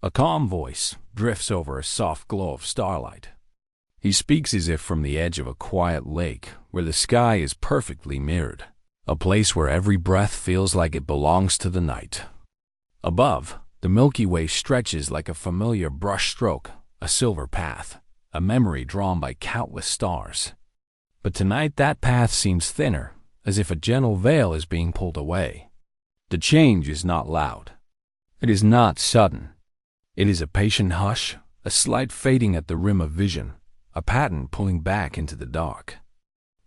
A calm voice drifts over a soft glow of starlight. He speaks as if from the edge of a quiet lake where the sky is perfectly mirrored, a place where every breath feels like it belongs to the night. Above, the Milky Way stretches like a familiar brushstroke, a silver path, a memory drawn by countless stars. But tonight that path seems thinner, as if a gentle veil is being pulled away. The change is not loud. It is not sudden. It is a patient hush, a slight fading at the rim of vision, a pattern pulling back into the dark.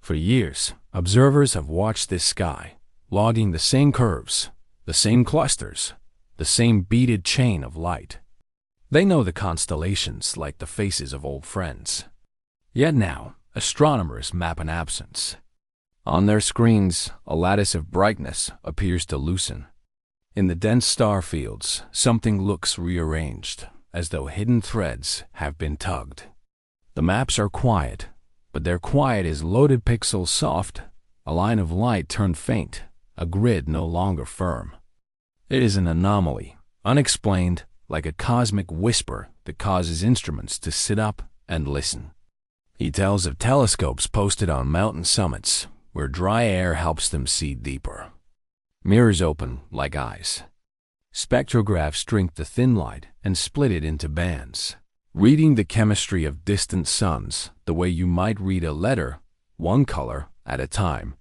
For years, observers have watched this sky, logging the same curves, the same clusters, the same beaded chain of light. They know the constellations like the faces of old friends. Yet now, astronomers map an absence. On their screens, a lattice of brightness appears to loosen. In the dense star fields, something looks rearranged, as though hidden threads have been tugged. The maps are quiet, but their quiet is loaded pixels soft, a line of light turned faint, a grid no longer firm. It is an anomaly, unexplained, like a cosmic whisper that causes instruments to sit up and listen. He tells of telescopes posted on mountain summits, where dry air helps them see deeper. Mirrors open like eyes. Spectrographs drink the thin light and split it into bands, reading the chemistry of distant suns the way you might read a letter, one color at a time.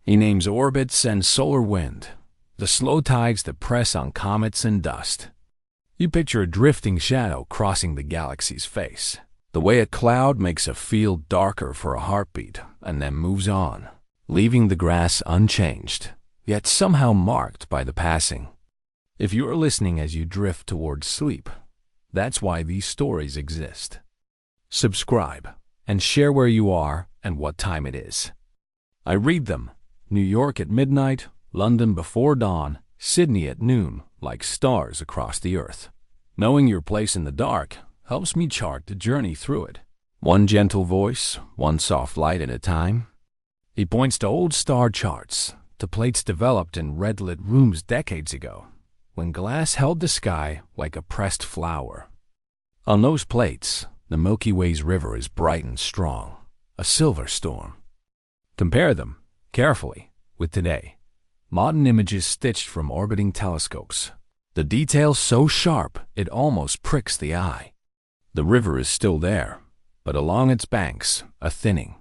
He names orbits and solar wind, the slow tides that press on comets and dust. You picture a drifting shadow crossing the galaxy's face, the way a cloud makes a field darker for a heartbeat and then moves on, leaving the grass unchanged, yet somehow marked by the passing. If you are listening as you drift towards sleep, that's why these stories exist. Subscribe and share where you are and what time it is. I read them: New York at midnight, London before dawn, Sydney at noon, like stars across the earth. Knowing your place in the dark helps me chart the journey through it. One gentle voice, one soft light at a time. He points to old star charts, to plates developed in red-lit rooms decades ago, when glass held the sky like a pressed flower. On those plates, the Milky Way's river is bright and strong, a silver storm. Compare them, carefully, with today. Modern images stitched from orbiting telescopes. The detail so sharp it almost pricks the eye. The river is still there, but along its banks, a thinning.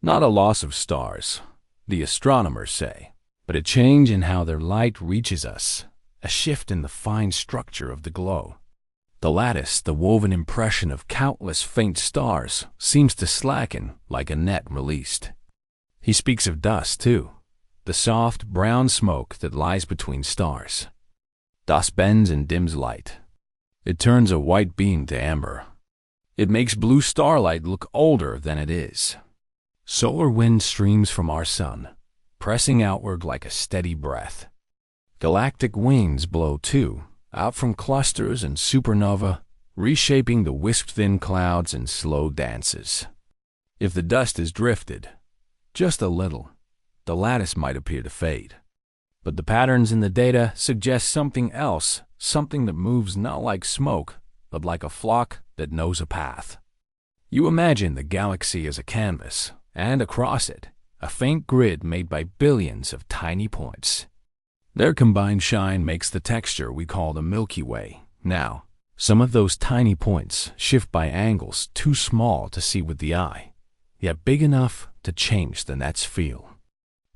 Not a loss of stars, the astronomers say, but a change in how their light reaches us, a shift in the fine structure of the glow. The lattice, the woven impression of countless faint stars, seems to slacken like a net released. He speaks of dust, too, the soft, brown smoke that lies between stars. Dust bends and dims light. It turns a white beam to amber. It makes blue starlight look older than it is. Solar wind streams from our sun, pressing outward like a steady breath. Galactic winds blow too, out from clusters and supernova, reshaping the wisp-thin clouds in slow dances. If the dust is drifted, just a little, the lattice might appear to fade. But the patterns in the data suggest something else, something that moves not like smoke, but like a flock that knows a path. You imagine the galaxy as a canvas, and across it, a faint grid made by billions of tiny points. Their combined shine makes the texture we call the Milky Way. Now, some of those tiny points shift by angles too small to see with the eye, yet big enough to change the net's feel.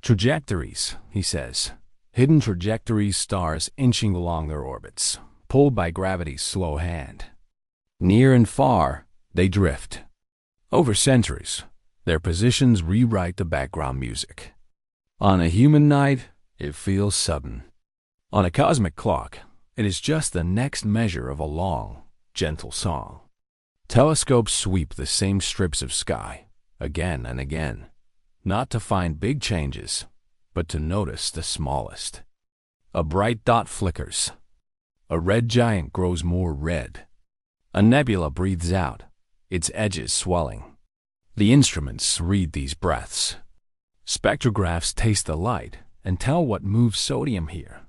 Trajectories, he says. Hidden trajectories, stars inching along their orbits, pulled by gravity's slow hand. Near and far, they drift. Over centuries, their positions rewrite the background music. On a human night, it feels sudden. On a cosmic clock, it is just the next measure of a long, gentle song. Telescopes sweep the same strips of sky, again and again, not to find big changes, but to notice the smallest. A bright dot flickers. A red giant grows more red. A nebula breathes out, its edges swelling. The instruments read these breaths. Spectrographs taste the light and tell what moves sodium here.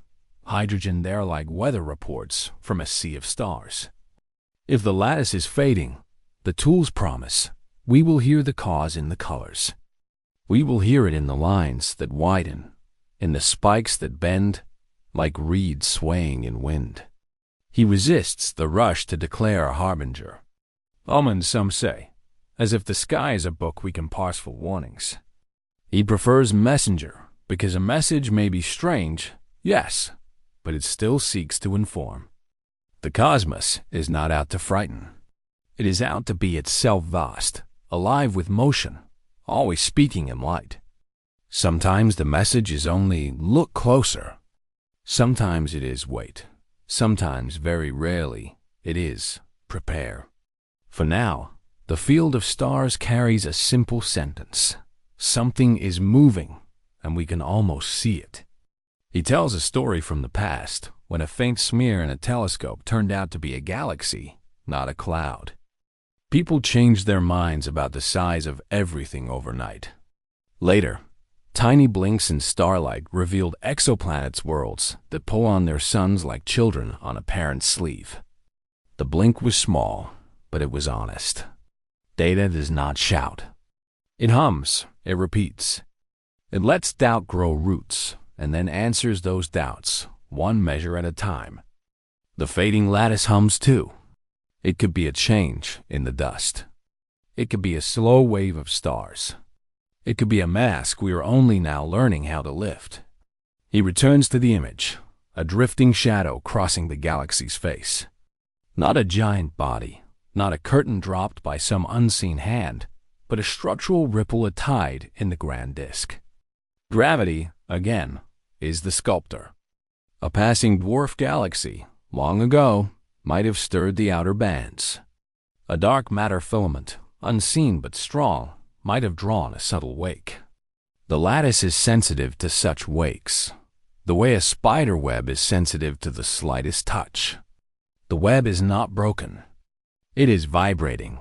hydrogen there like weather reports from a sea of stars. If the lattice is fading, the tools promise we will hear the cause in the colors. We will hear it in the lines that widen, in the spikes that bend, like reeds swaying in wind. He resists the rush to declare a harbinger. Omen, some say, as if the sky is a book we can parse for warnings. He prefers messenger, because a message may be strange, yes, but it still seeks to inform. The cosmos is not out to frighten. It is out to be itself vast, alive with motion, always speaking in light. Sometimes the message is only look closer. Sometimes it is wait. Sometimes, very rarely, it is prepare. For now, the field of stars carries a simple sentence. Something is moving, and we can almost see it. He tells a story from the past, when a faint smear in a telescope turned out to be a galaxy, not a cloud. People changed their minds about the size of everything overnight. Later, tiny blinks in starlight revealed exoplanets' worlds that pull on their suns like children on a parent's sleeve. The blink was small, but it was honest. Data does not shout. It hums, it repeats. It lets doubt grow roots, and then answers those doubts, one measure at a time. The fading lattice hums too. It could be a change in the dust. It could be a slow wave of stars. It could be a mask we are only now learning how to lift. He returns to the image, a drifting shadow crossing the galaxy's face. Not a giant body, not a curtain dropped by some unseen hand, but a structural ripple, a tide in the grand disk. Gravity, again, is the sculptor. A passing dwarf galaxy, long ago, might have stirred the outer bands. A dark matter filament, unseen but strong, might have drawn a subtle wake. The lattice is sensitive to such wakes, the way a spider web is sensitive to the slightest touch. The web is not broken. It is vibrating.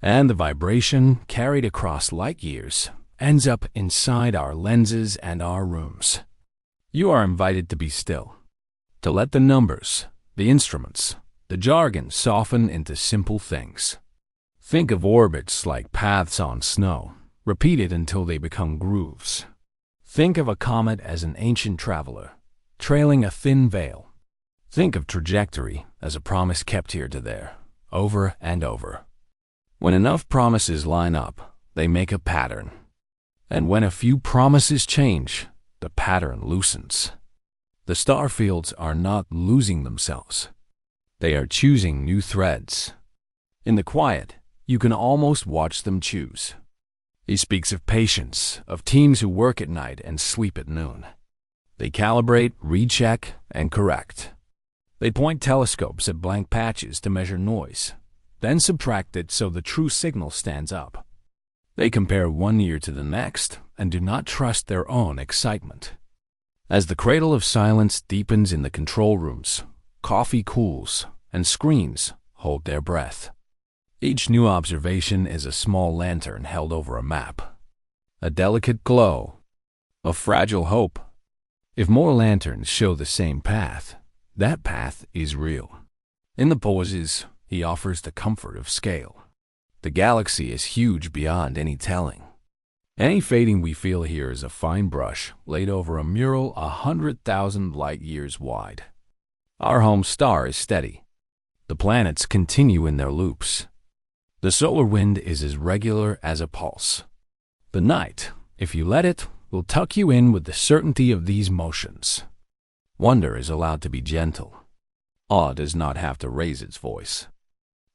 And the vibration, carried across light years, ends up inside our lenses and our rooms. You are invited to be still, to let the numbers, the instruments, the jargon soften into simple things. Think of orbits like paths on snow, repeated until they become grooves. Think of a comet as an ancient traveler, trailing a thin veil. Think of trajectory as a promise kept here to there, over and over. When enough promises line up, they make a pattern. And when a few promises change, the pattern loosens. The star fields are not losing themselves. They are choosing new threads. In the quiet, you can almost watch them choose. He speaks of patience, of teams who work at night and sleep at noon. They calibrate, recheck, and correct. They point telescopes at blank patches to measure noise, then subtract it so the true signal stands up. They compare one year to the next and do not trust their own excitement. As the cradle of silence deepens in the control rooms, coffee cools, and screens hold their breath. Each new observation is a small lantern held over a map, a delicate glow, a fragile hope. If more lanterns show the same path, that path is real. In the pauses, he offers the comfort of scale. The galaxy is huge beyond any telling. Any fading we feel here is a fine brush laid over a mural 100,000 light years wide. Our home star is steady. The planets continue in their loops. The solar wind is as regular as a pulse. The night, if you let it, will tuck you in with the certainty of these motions. Wonder is allowed to be gentle. Awe does not have to raise its voice.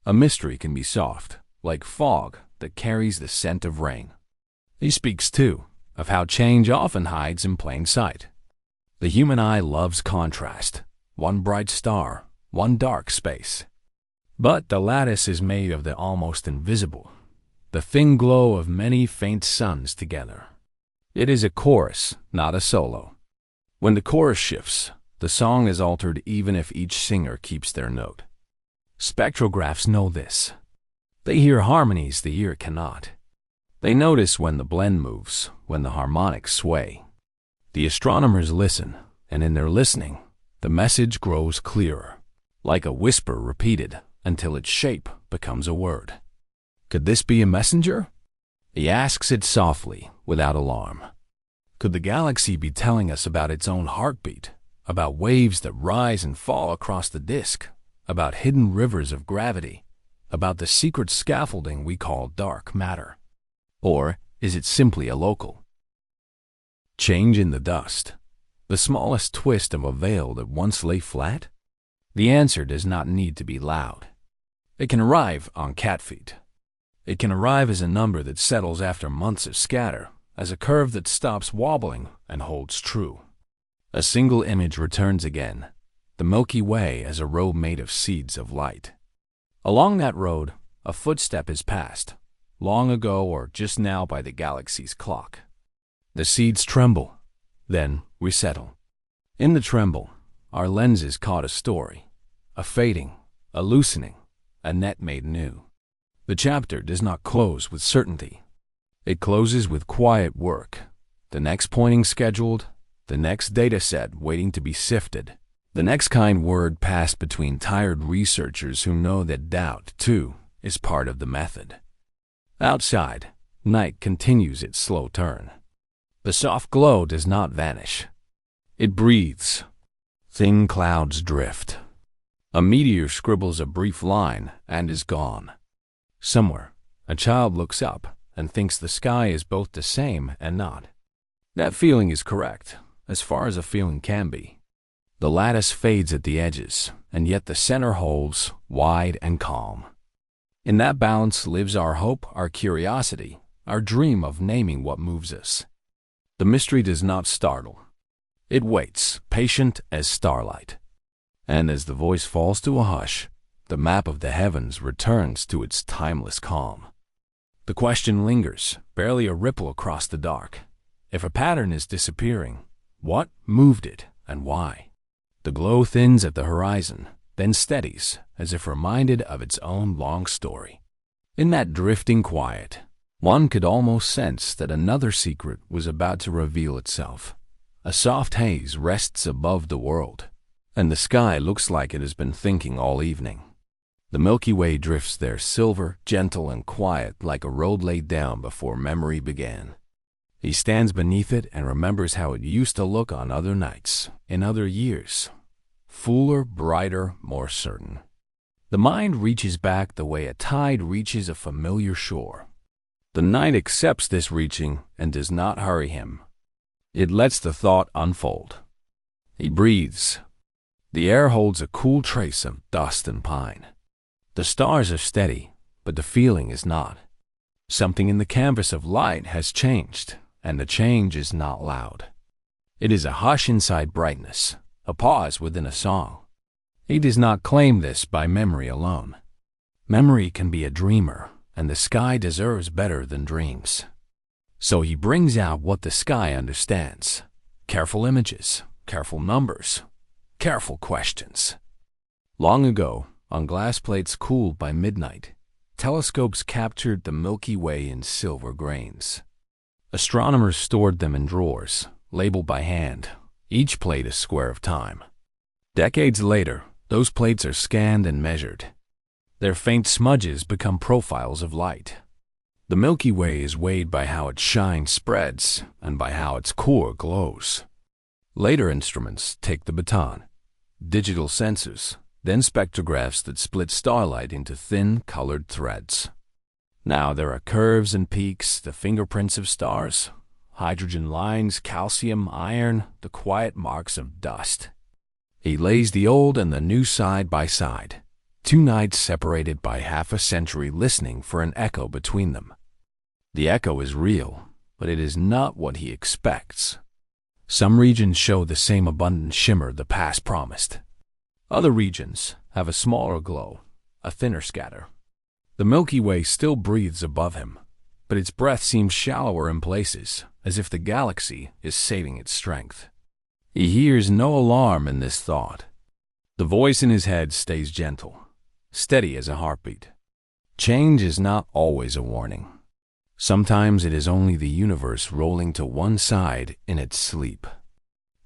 A mystery can be soft, like fog that carries the scent of rain. He speaks, too, of how change often hides in plain sight. The human eye loves contrast, one bright star, one dark space. But the lattice is made of the almost invisible, the thin glow of many faint suns together. It is a chorus, not a solo. When the chorus shifts, the song is altered even if each singer keeps their note. Spectrographs know this. They hear harmonies the ear cannot. They notice when the blend moves, when the harmonics sway. The astronomers listen, and in their listening, The message grows clearer, like a whisper repeated until its shape becomes a word. Could this be a messenger? He asks it softly, without alarm. Could the galaxy be telling us about its own heartbeat, about waves that rise and fall across the disk, about hidden rivers of gravity, about the secret scaffolding we call dark matter? Or is it simply a local change in the dust, the smallest twist of a veil that once lay flat? The answer does not need to be loud. It can arrive on cat feet. It can arrive as a number that settles after months of scatter, as a curve that stops wobbling and holds true. A single image returns again, the Milky Way as a road made of seeds of light. Along that road, a footstep is passed, long ago or just now by the galaxy's clock. The seeds tremble, then resettle. In the tremble, our lenses caught a story, a fading, a loosening, a net made new. The chapter does not close with certainty. It closes with quiet work, the next pointing scheduled, the next data set waiting to be sifted, the next kind word passed between tired researchers who know that doubt, too, is part of the method. Outside, night continues its slow turn. The soft glow does not vanish. It breathes. Thin clouds drift. A meteor scribbles a brief line and is gone. Somewhere, a child looks up and thinks the sky is both the same and not. That feeling is correct, as far as a feeling can be. The lattice fades at the edges, and yet the center holds, wide and calm. In that balance lives our hope, our curiosity, our dream of naming what moves us. The mystery does not startle. It waits, patient as starlight. And as the voice falls to a hush, the map of the heavens returns to its timeless calm. The question lingers, barely a ripple across the dark. If a pattern is disappearing, what moved it and why? The glow thins at the horizon, then steadies, as if reminded of its own long story. In that drifting quiet, one could almost sense that another secret was about to reveal itself. A soft haze rests above the world, and the sky looks like it has been thinking all evening. The Milky Way drifts there, silver, gentle, and quiet, like a road laid down before memory began. He stands beneath it and remembers how it used to look on other nights, in other years. Fuller, brighter, more certain. The mind reaches back the way a tide reaches a familiar shore. The night accepts this reaching and does not hurry him. It lets the thought unfold. He breathes. The air holds a cool trace of dust and pine. The stars are steady, but the feeling is not. Something in the canvas of light has changed, and the change is not loud. It is a hush inside brightness, a pause within a song. He does not claim this by memory alone. Memory can be a dreamer, and the sky deserves better than dreams. So he brings out what the sky understands. Careful images, careful numbers, careful questions. Long ago, on glass plates cooled by midnight, telescopes captured the Milky Way in silver grains. Astronomers stored them in drawers, labeled by hand, each plate a square of time. Decades later, those plates are scanned and measured. Their faint smudges become profiles of light. The Milky Way is weighed by how its shine spreads and by how its core glows. Later instruments take the baton. Digital sensors, then spectrographs that split starlight into thin, colored threads. Now there are curves and peaks, the fingerprints of stars, hydrogen lines, calcium, iron, the quiet marks of dust. He lays the old and the new side by side, 2 nights separated by half a century, listening for an echo between them. The echo is real, but it is not what he expects. Some regions show the same abundant shimmer the past promised. Other regions have a smaller glow, a thinner scatter. The Milky Way still breathes above him, but its breath seems shallower in places, as if the galaxy is saving its strength. He hears no alarm in this thought. The voice in his head stays gentle, steady as a heartbeat. Change is not always a warning. Sometimes it is only the universe rolling to one side in its sleep.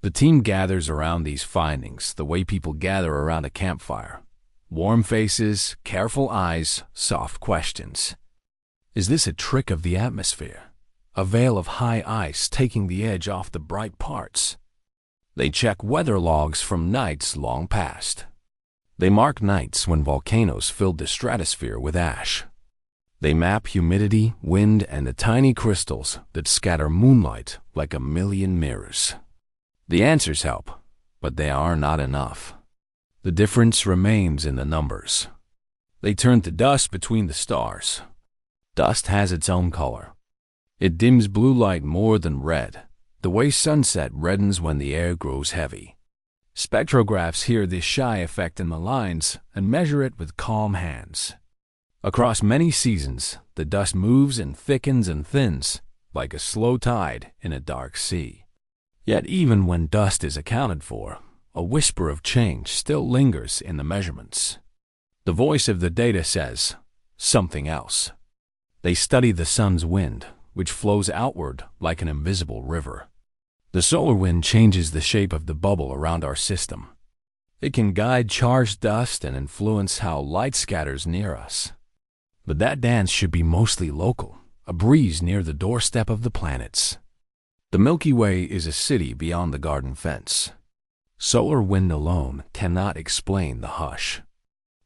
The team gathers around these findings the way people gather around a campfire. Warm faces, careful eyes, soft questions. Is this a trick of the atmosphere? A veil of high ice taking the edge off the bright parts? They check weather logs from nights long past. They mark nights when volcanoes filled the stratosphere with ash. They map humidity, wind, and the tiny crystals that scatter moonlight like a million mirrors. The answers help, but they are not enough. The difference remains in the numbers. They turn to dust between the stars. Dust has its own color. It dims blue light more than red, the way sunset reddens when the air grows heavy. Spectrographs hear this shy effect in the lines and measure it with calm hands. Across many seasons, the dust moves and thickens and thins, like a slow tide in a dark sea. Yet even when dust is accounted for, a whisper of change still lingers in the measurements. The voice of the data says, something else. They study the sun's wind, which flows outward like an invisible river. The solar wind changes the shape of the bubble around our system. It can guide charged dust and influence how light scatters near us. But that dance should be mostly local, a breeze near the doorstep of the planets. The Milky Way is a city beyond the garden fence. Solar wind alone cannot explain the hush.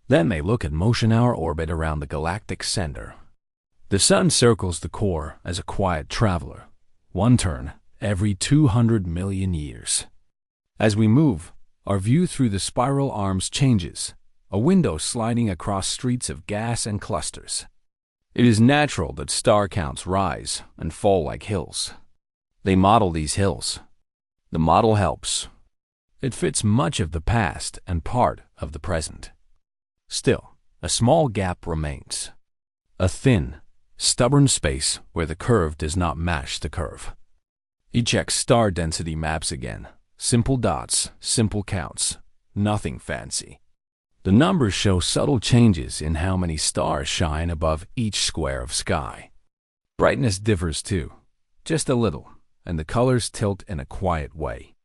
Then they look at motion-hour orbit around the galactic center. The sun circles the core as a quiet traveler, one turn every 200 million years. As we move, our view through the spiral arms changes, a window sliding across streets of gas and clusters. It is natural that star counts rise and fall like hills. They model these hills. The model helps. It fits much of the past and part of the present. Still, a small gap remains. A thin, stubborn space where the curve does not match the curve. He checks star density maps again. Simple dots, simple counts, nothing fancy. The numbers show subtle changes in how many stars shine above each square of sky. Brightness differs too, just a little, and the colors tilt in a quiet way.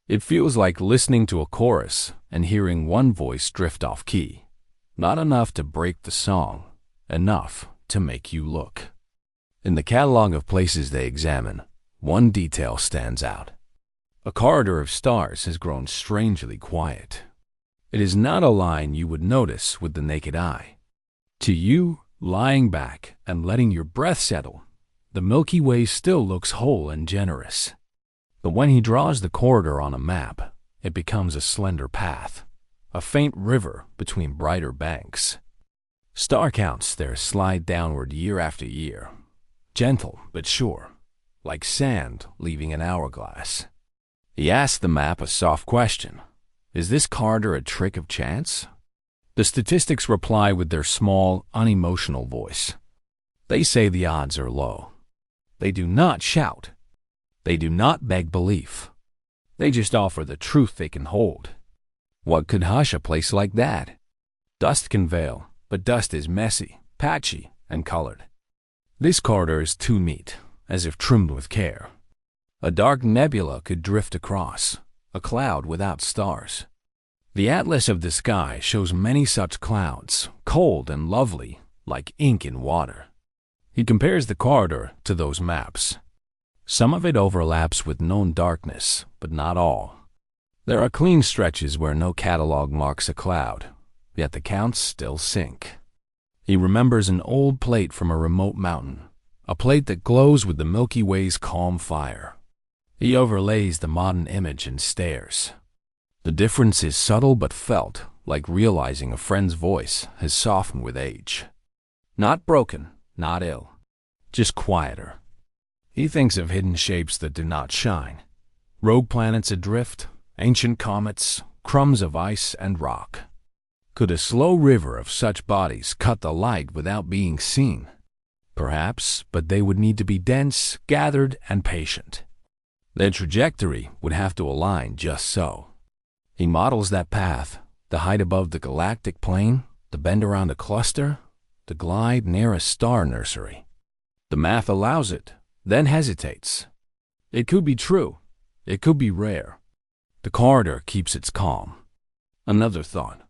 It feels like listening to a chorus and hearing one voice drift off key. Not enough to break the song, enough to make you look. In the catalog of places they examine, one detail stands out. A corridor of stars has grown strangely quiet. It is not a line you would notice with the naked eye. To you, lying back and letting your breath settle, the Milky Way still looks whole and generous. But when he draws the corridor on a map, it becomes a slender path, a faint river between brighter banks. Star counts there slide downward year after year, gentle but sure, like sand leaving an hourglass. He asks the map a soft question. Is this corridor a trick of chance? The statistics reply with their small, unemotional voice. They say the odds are low. They do not shout. They do not beg belief. They just offer the truth they can hold. What could hush a place like that? Dust can veil, but dust is messy, patchy, and colored. This corridor is too neat, as if trimmed with care. A dark nebula could drift across, a cloud without stars. The atlas of the sky shows many such clouds, cold and lovely, like ink in water. He compares the corridor to those maps. Some of it overlaps with known darkness, but not all. There are clean stretches where no catalog marks a cloud, yet the counts still sink. He remembers an old plate from a remote mountain, a plate that glows with the Milky Way's calm fire. He overlays the modern image and stares. The difference is subtle but felt, like realizing a friend's voice has softened with age. Not broken, not ill, just quieter. He thinks of hidden shapes that do not shine. Rogue planets adrift, ancient comets, crumbs of ice and rock. Could a slow river of such bodies cut the light without being seen? Perhaps, but they would need to be dense, gathered, and patient. Their trajectory would have to align just so. He models that path, the height above the galactic plane, the bend around a cluster, the glide near a star nursery. The math allows it, then hesitates. It could be true. It could be rare. The corridor keeps its calm. Another thought.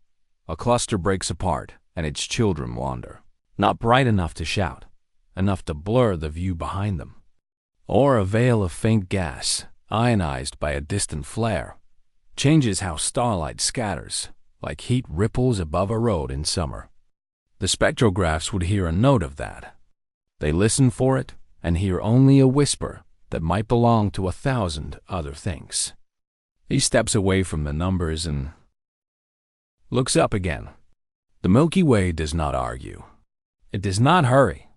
A cluster breaks apart, and its children wander. Not bright enough to shout, enough to blur the view behind them. Or a veil of faint gas, ionized by a distant flare, changes how starlight scatters, like heat ripples above a road in summer. The spectrographs would hear a note of that. They listen for it and hear only a whisper that might belong to 1,000 other things. He steps away from the numbers and looks up again. The Milky Way does not argue. It does not hurry.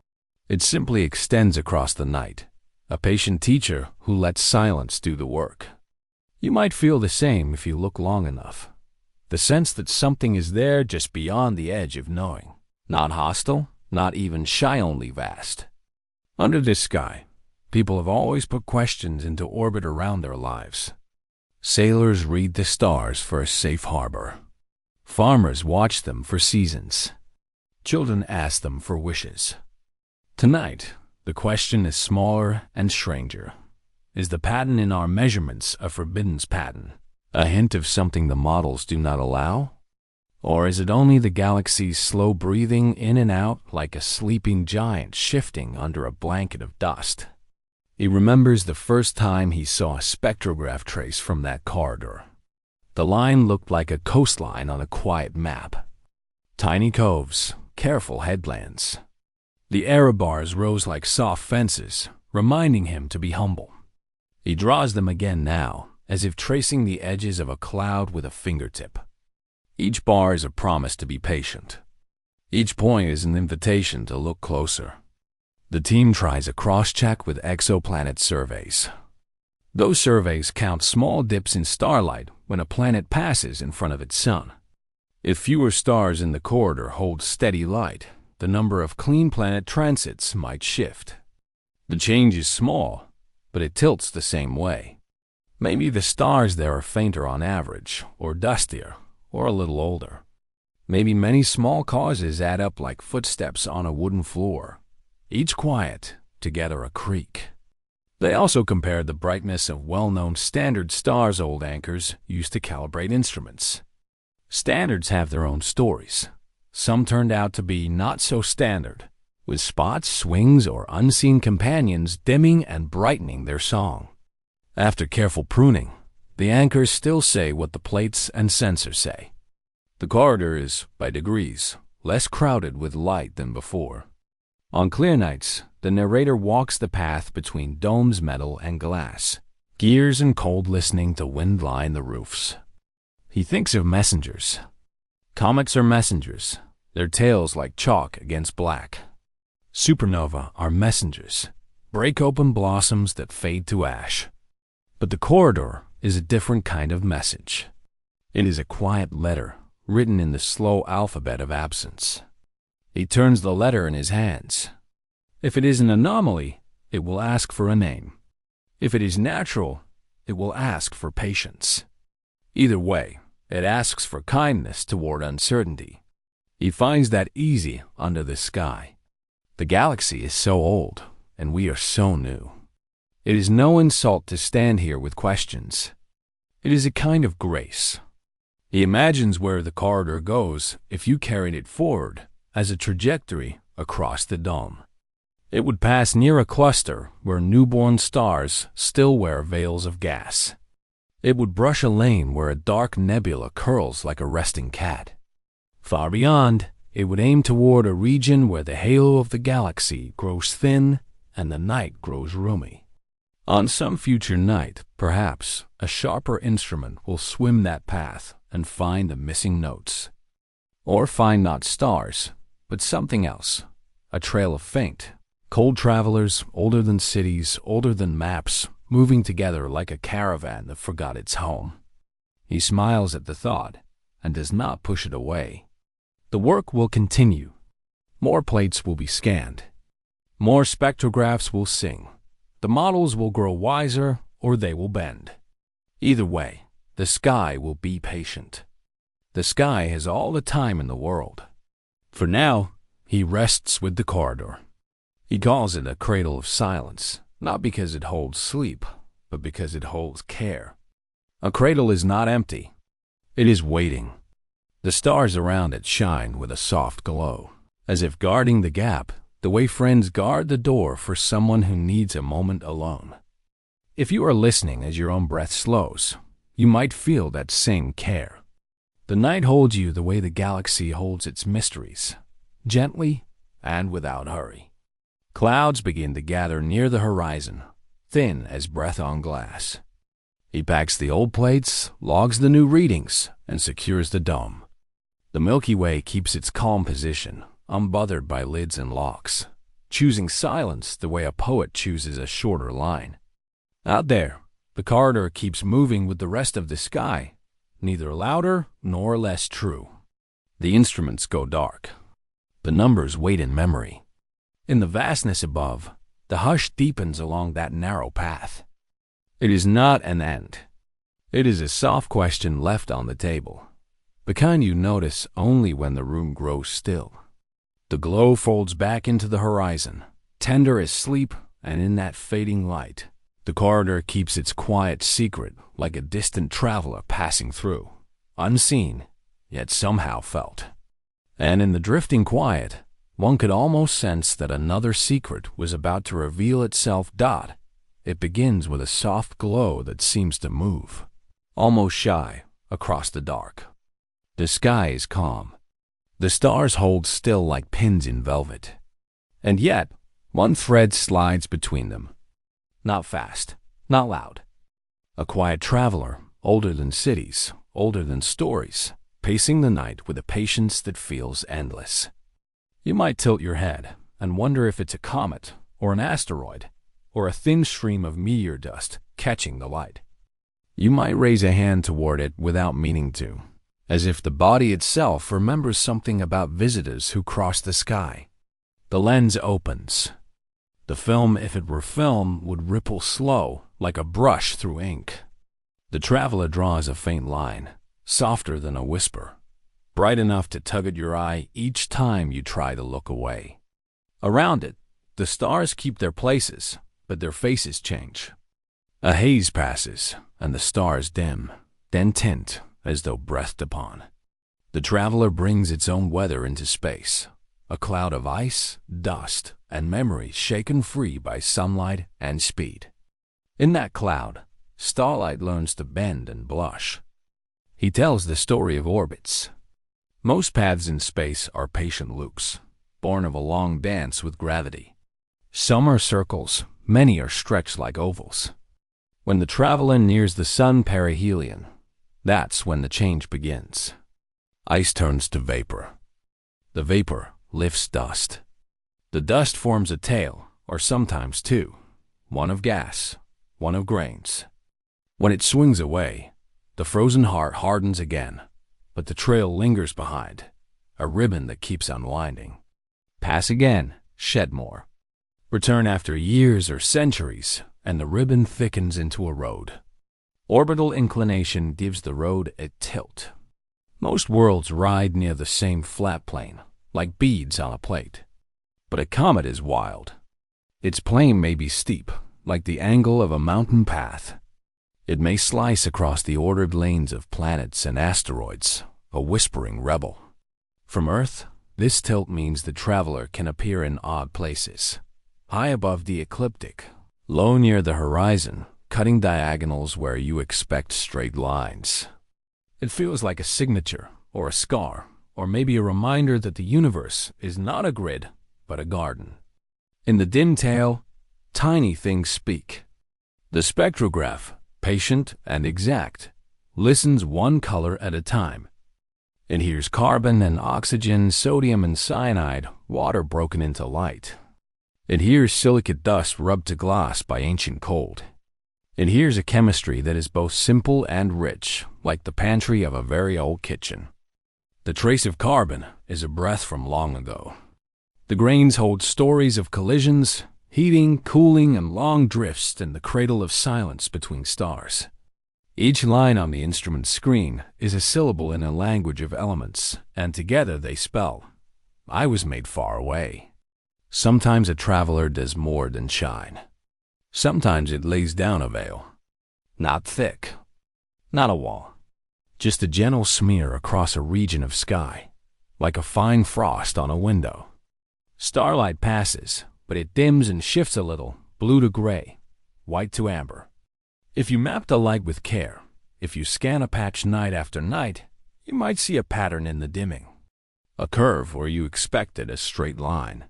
It simply extends across the night, a patient teacher who lets silence do the work. You might feel the same if you look long enough. The sense that something is there just beyond the edge of knowing. Not hostile, not even shy-only vast. Under this sky, people have always put questions into orbit around their lives. Sailors read the stars for a safe harbor. Farmers watch them for seasons. Children ask them for wishes. Tonight, the question is smaller and stranger. Is the pattern in our measurements a forbidden pattern? A hint of something the models do not allow? Or is it only the galaxy's slow breathing in and out like a sleeping giant shifting under a blanket of dust? He remembers the first time he saw a spectrograph trace from that corridor. The line looked like a coastline on a quiet map. Tiny coves, careful headlands. The error bars rose like soft fences, reminding him to be humble. He draws them again now, as if tracing the edges of a cloud with a fingertip. Each bar is a promise to be patient. Each point is an invitation to look closer. The team tries a cross-check with exoplanet surveys. Those surveys count small dips in starlight when a planet passes in front of its sun. If fewer stars in the corridor hold steady light, the number of clean planet transits might shift. The change is small, but it tilts the same way. Maybe the stars there are fainter on average, or dustier, or a little older. Maybe many small causes add up like footsteps on a wooden floor, each quiet, together a creak. They also compared the brightness of well-known standard stars old anchors used to calibrate instruments. Standards have their own stories. Some turned out to be not so standard, with spots, swings, or unseen companions dimming and brightening their song. After careful pruning, the anchors still say what the plates and sensors say. The corridor is, by degrees, less crowded with light than before. On clear nights, the narrator walks the path between domes, metal, and glass. Gears and cold listening to wind line the roofs. He thinks of messengers. Comets are messengers, their tails like chalk against black. Supernova are messengers, break open blossoms that fade to ash. But the corridor is a different kind of message. It is a quiet letter, written in the slow alphabet of absence. He turns the letter in his hands. If it is an anomaly, it will ask for a name. If it is natural, it will ask for patience. Either way, it asks for kindness toward uncertainty. He finds that easy under the sky. The galaxy is so old, and we are so new. It is no insult to stand here with questions. It is a kind of grace. He imagines where the corridor goes if you carried it forward as a trajectory across the dome. It would pass near a cluster where newborn stars still wear veils of gas. It would brush a lane where a dark nebula curls like a resting cat. Far beyond, it would aim toward a region where the halo of the galaxy grows thin and the night grows roomy. On some future night, perhaps, a sharper instrument will swim that path and find the missing notes. Or find not stars, but something else, a trail of faint, cold travelers, older than cities, older than maps, moving together like a caravan that forgot its home. He smiles at the thought and does not push it away. The work will continue. More plates will be scanned. More spectrographs will sing. The models will grow wiser or they will bend. Either way, the sky will be patient. The sky has all the time in the world. For now, he rests with the corridor. He calls it a cradle of silence, not because it holds sleep, but because it holds care. A cradle is not empty. It is waiting. The stars around it shine with a soft glow, as if guarding the gap, the way friends guard the door for someone who needs a moment alone. If you are listening as your own breath slows, you might feel that same care. The night holds you the way the galaxy holds its mysteries, gently and without hurry. Clouds begin to gather near the horizon, thin as breath on glass. He packs the old plates, logs the new readings, and secures the dome. The Milky Way keeps its calm position, unbothered by lids and locks, choosing silence the way a poet chooses a shorter line. Out there, the corridor keeps moving with the rest of the sky, neither louder nor less true. The instruments go dark. The numbers wait in memory. In the vastness above, the hush deepens along that narrow path. It is not an end. It is a soft question left on the table, the kind you notice only when the room grows still. The glow folds back into the horizon, tender as sleep, and in that fading light, the corridor keeps its quiet secret like a distant traveler passing through, unseen, yet somehow felt. And in the drifting quiet, one could almost sense that another secret was about to reveal itself. It begins with a soft glow that seems to move, almost shy, across the dark. The sky is calm. The stars hold still like pins in velvet. And yet, one thread slides between them. Not fast, not loud. A quiet traveler, older than cities, older than stories, pacing the night with a patience that feels endless. You might tilt your head and wonder if it's a comet or an asteroid or a thin stream of meteor dust catching the light. You might raise a hand toward it without meaning to, as if the body itself remembers something about visitors who cross the sky. The lens opens. The film, if it were film, would ripple slow, like a brush through ink. The traveler draws a faint line, softer than a whisper, bright enough to tug at your eye each time you try to look away. Around it, the stars keep their places, but their faces change. A haze passes, and the stars dim, then tint, as though breathed upon. The traveler brings its own weather into space, a cloud of ice, dust, and memories shaken free by sunlight and speed. In that cloud, starlight learns to bend and blush. He tells the story of orbits. Most paths in space are patient loops, born of a long dance with gravity. Some are circles, many are stretched like ovals. When the traveler nears the sun perihelion, that's when the change begins. Ice turns to vapor. The vapor lifts dust. The dust forms a tail, or sometimes two, one of gas, one of grains. When it swings away, the frozen heart hardens again, but the trail lingers behind, a ribbon that keeps unwinding. Pass again, shed more. Return after years or centuries, and the ribbon thickens into a road. Orbital inclination gives the road a tilt. Most worlds ride near the same flat plane, like beads on a plate. But a comet is wild. Its plane may be steep, like the angle of a mountain path. It may slice across the ordered lanes of planets and asteroids, a whispering rebel. From Earth, this tilt means the traveler can appear in odd places. High above the ecliptic, low near the horizon, cutting diagonals where you expect straight lines. It feels like a signature, or a scar, or maybe a reminder that the universe is not a grid, but a garden. In the dim tail, tiny things speak. The spectrograph, patient and exact, listens one color at a time. It hears carbon and oxygen, sodium and cyanide, water broken into light. It hears silicate dust rubbed to glass by ancient cold. It hears a chemistry that is both simple and rich, like the pantry of a very old kitchen. The trace of carbon is a breath from long ago. The grains hold stories of collisions, heating, cooling, and long drifts in the cradle of silence between stars. Each line on the instrument screen is a syllable in a language of elements, and together they spell, "I was made far away." Sometimes a traveler does more than shine. Sometimes it lays down a veil. Not thick, Not a wall. Just a gentle smear across a region of sky, like a fine frost on a window. Starlight passes, but it dims and shifts a little, blue to gray, white to amber. If you map the light with care, if you scan a patch night after night, you might see a pattern in the dimming. A curve where you expected a straight line.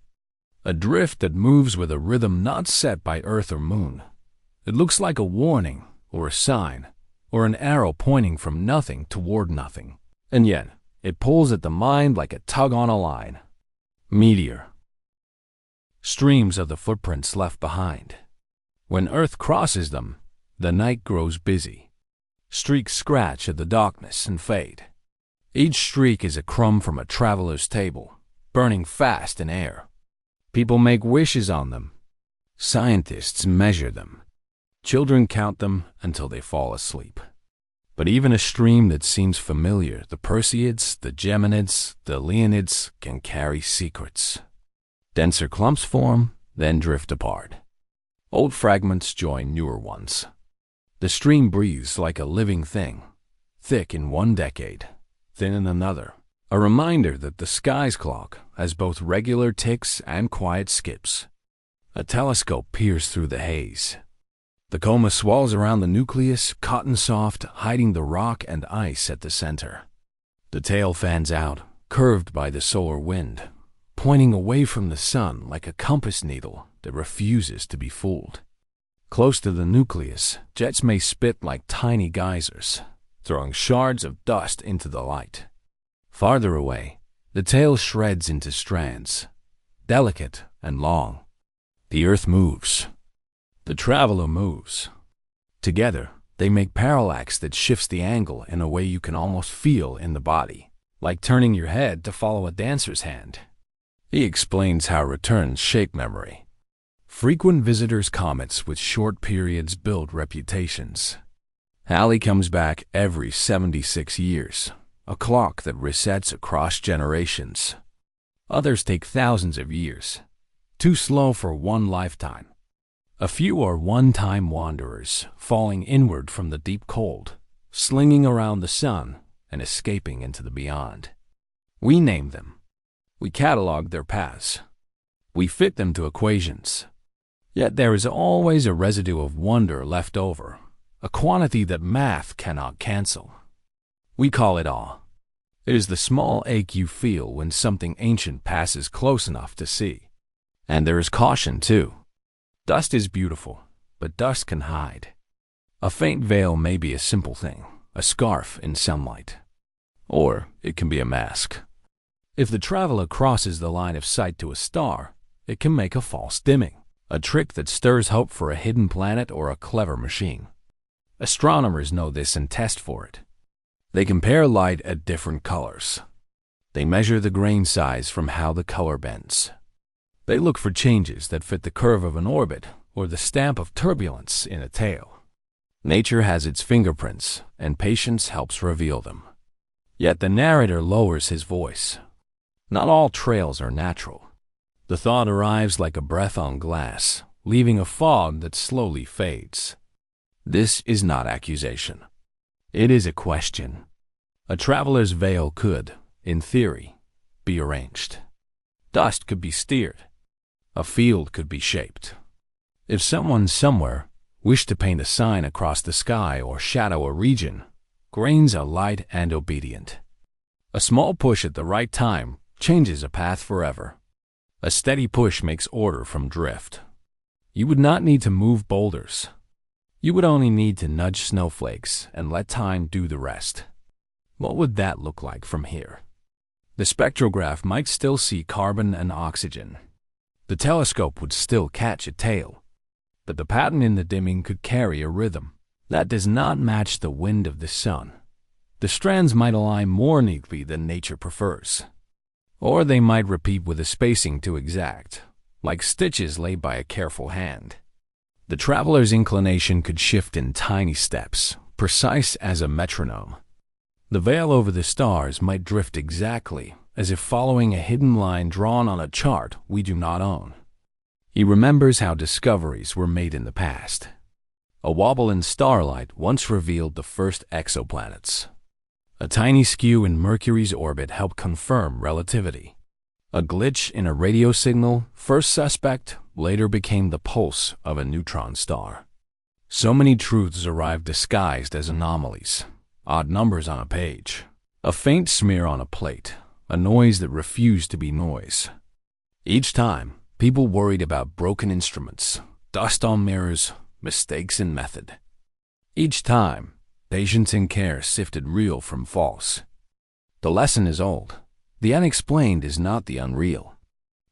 A drift that moves with a rhythm not set by Earth or Moon. It looks like a warning, or a sign, or an arrow pointing from nothing toward nothing. And yet, it pulls at the mind like a tug on a line. Meteor. Streams of the footprints left behind. When Earth crosses them, the night grows busy. Streaks scratch at the darkness and fade. Each streak is a crumb from a traveler's table, burning fast in air. People make wishes on them. Scientists measure them. Children count them until they fall asleep. But even a stream that seems familiar, the Perseids, the Geminids, the Leonids, can carry secrets. Denser clumps form, then drift apart. Old fragments join newer ones. The stream breathes like a living thing, thick in one decade, thin in another. A reminder that the sky's clock has both regular ticks and quiet skips. A telescope peers through the haze. The coma swirls around the nucleus, cotton-soft, hiding the rock and ice at the center. The tail fans out, curved by the solar wind, pointing away from the sun like a compass needle that refuses to be fooled. Close to the nucleus, jets may spit like tiny geysers, throwing shards of dust into the light. Farther away, the tail shreds into strands, delicate and long. The Earth moves. The traveler moves. Together, they make parallax that shifts the angle in a way you can almost feel in the body, like turning your head to follow a dancer's hand. He explains how returns shape memory. Frequent visitors' comets with short periods build reputations. Halley comes back every 76 years, a clock that resets across generations. Others take thousands of years, too slow for one lifetime. A few are one-time wanderers, falling inward from the deep cold, slinging around the sun and escaping into the beyond. We name them. We catalog their paths. We fit them to equations. Yet there is always a residue of wonder left over, a quantity that math cannot cancel. We call it awe. It is the small ache you feel when something ancient passes close enough to see. And there is caution, too. Dust is beautiful, but dust can hide. A faint veil may be a simple thing, a scarf in sunlight. Or it can be a mask. If the traveler crosses the line of sight to a star, it can make a false dimming, a trick that stirs hope for a hidden planet or a clever machine. Astronomers know this and test for it. They compare light at different colors. They measure the grain size from how the color bends. They look for changes that fit the curve of an orbit or the stamp of turbulence in a tail. Nature has its fingerprints, and patience helps reveal them. Yet the narrator lowers his voice. Not all trails are natural. The thought arrives like a breath on glass, leaving a fog that slowly fades. This is not accusation. It is a question. A traveler's veil could, in theory, be arranged. Dust could be steered. A field could be shaped. If someone somewhere wished to paint a sign across the sky or shadow a region, grains are light and obedient. A small push at the right time changes a path forever. A steady push makes order from drift. You would not need to move boulders. You would only need to nudge snowflakes and let time do the rest. What would that look like from here? The spectrograph might still see carbon and oxygen. The telescope would still catch a tail, but the pattern in the dimming could carry a rhythm that does not match the wind of the sun. The strands might align more neatly than nature prefers, or they might repeat with a spacing too exact, like stitches laid by a careful hand. The traveler's inclination could shift in tiny steps, precise as a metronome. The veil over the stars might drift exactly as if following a hidden line drawn on a chart we do not own. He remembers how discoveries were made in the past. A wobble in starlight once revealed the first exoplanets. A tiny skew in Mercury's orbit helped confirm relativity. A glitch in a radio signal, first suspect, later became the pulse of a neutron star. So many truths arrived disguised as anomalies. Odd numbers on a page, a faint smear on a plate, a noise that refused to be noise. Each time, people worried about broken instruments, dust on mirrors, mistakes in method. Each time, patience and care sifted real from false. The lesson is old. The unexplained is not the unreal.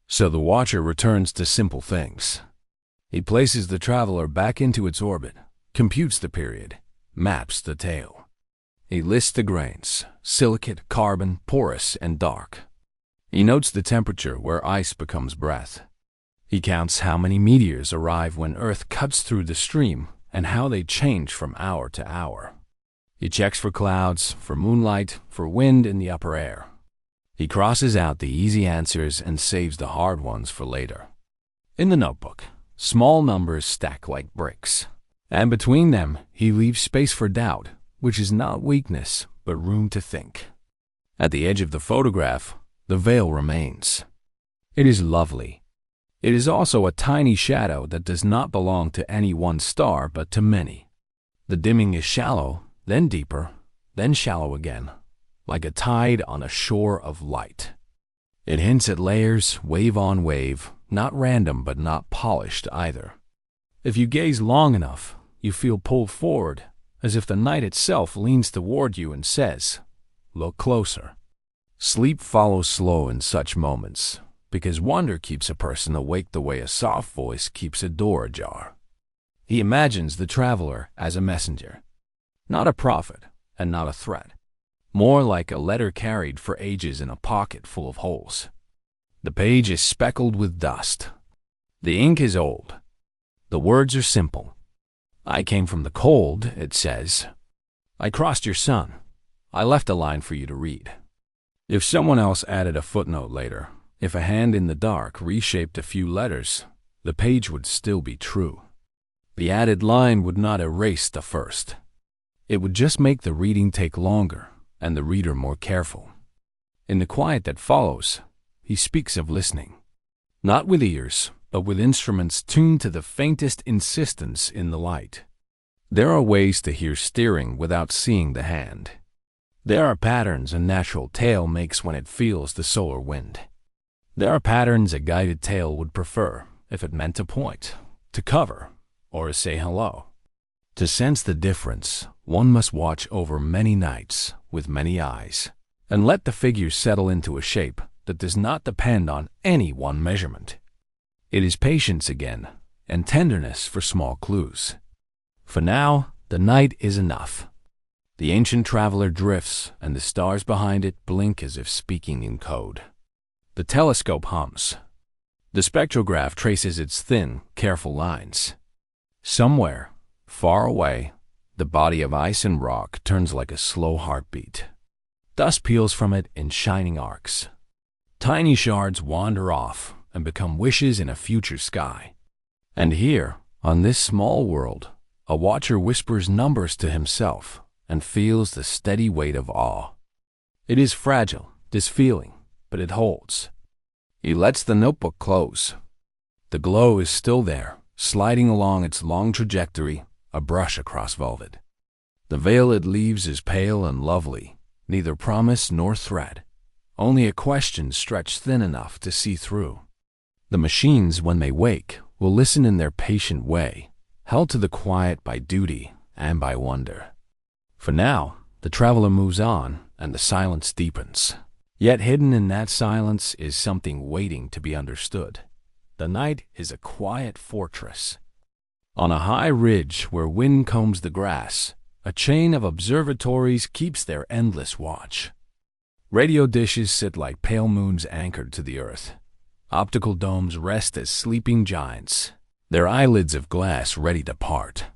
So the watcher returns to simple things. He places the traveler back into its orbit, computes the period, maps the tail. He lists the grains, silicate, carbon, porous, and dark. He notes the temperature where ice becomes breath. He counts how many meteors arrive when Earth cuts through the stream and how they change from hour to hour. He checks for clouds, for moonlight, for wind in the upper air. He crosses out the easy answers and saves the hard ones for later. In the notebook, small numbers stack like bricks, and between them he leaves space for doubt, which is not weakness, but room to think. At the edge of the photograph, the veil remains. It is lovely. It is also a tiny shadow that does not belong to any one star but to many. The dimming is shallow, then deeper, then shallow again, like a tide on a shore of light. It hints at layers, wave on wave, not random but not polished either. If you gaze long enough, you feel pulled forward, as if the night itself leans toward you and says, "Look closer." Sleep follows slow in such moments, because wonder keeps a person awake the way a soft voice keeps a door ajar. He imagines the traveler as a messenger, not a prophet and not a threat, more like a letter carried for ages in a pocket full of holes. The page is speckled with dust. The ink is old. The words are simple. I came from the cold, it says. I crossed your sun. I left a line for you to read. If someone else added a footnote later, if a hand in the dark reshaped a few letters, the page would still be true. The added line would not erase the first. It would just make the reading take longer and the reader more careful. In the quiet that follows, he speaks of listening, not with ears, but with instruments tuned to the faintest insistence in the light. There are ways to hear steering without seeing the hand. There are patterns a natural tail makes when it feels the solar wind. There are patterns a guided tail would prefer if it meant to point, to cover, or say hello. To sense the difference, one must watch over many nights with many eyes, and let the figure settle into a shape that does not depend on any one measurement. It is patience again, and tenderness for small clues. For now, the night is enough. The ancient traveler drifts, and the stars behind it blink as if speaking in code. The telescope hums. The spectrograph traces its thin, careful lines. Somewhere, far away, the body of ice and rock turns like a slow heartbeat. Dust peels from it in shining arcs. Tiny shards wander off and become wishes in a future sky. And here, on this small world, a watcher whispers numbers to himself and feels the steady weight of awe. It is fragile, this feeling, but it holds. He lets the notebook close. The glow is still there, sliding along its long trajectory, a brush across velvet. The veil it leaves is pale and lovely, neither promise nor threat, only a question stretched thin enough to see through. The machines, when they wake, will listen in their patient way, held to the quiet by duty and by wonder. For now, the traveler moves on, and the silence deepens. Yet hidden in that silence is something waiting to be understood. The night is a quiet fortress. On a high ridge where wind combs the grass, a chain of observatories keeps their endless watch. Radio dishes sit like pale moons anchored to the earth. Optical domes rest as sleeping giants, their eyelids of glass ready to part.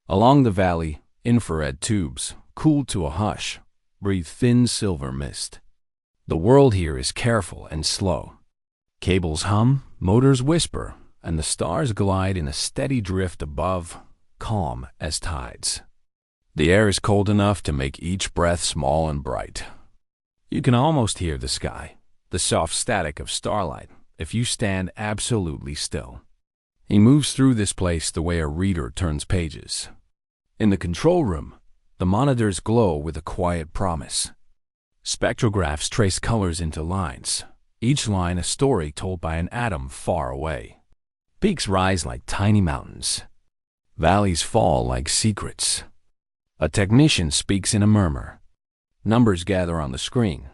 Along the valley, infrared tubes, cooled to a hush, breathe thin silver mist. The world here is careful and slow. Cables hum, motors whisper, and the stars glide in a steady drift above, calm as tides. The air is cold enough to make each breath small and bright. You can almost hear the sky, the soft static of starlight, if you stand absolutely still. He moves through this place the way a reader turns pages. In the control room, the monitors glow with a quiet promise. Spectrographs trace colors into lines, each line a story told by an atom far away. Peaks rise like tiny mountains. Valleys fall like secrets. A technician speaks in a murmur. Numbers gather on the screen,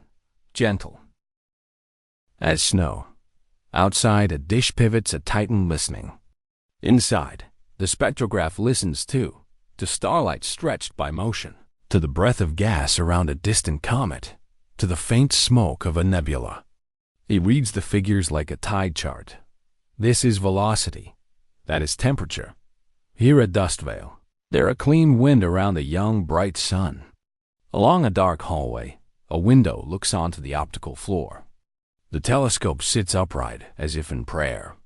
gentle as snow. Outside, a dish pivots a titan listening. Inside, the spectrograph listens too, to starlight stretched by motion, to the breath of gas around a distant comet, to the faint smoke of a nebula. He reads the figures like a tide chart. This is velocity. That is temperature. Here a dust veil. There a clean wind around the young, bright sun. Along a dark hallway, a window looks onto the optical floor. The telescope sits upright as if in prayer.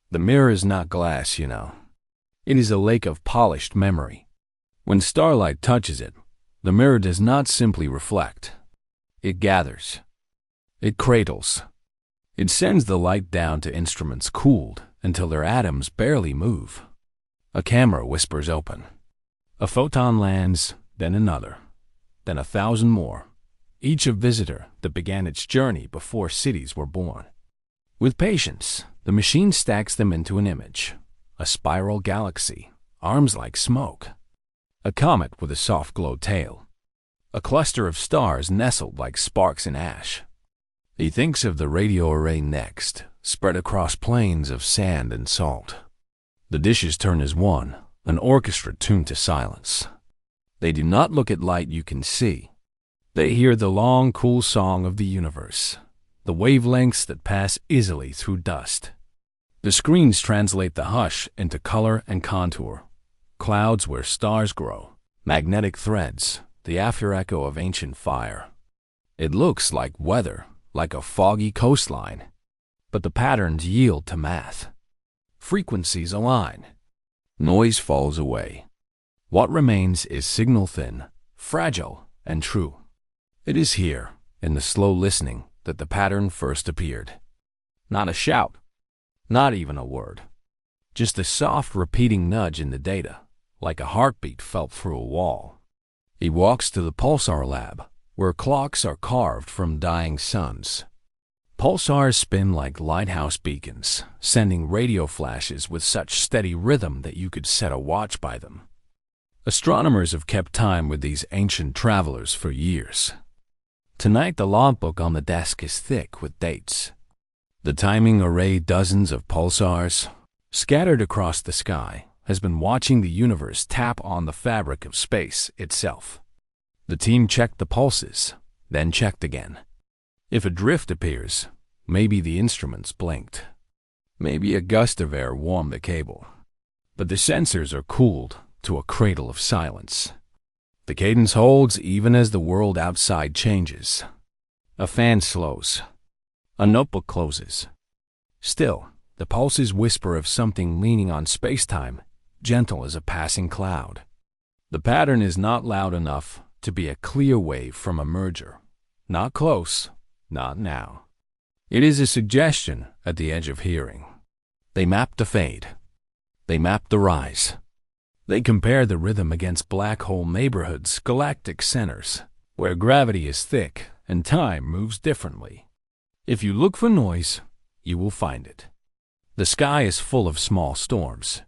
The mirror is not glass, you know. It is a lake of polished memory. When starlight touches it, the mirror does not simply reflect. It gathers. It cradles. It sends the light down to instruments cooled until their atoms barely move. A camera whispers open. A photon lands, then another, then 1,000 more, each a visitor that began its journey before cities were born. With patience, the machine stacks them into an image, a spiral galaxy, arms like smoke, a comet with a soft glow tail, a cluster of stars nestled like sparks in ash. He thinks of the radio array next, spread across plains of sand and salt. The dishes turn as one, an orchestra tuned to silence. They do not look at light you can see. They hear the long, cool song of the universe, the wavelengths that pass easily through dust. The screens translate the hush into color and contour. Clouds where stars grow, magnetic threads, the after-echo of ancient fire. It looks like weather, like a foggy coastline, but the patterns yield to math. Frequencies align. Noise falls away. What remains is signal thin, fragile, and true. It is here, in the slow listening, that the pattern first appeared. Not a shout, not even a word. Just a soft repeating nudge in the data, like a heartbeat felt through a wall. He walks to the pulsar lab, where clocks are carved from dying suns. Pulsars spin like lighthouse beacons, sending radio flashes with such steady rhythm that you could set a watch by them. Astronomers have kept time with these ancient travelers for years. Tonight the logbook on the desk is thick with dates. The timing array dozens of pulsars, scattered across the sky, has been watching the universe tap on the fabric of space itself. The team checked the pulses, then checked again. If a drift appears, maybe the instruments blinked. Maybe a gust of air warmed the cable. But the sensors are cooled to a cradle of silence. The cadence holds even as the world outside changes. A fan slows. A notebook closes. Still, the pulses whisper of something leaning on space-time, gentle as a passing cloud. The pattern is not loud enough to be a clear wave from a merger. Not close. Not now. It is a suggestion at the edge of hearing. They map the fade. They map the rise. They compare the rhythm against black hole neighborhoods, galactic centers, where gravity is thick and time moves differently. If you look for noise, you will find it. The sky is full of small storms,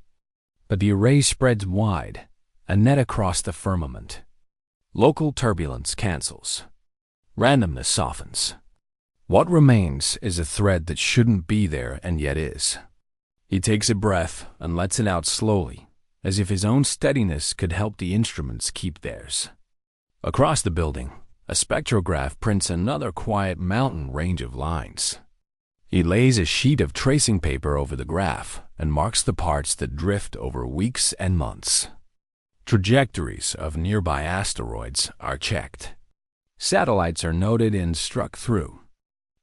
but the array spreads wide, a net across the firmament. Local turbulence cancels. Randomness softens. What remains is a thread that shouldn't be there and yet is. He takes a breath and lets it out slowly, as if his own steadiness could help the instruments keep theirs. Across the building, a spectrograph prints another quiet mountain range of lines. He lays a sheet of tracing paper over the graph and marks the parts that drift over weeks and months. Trajectories of nearby asteroids are checked. Satellites are noted and struck through.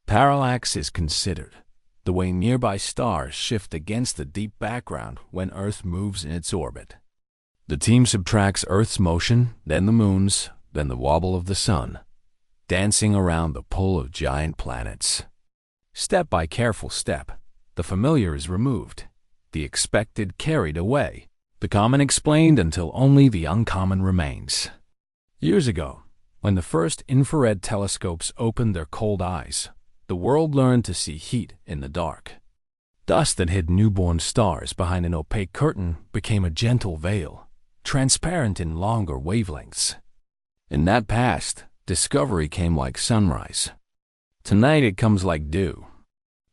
Parallax is considered, the way nearby stars shift against the deep background when Earth moves in its orbit. The team subtracts Earth's motion, then the moon's, then the wobble of the sun, dancing around the pull of giant planets. Step by careful step, the familiar is removed, the expected carried away, the common explained until only the uncommon remains. Years ago, when the first infrared telescopes opened their cold eyes, the world learned to see heat in the dark. Dust that hid newborn stars behind an opaque curtain became a gentle veil, transparent in longer wavelengths. In that past, discovery came like sunrise. Tonight it comes like dew.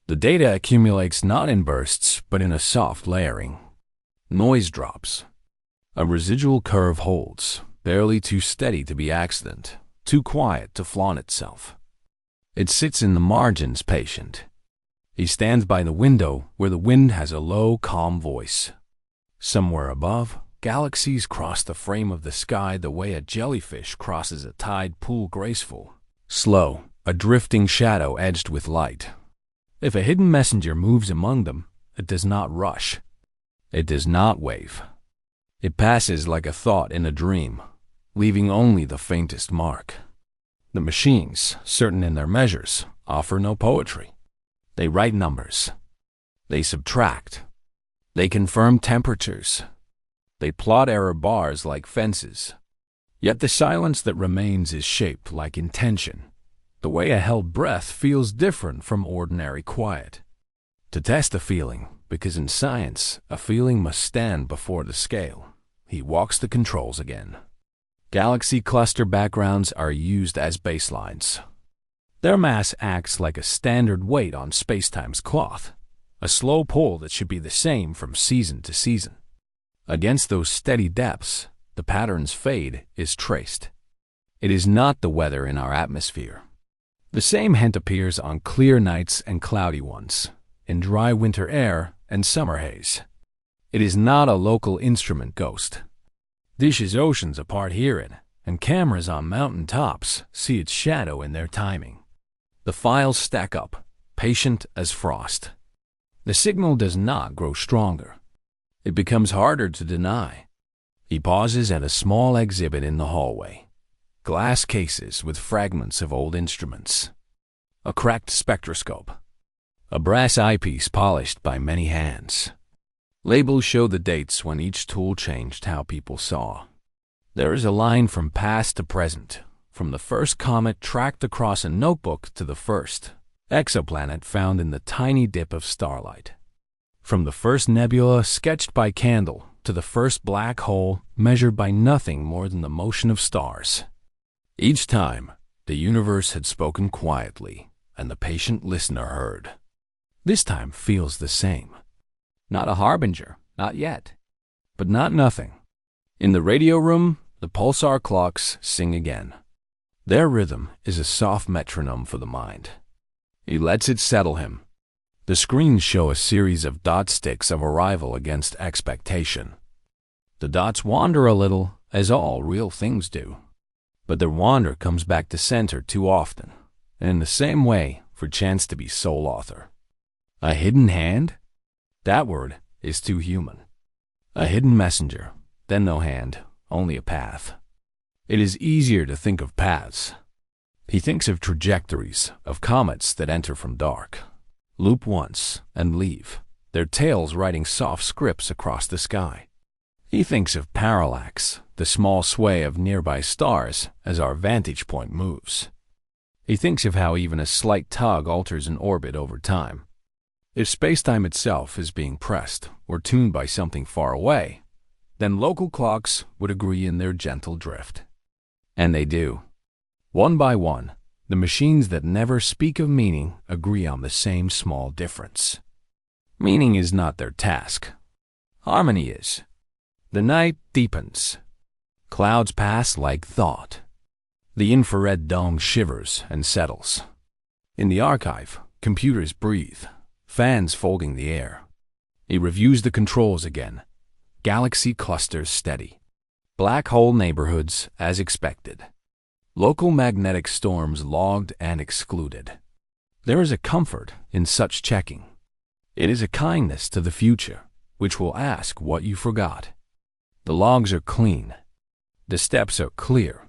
The data accumulates not in bursts, but in a soft layering. Noise drops. A residual curve holds, barely too steady to be accident, too quiet to flaunt itself. It sits in the margins, patient. He stands by the window where the wind has a low, calm voice. Somewhere above, galaxies cross the frame of the sky the way a jellyfish crosses a tide pool, graceful, slow, a drifting shadow edged with light. If a hidden messenger moves among them, it does not rush. It does not wave. It passes like a thought in a dream, leaving only the faintest mark. The machines, certain in their measures, offer no poetry. They write numbers. They subtract. They confirm temperatures. They plot error bars like fences. Yet the silence that remains is shaped like intention. The way a held breath feels different from ordinary quiet. To test the feeling, because in science, a feeling must stand before the scale, he walks the controls again. Galaxy cluster backgrounds are used as baselines. Their mass acts like a standard weight on spacetime's cloth, a slow pull that should be the same from season to season. Against those steady depths, the pattern's fade is traced. It is not the weather in our atmosphere. The same hint appears on clear nights and cloudy ones, in dry winter air and summer haze. It is not a local instrument ghost. Dishes oceans apart hear it, and cameras on mountain tops see its shadow in their timing. The files stack up, patient as frost. The signal does not grow stronger. It becomes harder to deny. He pauses at a small exhibit in the hallway. Glass cases with fragments of old instruments. A cracked spectroscope. A brass eyepiece polished by many hands. Labels show the dates when each tool changed how people saw. There is a line from past to present, from the first comet tracked across a notebook to the first exoplanet found in the tiny dip of starlight. From the first nebula sketched by candle to the first black hole measured by nothing more than the motion of stars. Each time, the universe had spoken quietly, and the patient listener heard. This time feels the same. Not a harbinger, not yet, but not nothing. In the radio room, the pulsar clocks sing again. Their rhythm is a soft metronome for the mind. He lets it settle him. The screens show a series of dot sticks of arrival against expectation. The dots wander a little, as all real things do. But their wander comes back to center too often, and in the same way for chance to be sole author. A hidden hand? That word is too human. A hidden messenger, then no hand, only a path. It is easier to think of paths. He thinks of trajectories, of comets that enter from dark, loop once, and leave, their tails writing soft scripts across the sky. He thinks of parallax, the small sway of nearby stars as our vantage point moves. He thinks of how even a slight tug alters an orbit over time. If spacetime itself is being pressed or tuned by something far away, then local clocks would agree in their gentle drift. And they do. One by one, the machines that never speak of meaning agree on the same small difference. Meaning is not their task. Harmony is. The night deepens. Clouds pass like thought. The infrared dome shivers and settles. In the archive, computers breathe, fans folding the air. He reviews the controls again. Galaxy clusters steady. Black hole neighborhoods as expected. Local magnetic storms logged and excluded. There is a comfort in such checking. It is a kindness to the future, which will ask what you forgot. The logs are clean. The steps are clear.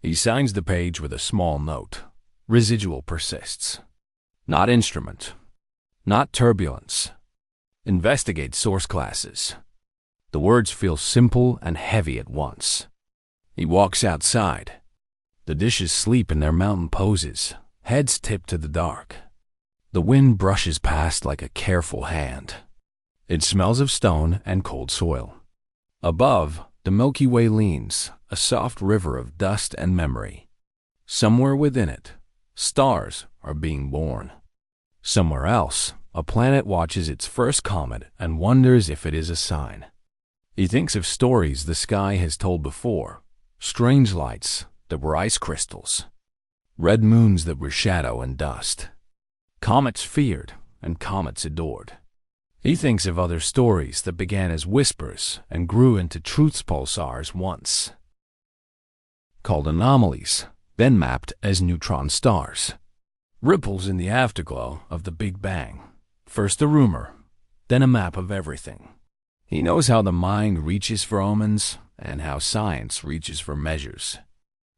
He signs the page with a small note. Residual persists. Not instrument. Not turbulence. Investigate source classes. The words feel simple and heavy at once. He walks outside. The dishes sleep in their mountain poses, heads tipped to the dark. The wind brushes past like a careful hand. It smells of stone and cold soil. Above, the Milky Way leans, a soft river of dust and memory. Somewhere within it, stars are being born. Somewhere else, a planet watches its first comet and wonders if it is a sign. He thinks of stories the sky has told before, strange lights that were ice crystals, red moons that were shadow and dust, comets feared and comets adored. He thinks of other stories that began as whispers and grew into truth's pulsars once, called anomalies, then mapped as neutron stars. Ripples in the afterglow of the Big Bang. First a rumor, then a map of everything. He knows how the mind reaches for omens and how science reaches for measures.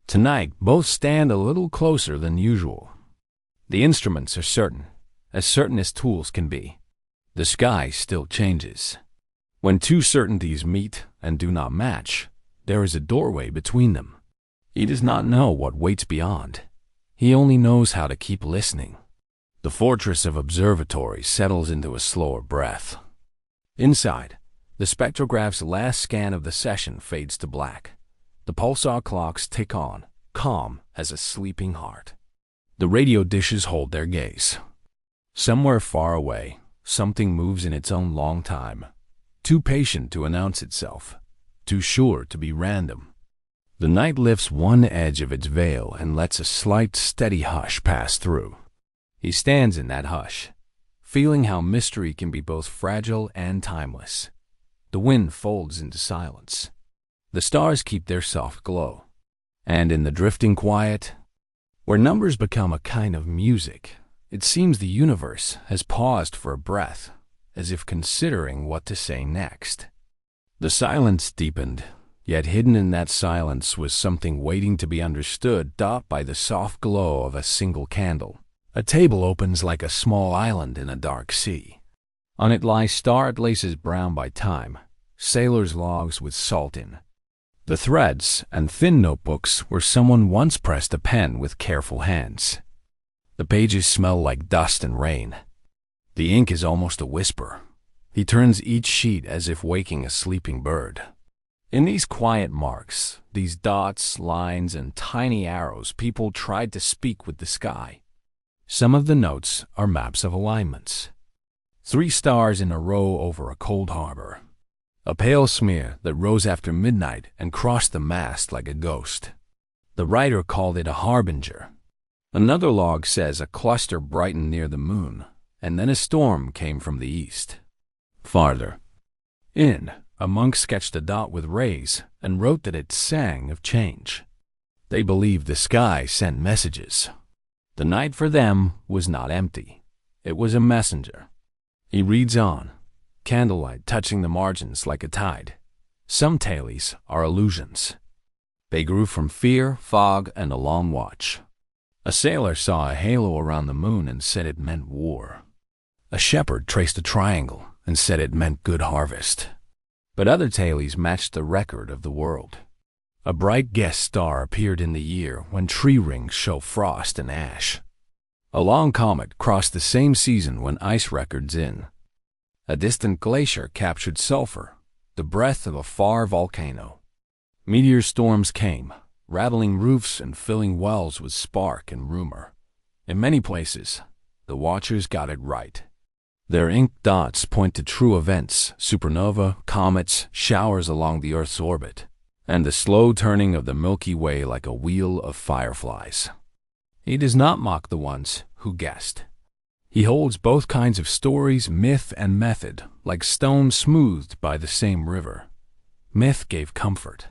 Tonight, both stand a little closer than usual. The instruments are certain as tools can be. The sky still changes. When two certainties meet and do not match, there is a doorway between them. He does not know what waits beyond. He only knows how to keep listening. The fortress of observatory settles into a slower breath. Inside, the spectrograph's last scan of the session fades to black. The pulsar clocks tick on, calm as a sleeping heart. The radio dishes hold their gaze. Somewhere far away, something moves in its own long time, too patient to announce itself, too sure to be random. The night lifts one edge of its veil and lets a slight, steady hush pass through. He stands in that hush, feeling how mystery can be both fragile and timeless. The wind folds into silence. The stars keep their soft glow. And in the drifting quiet, where numbers become a kind of music, it seems the universe has paused for a breath, as if considering what to say next. The silence deepened, yet hidden in that silence was something waiting to be understood, dot by the soft glow of a single candle. A table opens like a small island in a dark sea. On it lie starred laces brown by time, sailors' logs with salt in. The threads and thin notebooks where someone once pressed a pen with careful hands. The pages smell like dust and rain. The ink is almost a whisper. He turns each sheet as if waking a sleeping bird. In these quiet marks, these dots, lines, and tiny arrows, people tried to speak with the sky. Some of the notes are maps of alignments. 3 stars in a row over a cold harbor. A pale smear that rose after midnight and crossed the mast like a ghost. The writer called it a harbinger. Another log says a cluster brightened near the moon, and then a storm came from the east. Farther in, a monk sketched a dot with rays and wrote that it sang of change. They believed the sky sent messages. The night for them was not empty. It was a messenger. He reads on, candlelight touching the margins like a tide. Some tailies are illusions. They grew from fear, fog, and a long watch. A sailor saw a halo around the moon and said it meant war. A shepherd traced a triangle and said it meant good harvest. But other tailies matched the record of the world. A bright guest star appeared in the year when tree rings show frost and ash. A long comet crossed the same season when ice records in. A distant glacier captured sulfur, the breath of a far volcano. Meteor storms came, rattling roofs and filling wells with spark and rumor. In many places, the watchers got it right. Their ink dots point to true events, supernova, comets, showers along the Earth's orbit, and the slow turning of the Milky Way like a wheel of fireflies. He does not mock the ones who guessed. He holds both kinds of stories, myth and method, like stone smoothed by the same river. Myth gave comfort.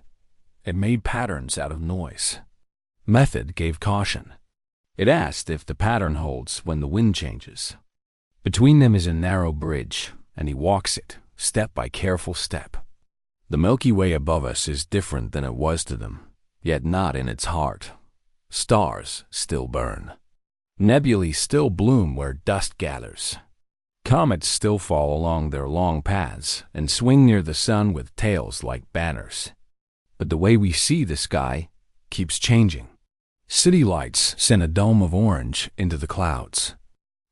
It made patterns out of noise. Method gave caution. It asked if the pattern holds when the wind changes. Between them is a narrow bridge, and he walks it, step by careful step. The Milky Way above us is different than it was to them, yet not in its heart. Stars still burn. Nebulae still bloom where dust gathers. Comets still fall along their long paths and swing near the sun with tails like banners. But the way we see the sky keeps changing. City lights send a dome of orange into the clouds.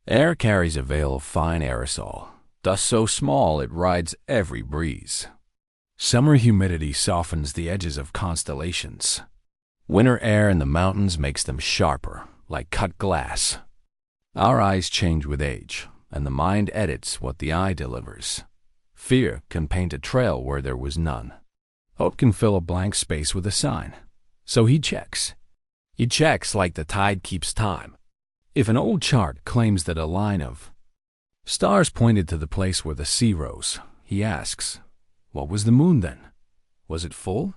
Air carries a veil of fine aerosol, dust so small it rides every breeze. Summer humidity softens the edges of constellations. Winter air in the mountains makes them sharper, like cut glass. Our eyes change with age, and the mind edits what the eye delivers. Fear can paint a trail where there was none. Hope can fill a blank space with a sign. So he checks. He checks like the tide keeps time. If an old chart claims that a line of stars pointed to the place where the sea rose, he asks, what was the moon then? Was it full?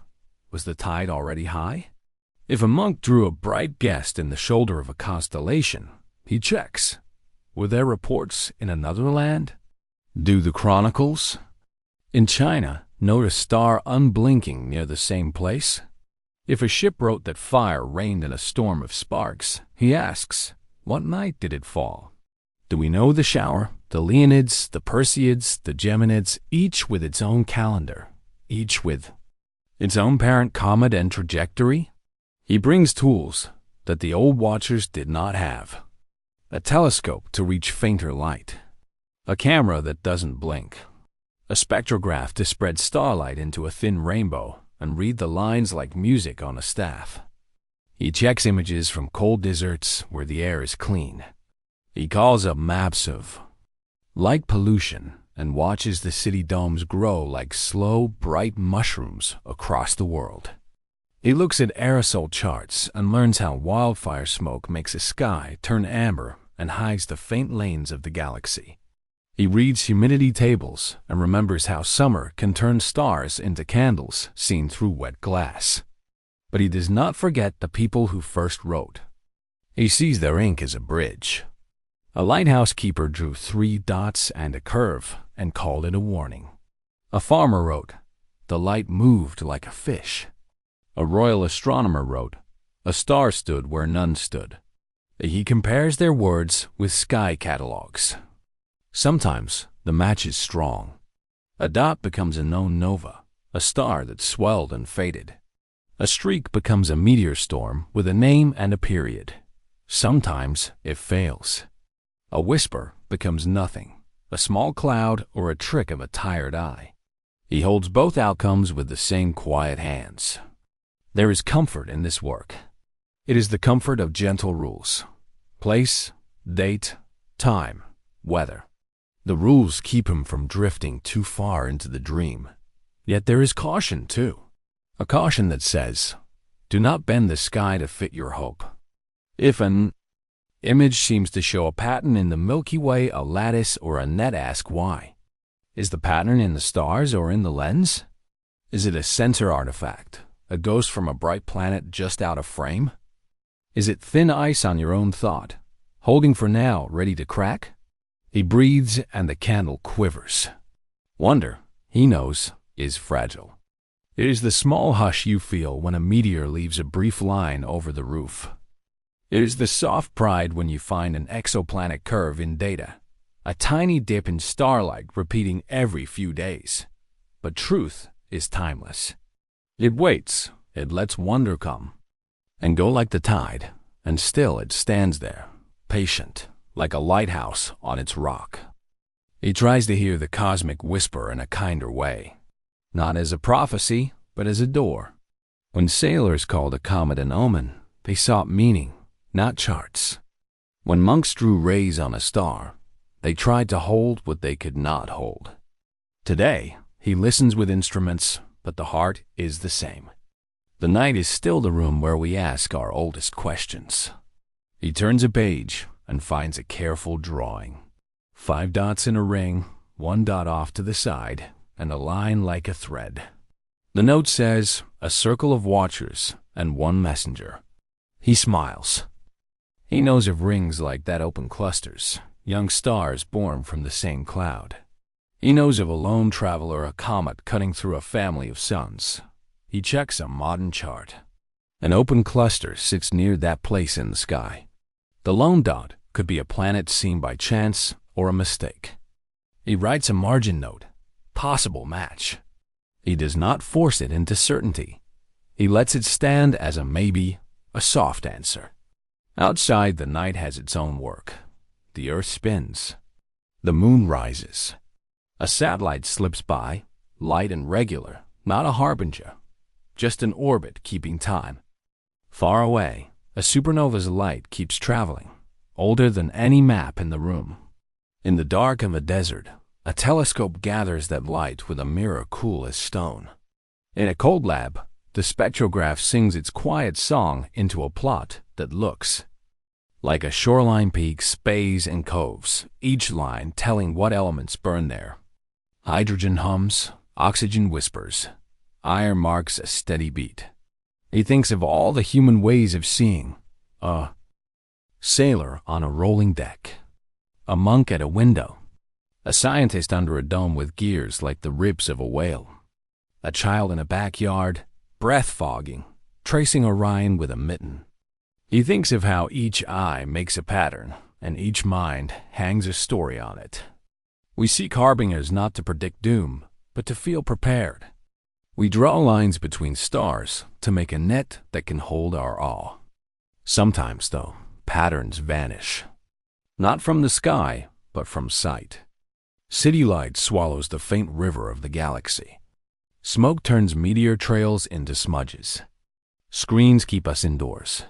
Was the tide already high? If a monk drew a bright guest in the shoulder of a constellation, he checks. Were there reports in another land? Do the chronicles in China note a star unblinking near the same place? If a ship wrote that fire rained in a storm of sparks, he asks, what night did it fall? Do we know the shower, the Leonids, the Perseids, the Geminids, each with its own calendar, each with its own parent comet and trajectory? He brings tools that the old watchers did not have. A telescope to reach fainter light. A camera that doesn't blink. A spectrograph to spread starlight into a thin rainbow and read the lines like music on a staff. He checks images from cold deserts where the air is clean. He calls up maps of light pollution and watches the city domes grow like slow, bright mushrooms across the world. He looks at aerosol charts and learns how wildfire smoke makes a sky turn amber and hides the faint lanes of the galaxy. He reads humidity tables and remembers how summer can turn stars into candles seen through wet glass. But he does not forget the people who first wrote. He sees their ink as a bridge. A lighthouse keeper drew 3 dots and a curve and called it a warning. A farmer wrote, the light moved like a fish. A royal astronomer wrote, a star stood where none stood. He compares their words with sky catalogs. Sometimes the match is strong. A dot becomes a known nova, a star that swelled and faded. A streak becomes a meteor storm with a name and a period. Sometimes it fails. A whisper becomes nothing, a small cloud or a trick of a tired eye. He holds both outcomes with the same quiet hands. There is comfort in this work. It is the comfort of gentle rules. Place, date, time, weather. The rules keep him from drifting too far into the dream. Yet there is caution, too. A caution that says, do not bend the sky to fit your hope. If an image seems to show a pattern in the Milky Way, a lattice, or a net, ask why. Is the pattern in the stars or in the lens? Is it a sensor artifact, a ghost from a bright planet just out of frame? Is it thin ice on your own thought, holding for now, ready to crack? He breathes and the candle quivers. Wonder, he knows, is fragile. It is the small hush you feel when a meteor leaves a brief line over the roof. It is the soft pride when you find an exoplanet curve in data, a tiny dip in starlight repeating every few days. But truth is timeless. It waits, it lets wonder come and go like the tide, and still it stands there, patient, like a lighthouse on its rock. He tries to hear the cosmic whisper in a kinder way, not as a prophecy, but as a door. When sailors called a comet an omen, they sought meaning, not charts. When monks drew rays on a star, they tried to hold what they could not hold. Today, he listens with instruments, but the heart is the same. The night is still the room where we ask our oldest questions. He turns a page and finds a careful drawing. 5 dots in a ring, 1 dot off to the side, and a line like a thread. The note says, a circle of watchers and 1 messenger. He smiles. He knows of rings like that open clusters, young stars born from the same cloud. He knows of a lone traveler, a comet cutting through a family of suns. He checks a modern chart. An open cluster sits near that place in the sky. The lone dot could be a planet seen by chance or a mistake. He writes a margin note, possible match. He does not force it into certainty. He lets it stand as a maybe, a soft answer. Outside, the night has its own work. The earth spins. The moon rises. A satellite slips by, light and regular, not a harbinger, just an orbit keeping time. Far away, a supernova's light keeps traveling, older than any map in the room. In the dark of a desert, a telescope gathers that light with a mirror cool as stone. In a cold lab, the spectrograph sings its quiet song into a plot that looks like a shoreline peaks, bays, and coves, each line telling what elements burn there. Hydrogen hums, oxygen whispers, iron marks a steady beat. He thinks of all the human ways of seeing. A sailor on a rolling deck. A monk at a window. A scientist under a dome with gears like the ribs of a whale. A child in a backyard, breath fogging, tracing Orion with a mitten. He thinks of how each eye makes a pattern, and each mind hangs a story on it. We seek harbingers not to predict doom, but to feel prepared. We draw lines between stars to make a net that can hold our awe. Sometimes, though, patterns vanish. Not from the sky, but from sight. City light swallows the faint river of the galaxy. Smoke turns meteor trails into smudges. Screens keep us indoors.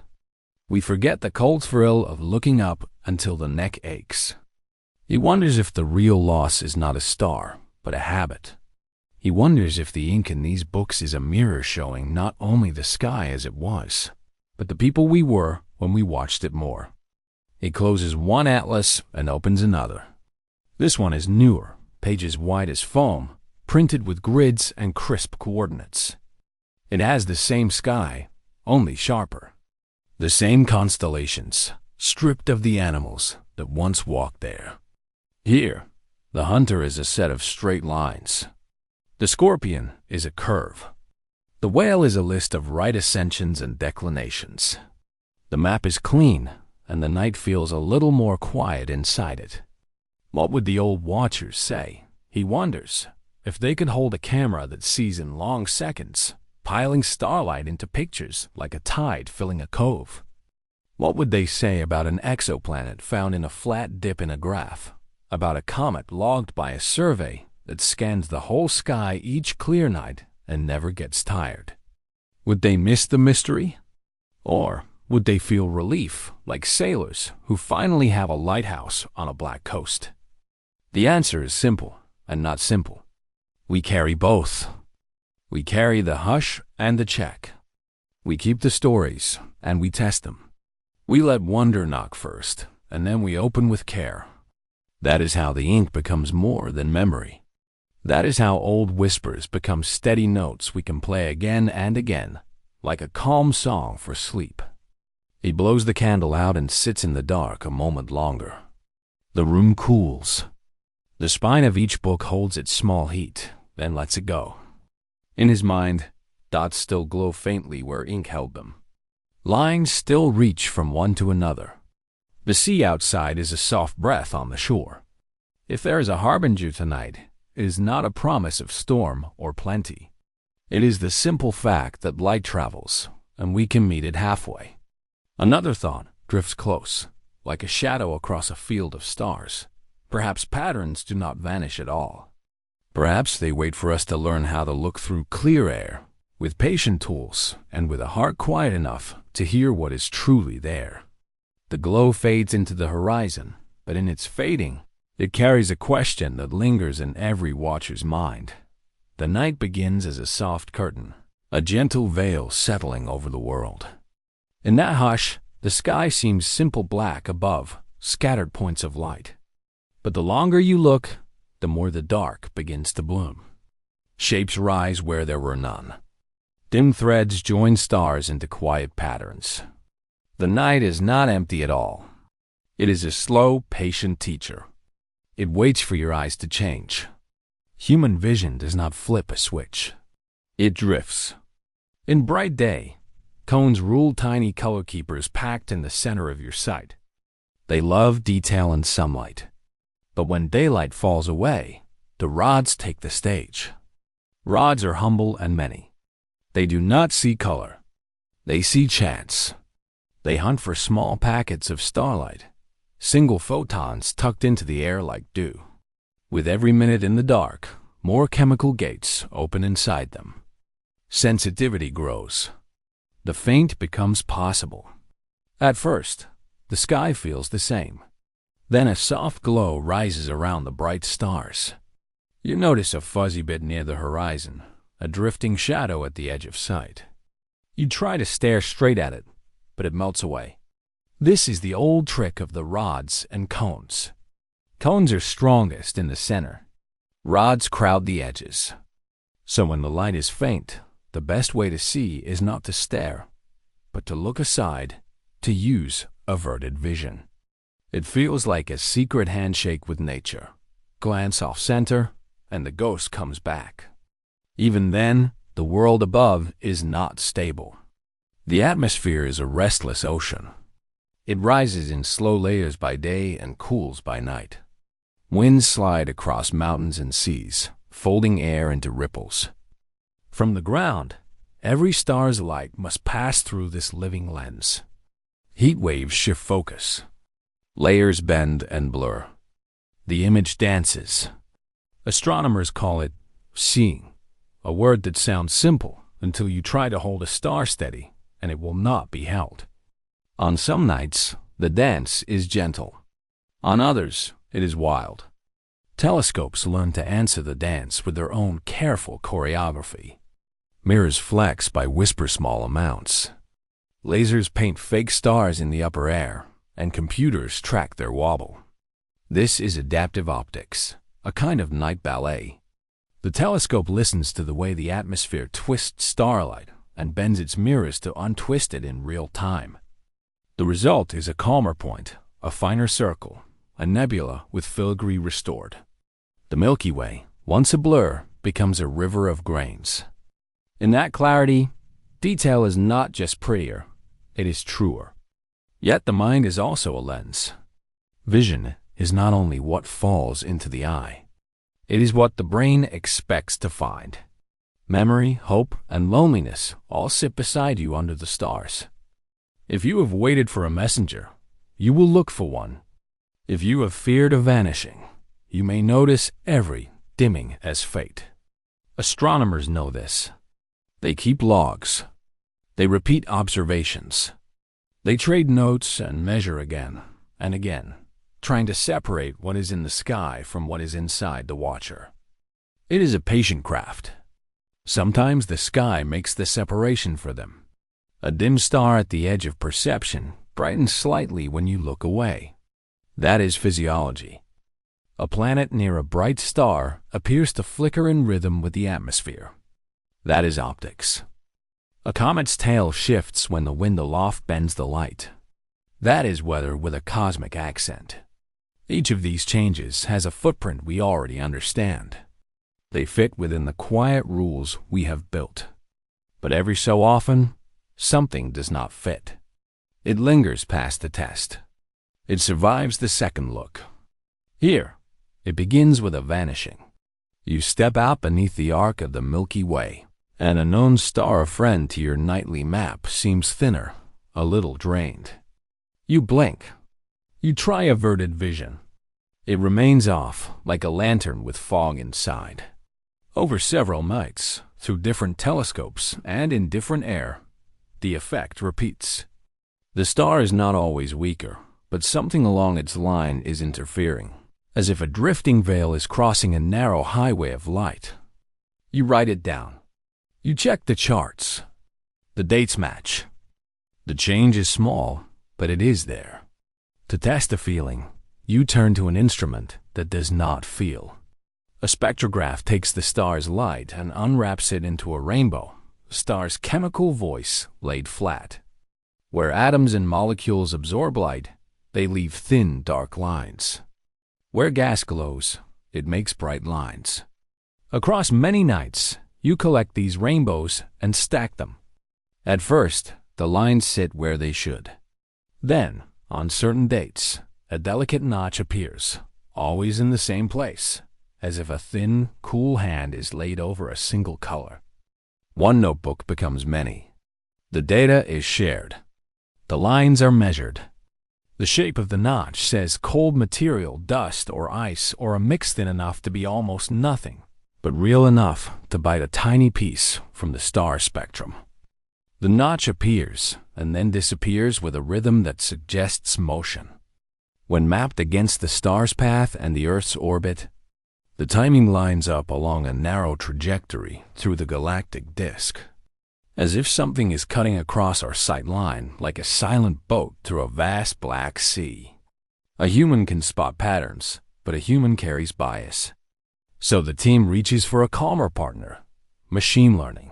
We forget the cold thrill of looking up until the neck aches. He wonders if the real loss is not a star, but a habit. He wonders if the ink in these books is a mirror showing not only the sky as it was, but the people we were when we watched it more. He closes one atlas and opens another. This one is newer, pages white as foam, printed with grids and crisp coordinates. It has the same sky, only sharper. The same constellations, stripped of the animals that once walked there. Here, the hunter is a set of straight lines. The scorpion is a curve. The whale is a list of right ascensions and declinations. The map is clean, and the night feels a little more quiet inside it. What would the old watchers say, he wonders, if they could hold a camera that sees in long seconds, piling starlight into pictures like a tide filling a cove? What would they say about an exoplanet found in a flat dip in a graph, about a comet logged by a survey that scans the whole sky each clear night and never gets tired? Would they miss the mystery? Or would they feel relief, like sailors who finally have a lighthouse on a black coast? The answer is simple and not simple. We carry both. We carry the hush and the check. We keep the stories and we test them. We let wonder knock first, and then we open with care. That is how the ink becomes more than memory. That is how old whispers become steady notes we can play again and again, like a calm song for sleep. He blows the candle out and sits in the dark a moment longer. The room cools. The spine of each book holds its small heat, then lets it go. In his mind, dots still glow faintly where ink held them. Lines still reach from one to another. The sea outside is a soft breath on the shore. If there is a harbinger tonight, it is not a promise of storm or plenty. It is the simple fact that light travels, and we can meet it halfway. Another thought drifts close, like a shadow across a field of stars. Perhaps patterns do not vanish at all. Perhaps they wait for us to learn how to look through clear air, with patient tools and with a heart quiet enough to hear what is truly there. The glow fades into the horizon, but in its fading, it carries a question that lingers in every watcher's mind. The night begins as a soft curtain, a gentle veil settling over the world. In that hush, the sky seems simple black above, scattered points of light. But the longer you look, the more the dark begins to bloom. Shapes rise where there were none. Dim threads join stars into quiet patterns. The night is not empty at all. It is a slow, patient teacher. It waits for your eyes to change. Human vision does not flip a switch. It drifts. In bright day, cones rule tiny color keepers packed in the center of your sight. They love detail and sunlight. But when daylight falls away, the rods take the stage. Rods are humble and many. They do not see color. They see chance. They hunt for small packets of starlight, single photons tucked into the air like dew. With every minute in the dark, more chemical gates open inside them. Sensitivity grows. The faint becomes possible. At first, the sky feels the same. Then a soft glow rises around the bright stars. You notice a fuzzy bit near the horizon, a drifting shadow at the edge of sight. You try to stare straight at it, but it melts away. This is the old trick of the rods and cones. Cones are strongest in the center. Rods crowd the edges. So when the light is faint, the best way to see is not to stare, but to look aside, to use averted vision. It feels like a secret handshake with nature. Glance off center, and the ghost comes back. Even then, the world above is not stable. The atmosphere is a restless ocean. It rises in slow layers by day and cools by night. Winds slide across mountains and seas, folding air into ripples. From the ground, every star's light must pass through this living lens. Heat waves shift focus. Layers bend and blur. The image dances. Astronomers call it seeing, a word that sounds simple until you try to hold a star steady, and it will not be held. On some nights, the dance is gentle. On others, it is wild. Telescopes learn to answer the dance with their own careful choreography. Mirrors flex by whisper-small amounts. Lasers paint fake stars in the upper air, and computers track their wobble. This is adaptive optics, a kind of night ballet. The telescope listens to the way the atmosphere twists starlight and bends its mirrors to untwist it in real time. The result is a calmer point, a finer circle, a nebula with filigree restored. The Milky Way, once a blur, becomes a river of grains. In that clarity, detail is not just prettier, it is truer. Yet the mind is also a lens. Vision is not only what falls into the eye. It is what the brain expects to find. Memory, hope, and loneliness all sit beside you under the stars. If you have waited for a messenger, you will look for one. If you have feared a vanishing, you may notice every dimming as fate. Astronomers know this. They keep logs. They repeat observations. They trade notes and measure again and again, trying to separate what is in the sky from what is inside the watcher. It is a patient craft. Sometimes the sky makes the separation for them. A dim star at the edge of perception brightens slightly when you look away. That is physiology. A planet near a bright star appears to flicker in rhythm with the atmosphere. That is optics. A comet's tail shifts when the wind aloft bends the light. That is weather with a cosmic accent. Each of these changes has a footprint we already understand. They fit within the quiet rules we have built. But every so often, something does not fit. It lingers past the test. It survives the second look. Here, it begins with a vanishing. You step out beneath the arc of the Milky Way. An unknown star friend to your nightly map seems thinner, a little drained. You blink. You try averted vision. It remains off, like a lantern with fog inside. Over several nights, through different telescopes and in different air, the effect repeats. The star is not always weaker, but something along its line is interfering, as if a drifting veil is crossing a narrow highway of light. You write it down. You check the charts. The dates match. The change is small, but it is there. To test the feeling, you turn to an instrument that does not feel. A spectrograph takes the star's light and unwraps it into a rainbow, the star's chemical voice laid flat. Where atoms and molecules absorb light, they leave thin, dark lines. Where gas glows, it makes bright lines. Across many nights, you collect these rainbows and stack them. At first, the lines sit where they should. Then, on certain dates, a delicate notch appears, always in the same place, as if a thin, cool hand is laid over a single color. One notebook becomes many. The data is shared. The lines are measured. The shape of the notch says cold material, dust, or ice, or a mix thin enough to be almost nothing, but real enough to bite a tiny piece from the star spectrum. The notch appears and then disappears with a rhythm that suggests motion. When mapped against the star's path and the Earth's orbit, the timing lines up along a narrow trajectory through the galactic disk, as if something is cutting across our sight line like a silent boat through a vast black sea. A human can spot patterns, but a human carries bias. So the team reaches for a calmer partner, machine learning.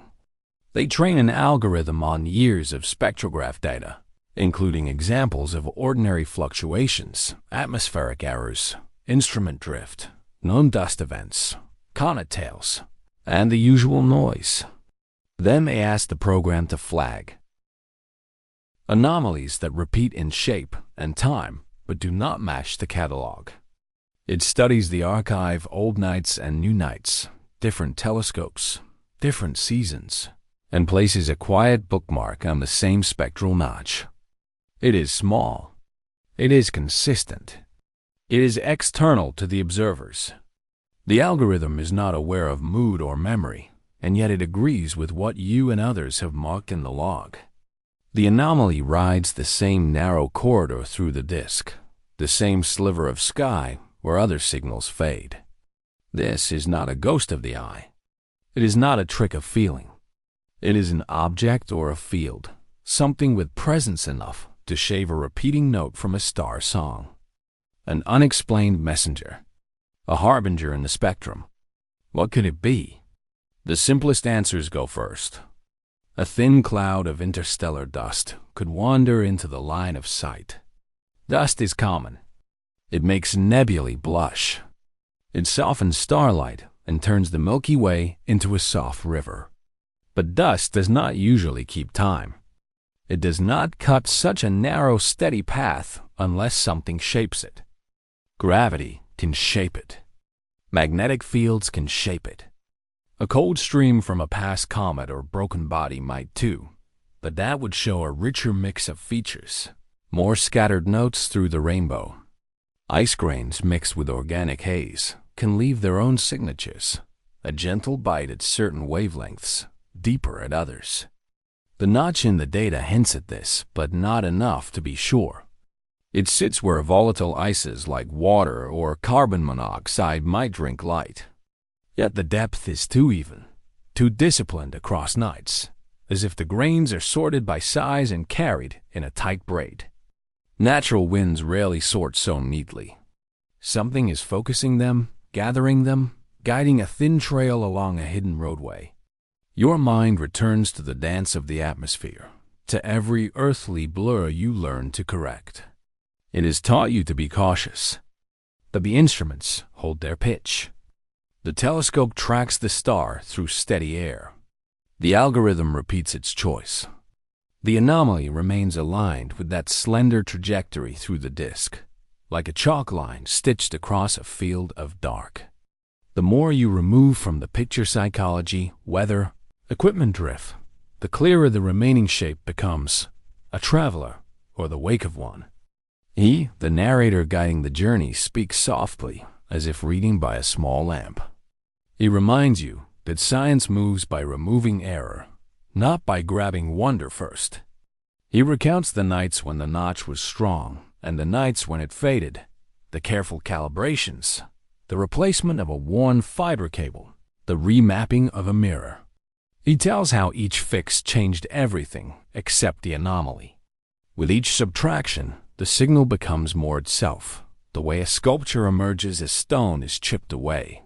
They train an algorithm on years of spectrograph data, including examples of ordinary fluctuations, atmospheric errors, instrument drift, known dust events, comet tails, and the usual noise. Then they ask the program to flag anomalies that repeat in shape and time but do not match the catalog. It studies the archive, old nights and new nights, different telescopes, different seasons, and places a quiet bookmark on the same spectral notch. It is small. It is consistent. It is external to the observers. The algorithm is not aware of mood or memory, and yet it agrees with what you and others have marked in the log. The anomaly rides the same narrow corridor through the disk, the same sliver of sky where other signals fade. This is not a ghost of the eye. It is not a trick of feeling. It is an object or a field, something with presence enough to shave a repeating note from a star song. An unexplained messenger, a harbinger in the spectrum. What could it be? The simplest answers go first. A thin cloud of interstellar dust could wander into the line of sight. Dust is common. It makes nebulae blush. It softens starlight and turns the Milky Way into a soft river. But dust does not usually keep time. It does not cut such a narrow, steady path unless something shapes it. Gravity can shape it. Magnetic fields can shape it. A cold stream from a past comet or broken body might too, but that would show a richer mix of features, more scattered notes through the rainbow. Ice grains mixed with organic haze can leave their own signatures, a gentle bite at certain wavelengths, deeper at others. The notch in the data hints at this, but not enough to be sure. It sits where volatile ices like water or carbon monoxide might drink light. Yet the depth is too even, too disciplined across nights, as if the grains are sorted by size and carried in a tight braid. Natural winds rarely sort so neatly. Something is focusing them, gathering them, guiding a thin trail along a hidden roadway. Your mind returns to the dance of the atmosphere, to every earthly blur you learn to correct. It has taught you to be cautious, but the instruments hold their pitch. The telescope tracks the star through steady air. The algorithm repeats its choice. The anomaly remains aligned with that slender trajectory through the disk, like a chalk line stitched across a field of dark. The more you remove from the picture psychology, weather, equipment drift, the clearer the remaining shape becomes, a traveler or the wake of one. He, the narrator guiding the journey, speaks softly, as if reading by a small lamp. He reminds you that science moves by removing error, not by grabbing wonder first. He recounts the nights when the notch was strong and the nights when it faded, the careful calibrations, the replacement of a worn fiber cable, the remapping of a mirror. He tells how each fix changed everything except the anomaly. With each subtraction, the signal becomes more itself, the way a sculpture emerges as stone is chipped away.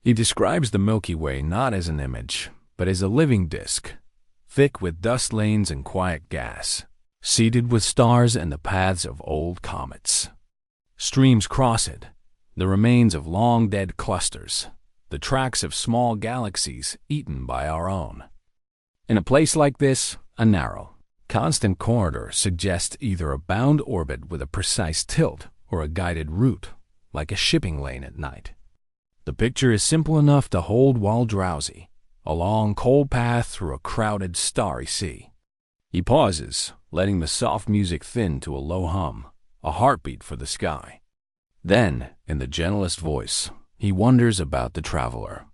He describes the Milky Way not as an image, but as a living disk, thick with dust lanes and quiet gas, seeded with stars and the paths of old comets. Streams cross it, the remains of long-dead clusters, the tracks of small galaxies eaten by our own. In a place like this, a narrow, constant corridor suggests either a bound orbit with a precise tilt or a guided route, like a shipping lane at night. The picture is simple enough to hold while drowsy, a long, cold path through a crowded, starry sea. He pauses, letting the soft music thin to a low hum, a heartbeat for the sky. Then, in the gentlest voice, he wonders about the traveler.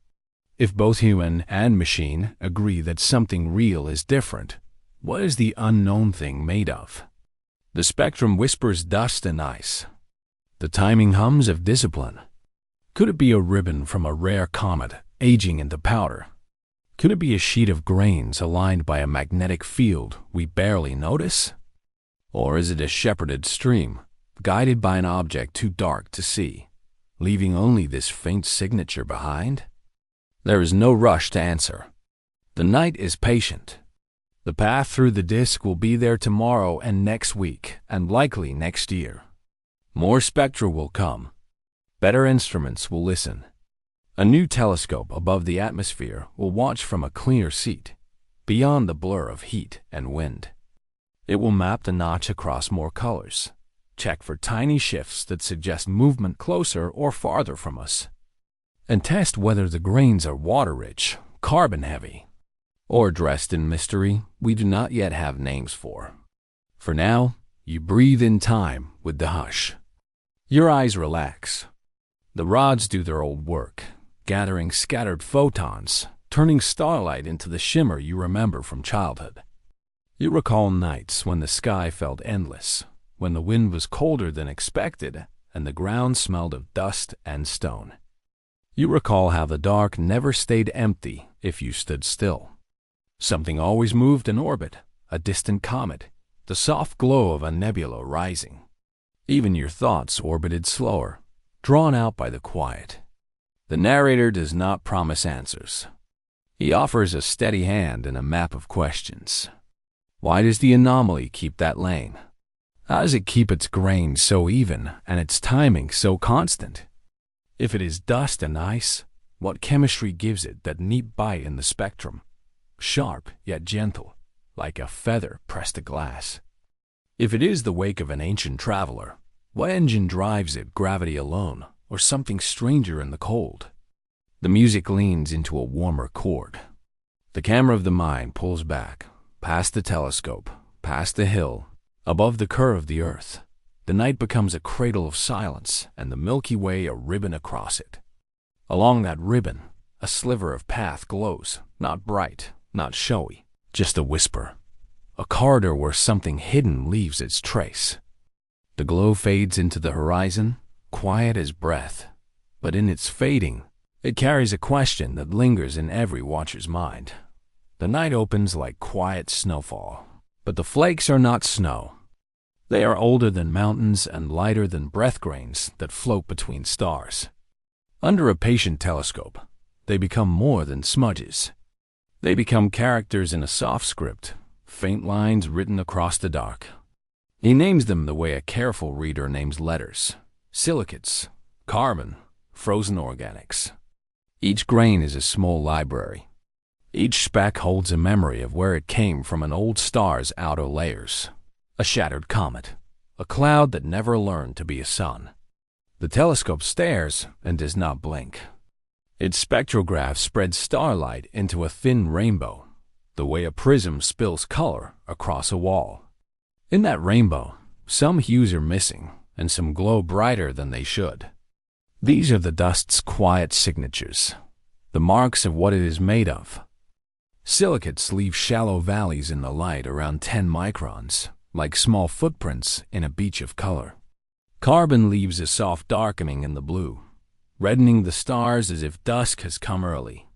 If both human and machine agree that something real is different, what is the unknown thing made of? The spectrum whispers dust and ice. The timing hums of discipline. Could it be a ribbon from a rare comet aging into powder? Could it be a sheet of grains aligned by a magnetic field we barely notice? Or is it a shepherded stream, guided by an object too dark to see, leaving only this faint signature behind? There is no rush to answer. The night is patient. The path through the disk will be there tomorrow and next week, and likely next year. More spectra will come. Better instruments will listen. A new telescope above the atmosphere will watch from a cleaner seat, beyond the blur of heat and wind. It will map the notch across more colors, check for tiny shifts that suggest movement closer or farther from us, and test whether the grains are water-rich, carbon-heavy, or dressed in mystery we do not yet have names for. For now, you breathe in time with the hush. Your eyes relax. The rods do their old work, gathering scattered photons, turning starlight into the shimmer you remember from childhood. You recall nights when the sky felt endless, when the wind was colder than expected, and the ground smelled of dust and stone. You recall how the dark never stayed empty if you stood still. Something always moved in orbit, a distant comet, the soft glow of a nebula rising. Even your thoughts orbited slower, drawn out by the quiet. The narrator does not promise answers. He offers a steady hand and a map of questions. Why does the anomaly keep that lane? How does it keep its grains so even and its timing so constant? If it is dust and ice, what chemistry gives it that neat bite in the spectrum? Sharp yet gentle, like a feather pressed to glass. If it is the wake of an ancient traveler, what engine drives it, gravity alone, or something stranger in the cold? The music leans into a warmer chord. The camera of the mind pulls back, past the telescope, past the hill, above the curve of the earth. The night becomes a cradle of silence, and the Milky Way a ribbon across it. Along that ribbon, a sliver of path glows, not bright, not showy, just a whisper. A corridor where something hidden leaves its trace. The glow fades into the horizon, quiet as breath, but in its fading, it carries a question that lingers in every watcher's mind. The night opens like quiet snowfall, but the flakes are not snow. They are older than mountains and lighter than breath grains that float between stars. Under a patient telescope, they become more than smudges. They become characters in a soft script, faint lines written across the dark. He names them the way a careful reader names letters: silicates, carbon, frozen organics. Each grain is a small library. Each speck holds a memory of where it came from an old star's outer layers. A shattered comet, a cloud that never learned to be a sun. The telescope stares and does not blink. Its spectrograph spreads starlight into a thin rainbow, the way a prism spills color across a wall. In that rainbow, some hues are missing, and some glow brighter than they should. These are the dust's quiet signatures, the marks of what it is made of. Silicates leave shallow valleys in the light around 10 microns, like small footprints in a beach of color. Carbon leaves a soft darkening in the blue, reddening the stars as if dusk has come early.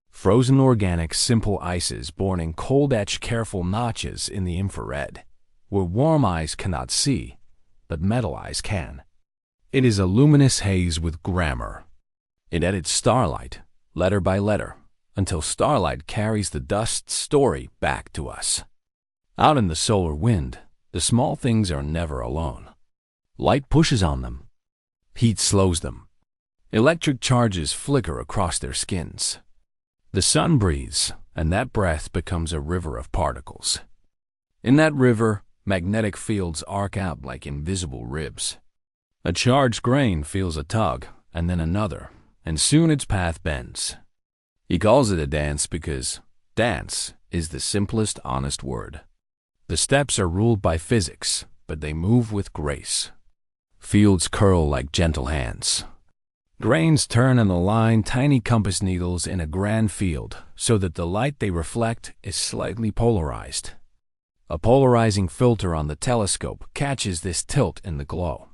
Frozen organic simple ices born in cold-etched careful notches in the infrared, where warm eyes cannot see, but metal eyes can. It is a luminous haze with grammar. It edits starlight, letter by letter, until starlight carries the dust's story back to us. Out in the solar wind, the small things are never alone. Light pushes on them. Heat slows them. Electric charges flicker across their skins. The sun breathes, and that breath becomes a river of particles. In that river, magnetic fields arc out like invisible ribs. A charged grain feels a tug, and then another, and soon its path bends. He calls it a dance because dance is the simplest honest word. The steps are ruled by physics, but they move with grace. Fields curl like gentle hands. Grains turn and align tiny compass needles in a grand field so that the light they reflect is slightly polarized. A polarizing filter on the telescope catches this tilt in the glow.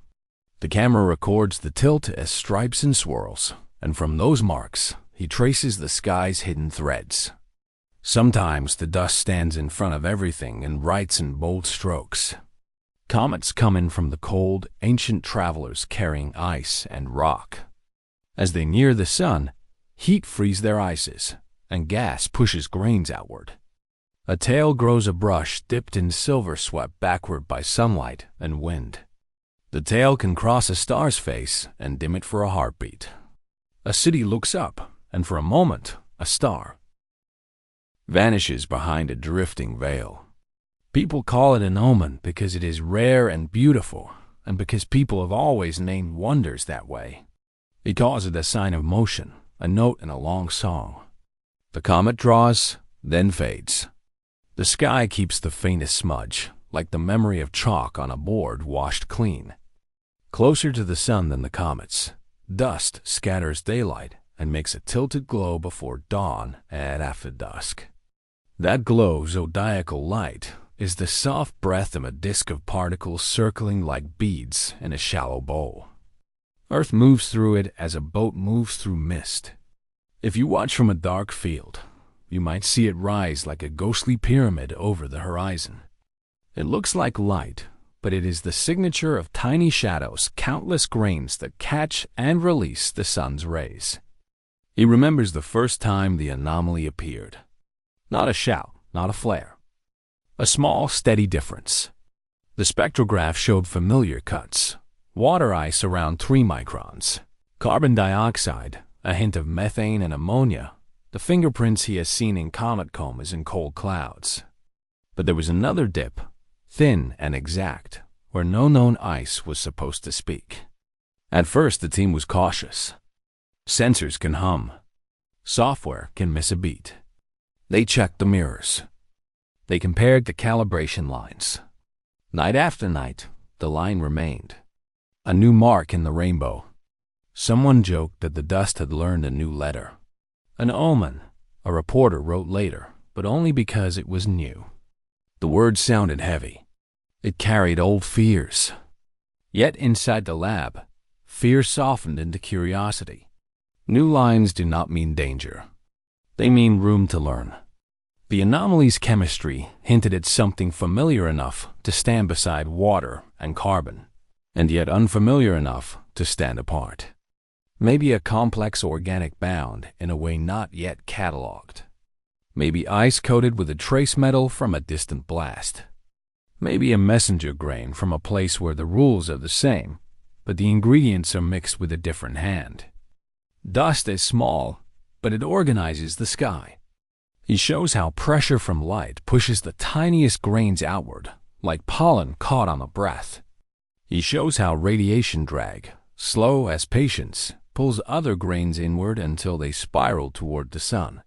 The camera records the tilt as stripes and swirls, and from those marks, he traces the sky's hidden threads. Sometimes the dust stands in front of everything and writes in bold strokes. Comets come in from the cold, ancient travelers carrying ice and rock. As they near the sun, heat frees their ices, and gas pushes grains outward. A tail grows a brush dipped in silver swept backward by sunlight and wind. The tail can cross a star's face and dim it for a heartbeat. A city looks up, and for a moment, a star vanishes behind a drifting veil. People call it an omen because it is rare and beautiful, and because people have always named wonders that way. He calls it a sign of motion, a note in a long song. The comet draws, then fades. The sky keeps the faintest smudge, like the memory of chalk on a board washed clean. Closer to the sun than the comets, dust scatters daylight and makes a tilted glow before dawn and after dusk. That glow, zodiacal light, is the soft breath of a disk of particles circling like beads in a shallow bowl. Earth moves through it as a boat moves through mist. If you watch from a dark field, you might see it rise like a ghostly pyramid over the horizon. It looks like light, but it is the signature of tiny shadows, countless grains that catch and release the sun's rays. He remembers the first time the anomaly appeared. Not a shout, not a flare. A small, steady difference. The spectrograph showed familiar cuts. Water ice around 3 microns. Carbon dioxide, a hint of methane and ammonia, the fingerprints he has seen in comet comas and cold clouds. But there was another dip, thin and exact, where no known ice was supposed to speak. At first the team was cautious. Sensors can hum. Software can miss a beat. They checked the mirrors. They compared the calibration lines. Night after night, the line remained. A new mark in the rainbow. Someone joked that the dust had learned a new letter. An omen, a reporter wrote later, but only because it was new. The word sounded heavy. It carried old fears. Yet inside the lab, fear softened into curiosity. New lines do not mean danger. They mean room to learn. The Anomalies' chemistry hinted at something familiar enough to stand beside water and carbon, and yet unfamiliar enough to stand apart. Maybe a complex organic bound in a way not yet cataloged. Maybe ice coated with a trace metal from a distant blast. Maybe a messenger grain from a place where the rules are the same, but the ingredients are mixed with a different hand. Dust is small, but it organizes the sky. He shows how pressure from light pushes the tiniest grains outward, like pollen caught on a breath. He shows how radiation drag, slow as patience, pulls other grains inward until they spiral toward the sun.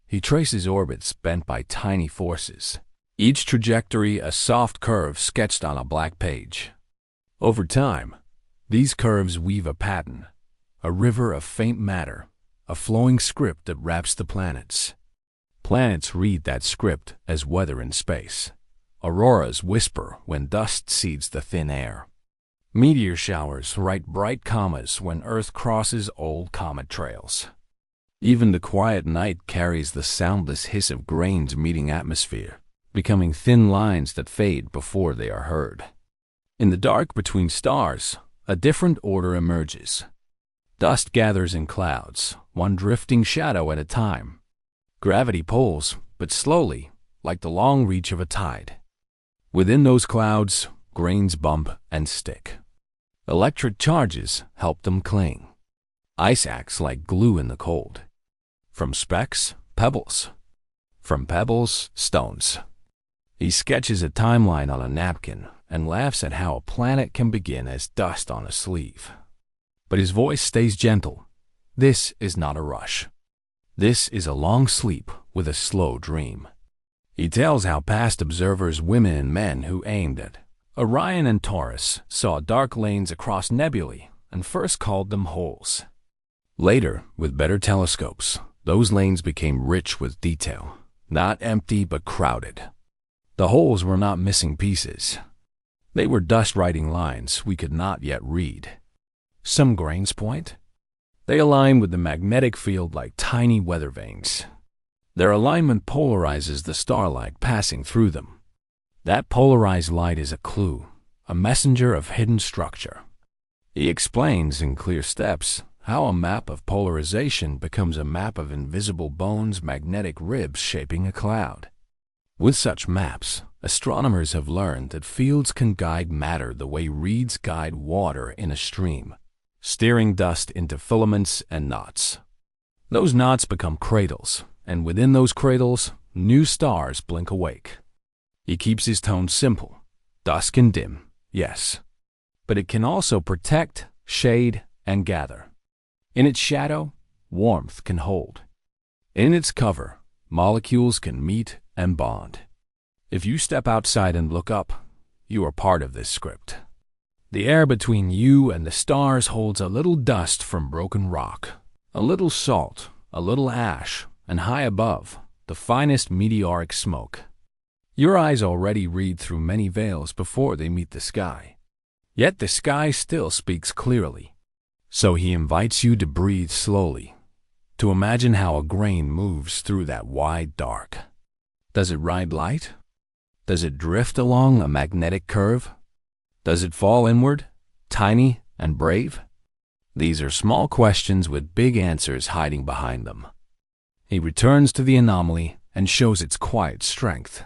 He traces orbits bent by tiny forces, each trajectory a soft curve sketched on a black page. Over time, these curves weave a pattern, a river of faint matter, a flowing script that wraps the planets. Planets read that script as weather in space. Auroras whisper when dust seeds the thin air. Meteor showers write bright commas when Earth crosses old comet trails. Even the quiet night carries the soundless hiss of grains meeting atmosphere, becoming thin lines that fade before they are heard. In the dark between stars, a different order emerges. Dust gathers in clouds, one drifting shadow at a time. Gravity pulls, but slowly, like the long reach of a tide. Within those clouds, grains bump and stick. Electric charges help them cling. Ice acts like glue in the cold. From specks, pebbles. From pebbles, stones. He sketches a timeline on a napkin and laughs at how a planet can begin as dust on a sleeve. But his voice stays gentle. This is not a rush. This is a long sleep with a slow dream. He tells how past observers, women and men who aimed at Orion and Taurus, saw dark lanes across nebulae and first called them holes. Later, with better telescopes, those lanes became rich with detail, not empty but crowded. The holes were not missing pieces. They were dust-writing lines we could not yet read. Some grains point. They align with the magnetic field like tiny weather vanes. Their alignment polarizes the starlight passing through them. That polarized light is a clue, a messenger of hidden structure. He explains in clear steps how a map of polarization becomes a map of invisible bones, magnetic ribs shaping a cloud. With such maps, astronomers have learned that fields can guide matter the way reeds guide water in a stream, steering dust into filaments and knots. Those knots become cradles, and within those cradles, new stars blink awake. He keeps his tone simple. Dust can dim, yes, but it can also protect, shade, and gather. In its shadow, warmth can hold. In its cover, molecules can meet and bond. If you step outside and look up, you are part of this script. The air between you and the stars holds a little dust from broken rock, a little salt, a little ash, and high above, the finest meteoric smoke. Your eyes already read through many veils before they meet the sky. Yet the sky still speaks clearly. So he invites you to breathe slowly, to imagine how a grain moves through that wide dark. Does it ride light? Does it drift along a magnetic curve? Does it fall inward, tiny and brave? These are small questions with big answers hiding behind them. He returns to the anomaly and shows its quiet strength.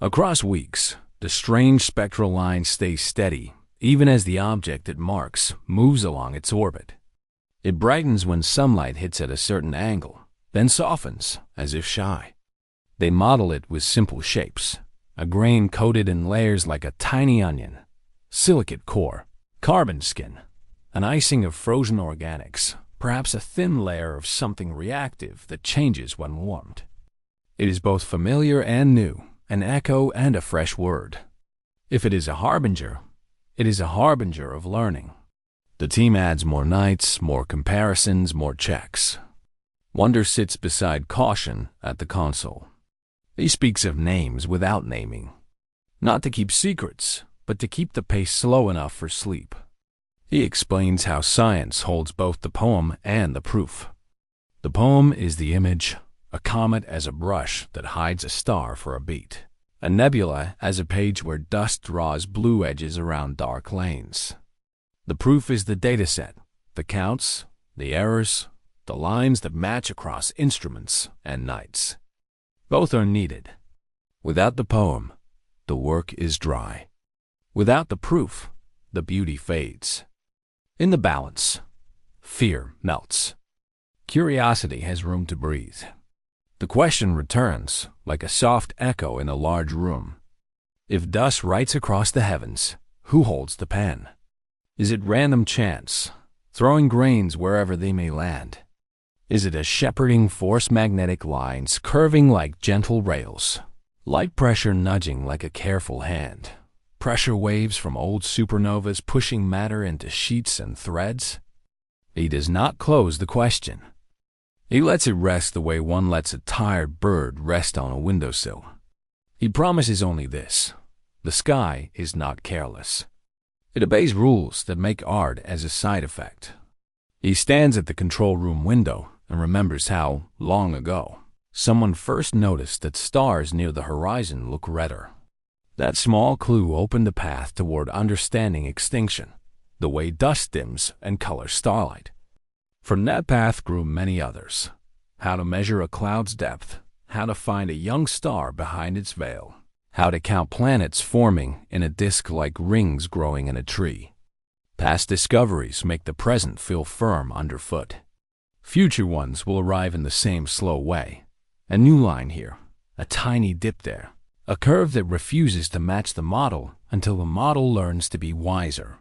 Across weeks, the strange spectral line stays steady, even as the object it marks moves along its orbit. It brightens when sunlight hits at a certain angle, then softens, as if shy. They model it with simple shapes, a grain coated in layers like a tiny onion, silicate core, carbon skin, an icing of frozen organics, perhaps a thin layer of something reactive that changes when warmed. It is both familiar and new, an echo and a fresh word. If it is a harbinger, it is a harbinger of learning. The team adds more nights, more comparisons, more checks. Wonder sits beside caution at the console. He speaks of names without naming. Not to keep secrets, but to keep the pace slow enough for sleep. He explains how science holds both the poem and the proof. The poem is the image, a comet as a brush that hides a star for a beat, a nebula as a page where dust draws blue edges around dark lanes. The proof is the dataset, the counts, the errors, the lines that match across instruments and nights. Both are needed. Without the poem, the work is dry. Without the proof, the beauty fades. In the balance, fear melts. Curiosity has room to breathe. The question returns, like a soft echo in a large room. If dust writes across the heavens, who holds the pen? Is it random chance, throwing grains wherever they may land? Is it a shepherding force, magnetic lines curving like gentle rails, light pressure nudging like a careful hand, pressure waves from old supernovas pushing matter into sheets and threads? He does not close the question. He lets it rest the way one lets a tired bird rest on a windowsill. He promises only this: the sky is not careless. It obeys rules that make art as a side effect. He stands at the control room window and remembers how, long ago, someone first noticed that stars near the horizon look redder. That small clue opened a path toward understanding extinction, the way dust dims and colors starlight. From that path grew many others: how to measure a cloud's depth, how to find a young star behind its veil, how to count planets forming in a disk like rings growing in a tree. Past discoveries make the present feel firm underfoot. Future ones will arrive in the same slow way. A new line here, a tiny dip there, a curve that refuses to match the model until the model learns to be wiser.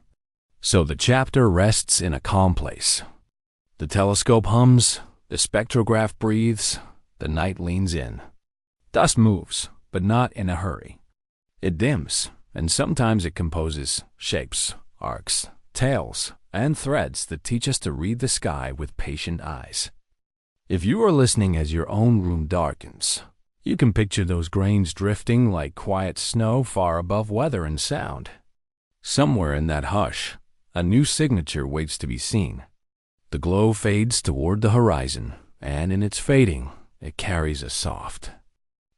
So the chapter rests in a calm place. The telescope hums, the spectrograph breathes, the night leans in. Dust moves, but not in a hurry. It dims, and sometimes it composes shapes, arcs, tails, and threads that teach us to read the sky with patient eyes. If you are listening as your own room darkens, you can picture those grains drifting like quiet snow far above weather and sound. Somewhere in that hush, a new signature waits to be seen. The glow fades toward the horizon, and in its fading, it carries a soft,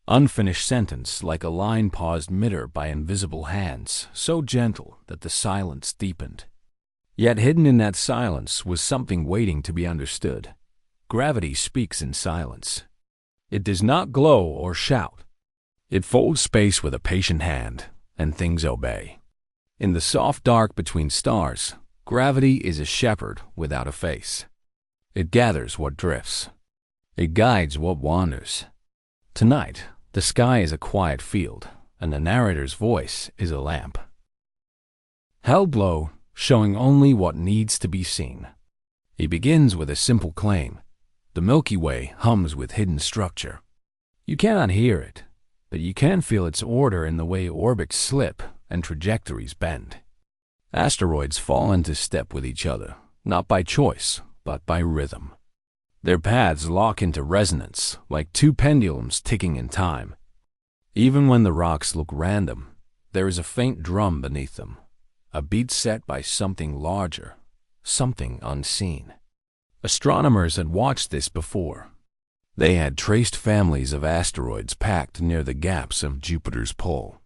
unfinished sentence like a line paused mid-air by invisible hands, so gentle that the silence deepened. Yet hidden in that silence was something waiting to be understood. Gravity speaks in silence. It does not glow or shout. It folds space with a patient hand, and things obey. In the soft dark between stars, gravity is a shepherd without a face. It gathers what drifts. It guides what wanders. Tonight, the sky is a quiet field, and the narrator's voice is a lamp. Held low, showing only what needs to be seen. He begins with a simple claim. The Milky Way hums with hidden structure. You cannot hear it, but you can feel its order in the way orbits slip and trajectories bend. Asteroids fall into step with each other, not by choice, but by rhythm. Their paths lock into resonance, like two pendulums ticking in time. Even when the rocks look random, there is a faint drum beneath them, a beat set by something larger, something unseen. Astronomers had watched this before. They had traced families of asteroids packed near the gaps of Jupiter's pull.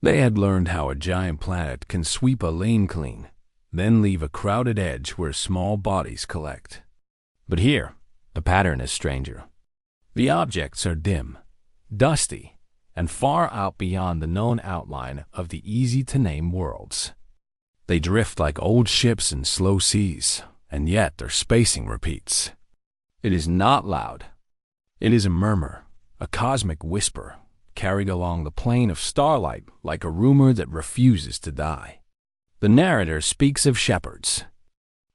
They had learned how a giant planet can sweep a lane clean, then leave a crowded edge where small bodies collect. But here, the pattern is stranger. The objects are dim, dusty, and far out beyond the known outline of the easy-to-name worlds. They drift like old ships in slow seas, and yet their spacing repeats. It is not loud. It is a murmur, a cosmic whisper, carried along the plane of starlight like a rumor that refuses to die. The narrator speaks of shepherds,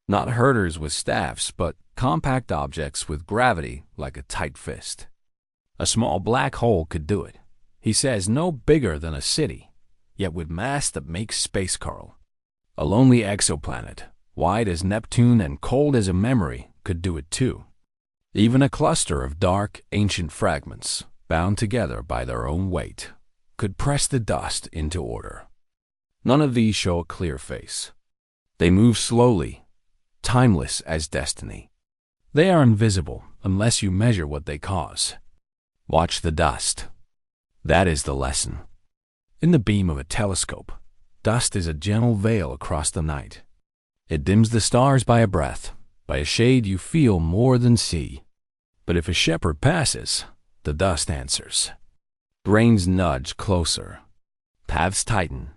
not herders with staffs, but compact objects with gravity like a tight fist. A small black hole could do it. He says no bigger than a city, yet with mass that makes space curl. A lonely exoplanet, wide as Neptune and cold as a memory, could do it too. Even a cluster of dark, ancient fragments, bound together by their own weight, could press the dust into order. None of these show a clear face. They move slowly, timeless as destiny. They are invisible unless you measure what they cause. Watch the dust. That is the lesson. In the beam of a telescope, dust is a gentle veil across the night. It dims the stars by a breath, by a shade you feel more than see. But if a shepherd passes, the dust answers. Brains nudge closer. Paths tighten.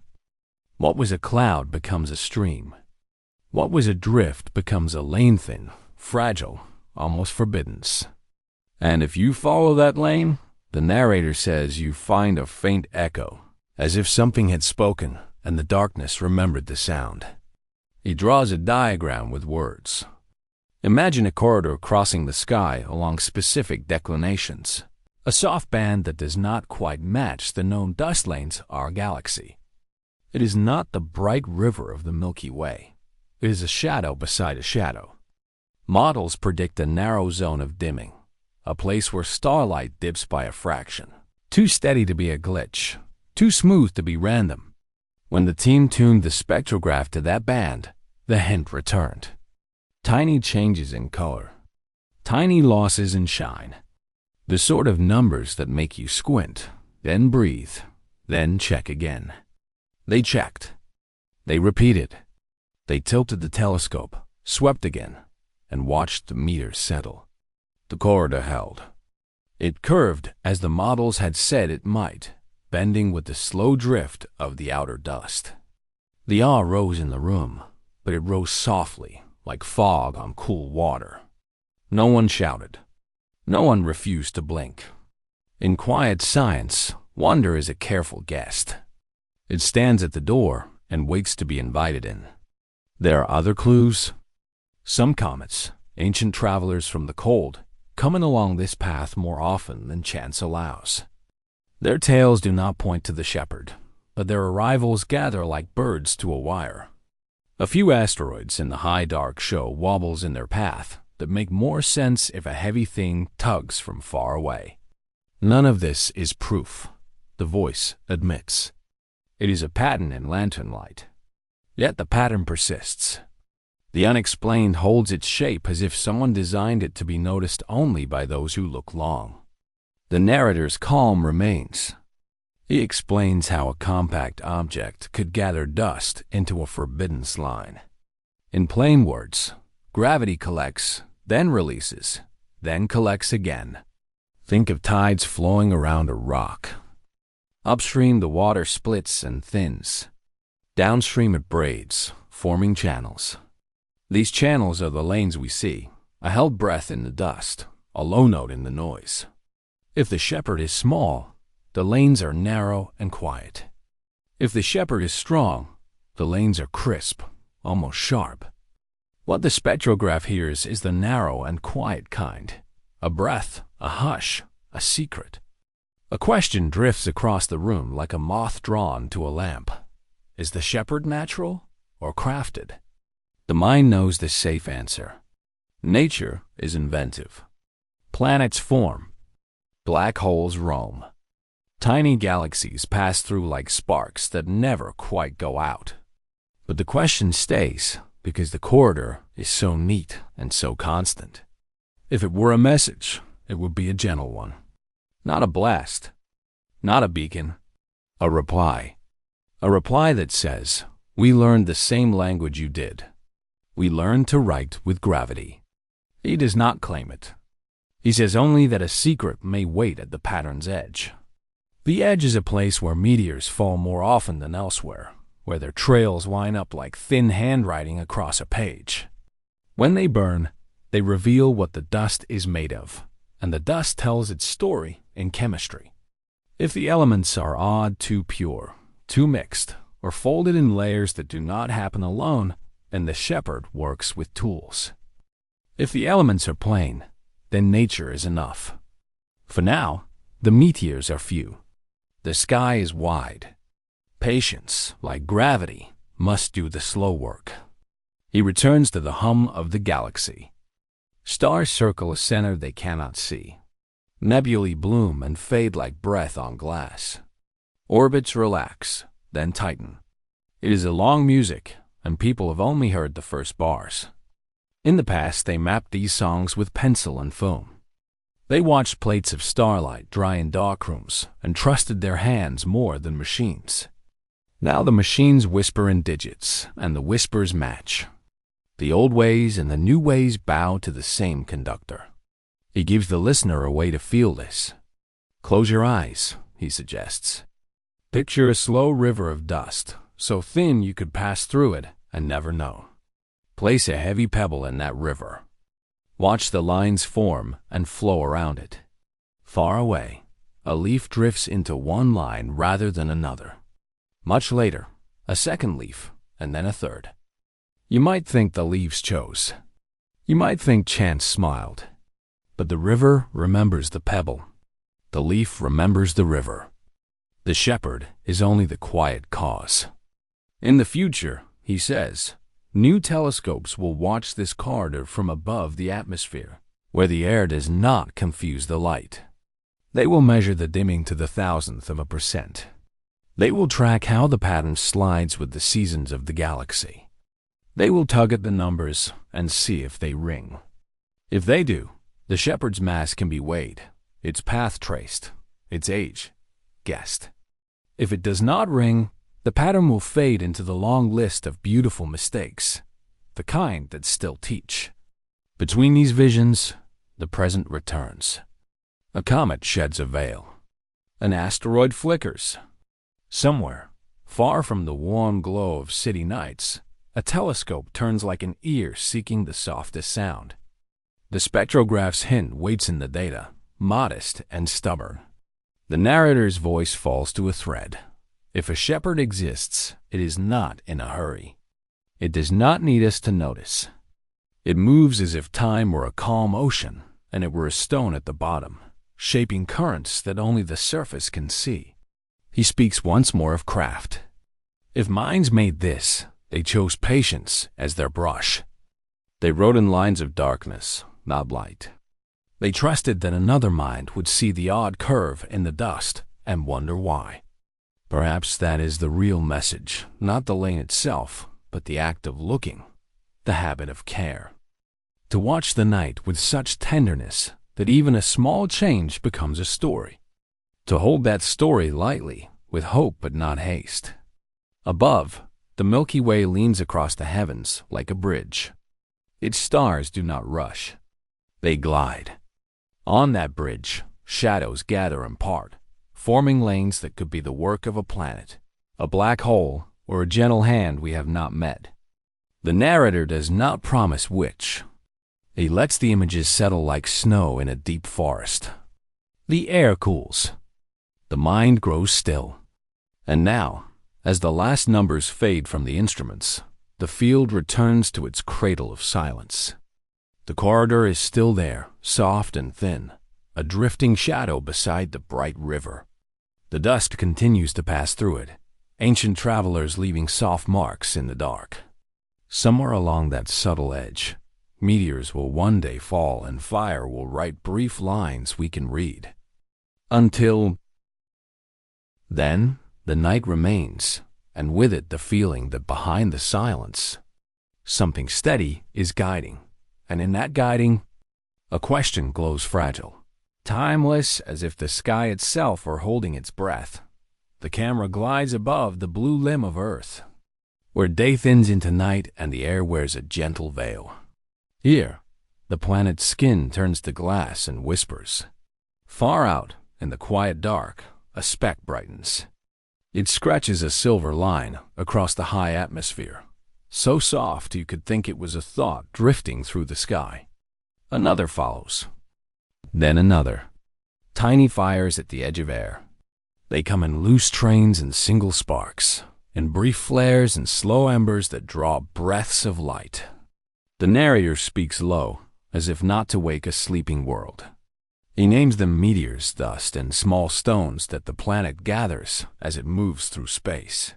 What was a cloud becomes a stream. What was a drift becomes a lane thin, fragile, almost forbidden. And if you follow that lane, the narrator says you find a faint echo, as if something had spoken and the darkness remembered the sound. He draws a diagram with words. Imagine a corridor crossing the sky along specific declinations. A soft band that does not quite match the known dust lanes of our galaxy. It is not the bright river of the Milky Way. It is a shadow beside a shadow. Models predict a narrow zone of dimming, a place where starlight dips by a fraction. Too steady to be a glitch, too smooth to be random. When the team tuned the spectrograph to that band, the hint returned. Tiny changes in color, tiny losses in shine. The sort of numbers that make you squint, then breathe, then check again. They checked. They repeated. They tilted the telescope, swept again, and watched the meters settle. The corridor held. It curved as the models had said it might, bending with the slow drift of the outer dust. The awe rose in the room. but it rose softly, like fog on cool water. No one shouted. No one refused to blink. In quiet science, wonder is a careful guest. It stands at the door and waits to be invited in. There are other clues. Some comets, ancient travelers from the cold, coming along this path more often than chance allows. Their tails do not point to the shepherd, but their arrivals gather like birds to a wire. A few asteroids in the high dark show wobbles in their path that make more sense if a heavy thing tugs from far away. None of this is proof, the voice admits. It is a pattern in lantern light. Yet the pattern persists. The unexplained holds its shape as if someone designed it to be noticed only by those who look long. The narrator's calm remains. He explains how a compact object could gather dust into a forbidden slime. In plain words, gravity collects, then releases, then collects again. Think of tides flowing around a rock. Upstream, the water splits and thins. Downstream, it braids, forming channels. These channels are the lanes we see, a held breath in the dust, a low note in the noise. If the shepherd is small, the lanes are narrow and quiet. If the shepherd is strong, the lanes are crisp, almost sharp. What the spectrograph hears is the narrow and quiet kind, a breath, a hush, a secret. A question drifts across the room like a moth drawn to a lamp. Is the shepherd natural or crafted? The mind knows the safe answer. Nature is inventive. Planets form. Black holes roam. Tiny galaxies pass through like sparks that never quite go out. But the question stays because the corridor is so neat and so constant. If it were a message, it would be a gentle one. Not a blast. Not a beacon. A reply. A reply that says, "We learned the same language you did. We learned to write with gravity." He does not claim it. He says only that a secret may wait at the pattern's edge. The edge is a place where meteors fall more often than elsewhere, where their trails line up like thin handwriting across a page. When they burn, they reveal what the dust is made of, and the dust tells its story in chemistry. If the elements are odd, too pure, too mixed, or folded in layers that do not happen alone, then the shepherd works with tools. If the elements are plain, then nature is enough. For now, the meteors are few. The sky is wide. Patience, like gravity, must do the slow work. He returns to the hum of the galaxy. Stars circle a center they cannot see. Nebulae bloom and fade like breath on glass. Orbits relax, then tighten. It is a long music, and people have only heard the first bars. In the past, they mapped these songs with pencil and foam. They watched plates of starlight dry in darkrooms and trusted their hands more than machines. Now the machines whisper in digits, and the whispers match. The old ways and the new ways bow to the same conductor. He gives the listener a way to feel this. Close your eyes, he suggests. Picture a slow river of dust, so thin you could pass through it and never know. Place a heavy pebble in that river. Watch the lines form and flow around it. Far away, a leaf drifts into one line rather than another. Much later, a second leaf, and then a third. You might think the leaves chose. You might think chance smiled. But the river remembers the pebble. The leaf remembers the river. The shepherd is only the quiet cause. In the future, he says, new telescopes will watch this corridor from above the atmosphere, where the air does not confuse the light. They will measure the dimming to the 1,000th%. They will track how the pattern slides with the seasons of the galaxy. They will tug at the numbers and see if they ring. If they do, the shepherd's mass can be weighed, its path traced, its age guessed. If it does not ring, the pattern will fade into the long list of beautiful mistakes, the kind that still teach. Between these visions, the present returns. A comet sheds a veil. An asteroid flickers. Somewhere, far from the warm glow of city nights, A telescope turns like an ear seeking the softest sound. The spectrograph's hint waits in the data, modest and stubborn. The narrator's voice falls to a thread. If a shepherd exists, it is not in a hurry. It does not need us to notice. It moves as if time were a calm ocean and it were a stone at the bottom, shaping currents that only the surface can see. He speaks once more of craft. If minds made this, they chose patience as their brush. They wrote in lines of darkness, not light. They trusted that another mind would see the odd curve in the dust and wonder why. Perhaps that is the real message, not the lane itself, but the act of looking, the habit of care. To watch the night with such tenderness that even a small change becomes a story. To hold that story lightly, with hope but not haste. Above, the Milky Way leans across the heavens like a bridge. Its stars do not rush. They glide. On that bridge, shadows gather and part, forming lanes that could be the work of a planet, a black hole, or a gentle hand we have not met. The narrator does not promise which. He lets the images settle like snow in a deep forest. The air cools. The mind grows still. And now, as the last numbers fade from the instruments, the field returns to its cradle of silence. The corridor is still there, soft and thin, a drifting shadow beside the bright river. The dust continues to pass through it, ancient travelers leaving soft marks in the dark. Somewhere along that subtle edge, meteors will one day fall and fire will write brief lines we can read. Until then, the night remains, and with it the feeling that behind the silence, something steady is guiding, and in that guiding, a question glows fragile, timeless as if the sky itself were holding its breath. The camera glides above the blue limb of Earth, where day thins into night and the air wears a gentle veil. Here, the planet's skin turns to glass and whispers. Far out, in the quiet dark, a speck brightens. It scratches a silver line across the high atmosphere, so soft you could think it was a thought drifting through the sky. Another follows. Then another. Tiny fires at the edge of air. They come in loose trains and single sparks, in brief flares and slow embers that draw breaths of light. The narrator speaks low, as if not to wake a sleeping world. He names them meteors, dust, and small stones that the planet gathers as it moves through space.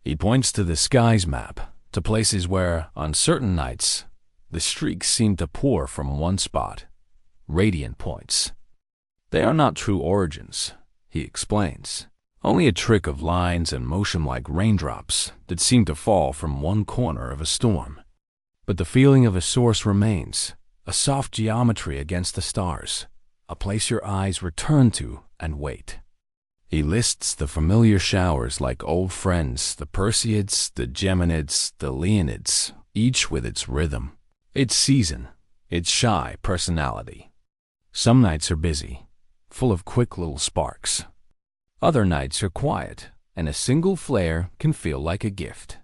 He points to the sky's map, to places where, on certain nights, the streaks seem to pour from one spot, radiant points. They are not true origins, he explains, only a trick of lines and motion like raindrops that seem to fall from one corner of a storm. But the feeling of a source remains, a soft geometry against the stars, a place your eyes return to and wait. He lists the familiar showers like old friends, the Perseids, the Geminids, the Leonids, each with its rhythm, its season, its shy personality. Some nights are busy, full of quick little sparks. Other nights are quiet, and a single flare can feel like a gift.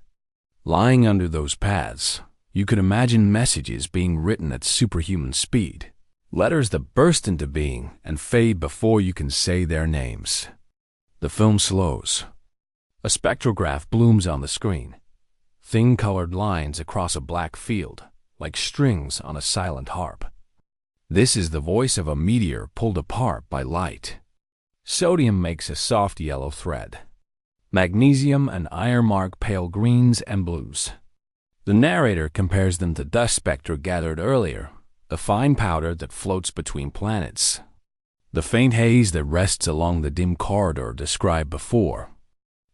Lying under those paths, you could imagine messages being written at superhuman speed, letters that burst into being and fade before you can say their names. The film slows. A spectrograph blooms on the screen, thin colored lines across a black field, like strings on a silent harp. This is the voice of a meteor pulled apart by light. Sodium makes a soft yellow thread. Magnesium and iron mark pale greens and blues. The narrator compares them to dust spectra gathered earlier, the fine powder that floats between planets, the faint haze that rests along the dim corridor described before,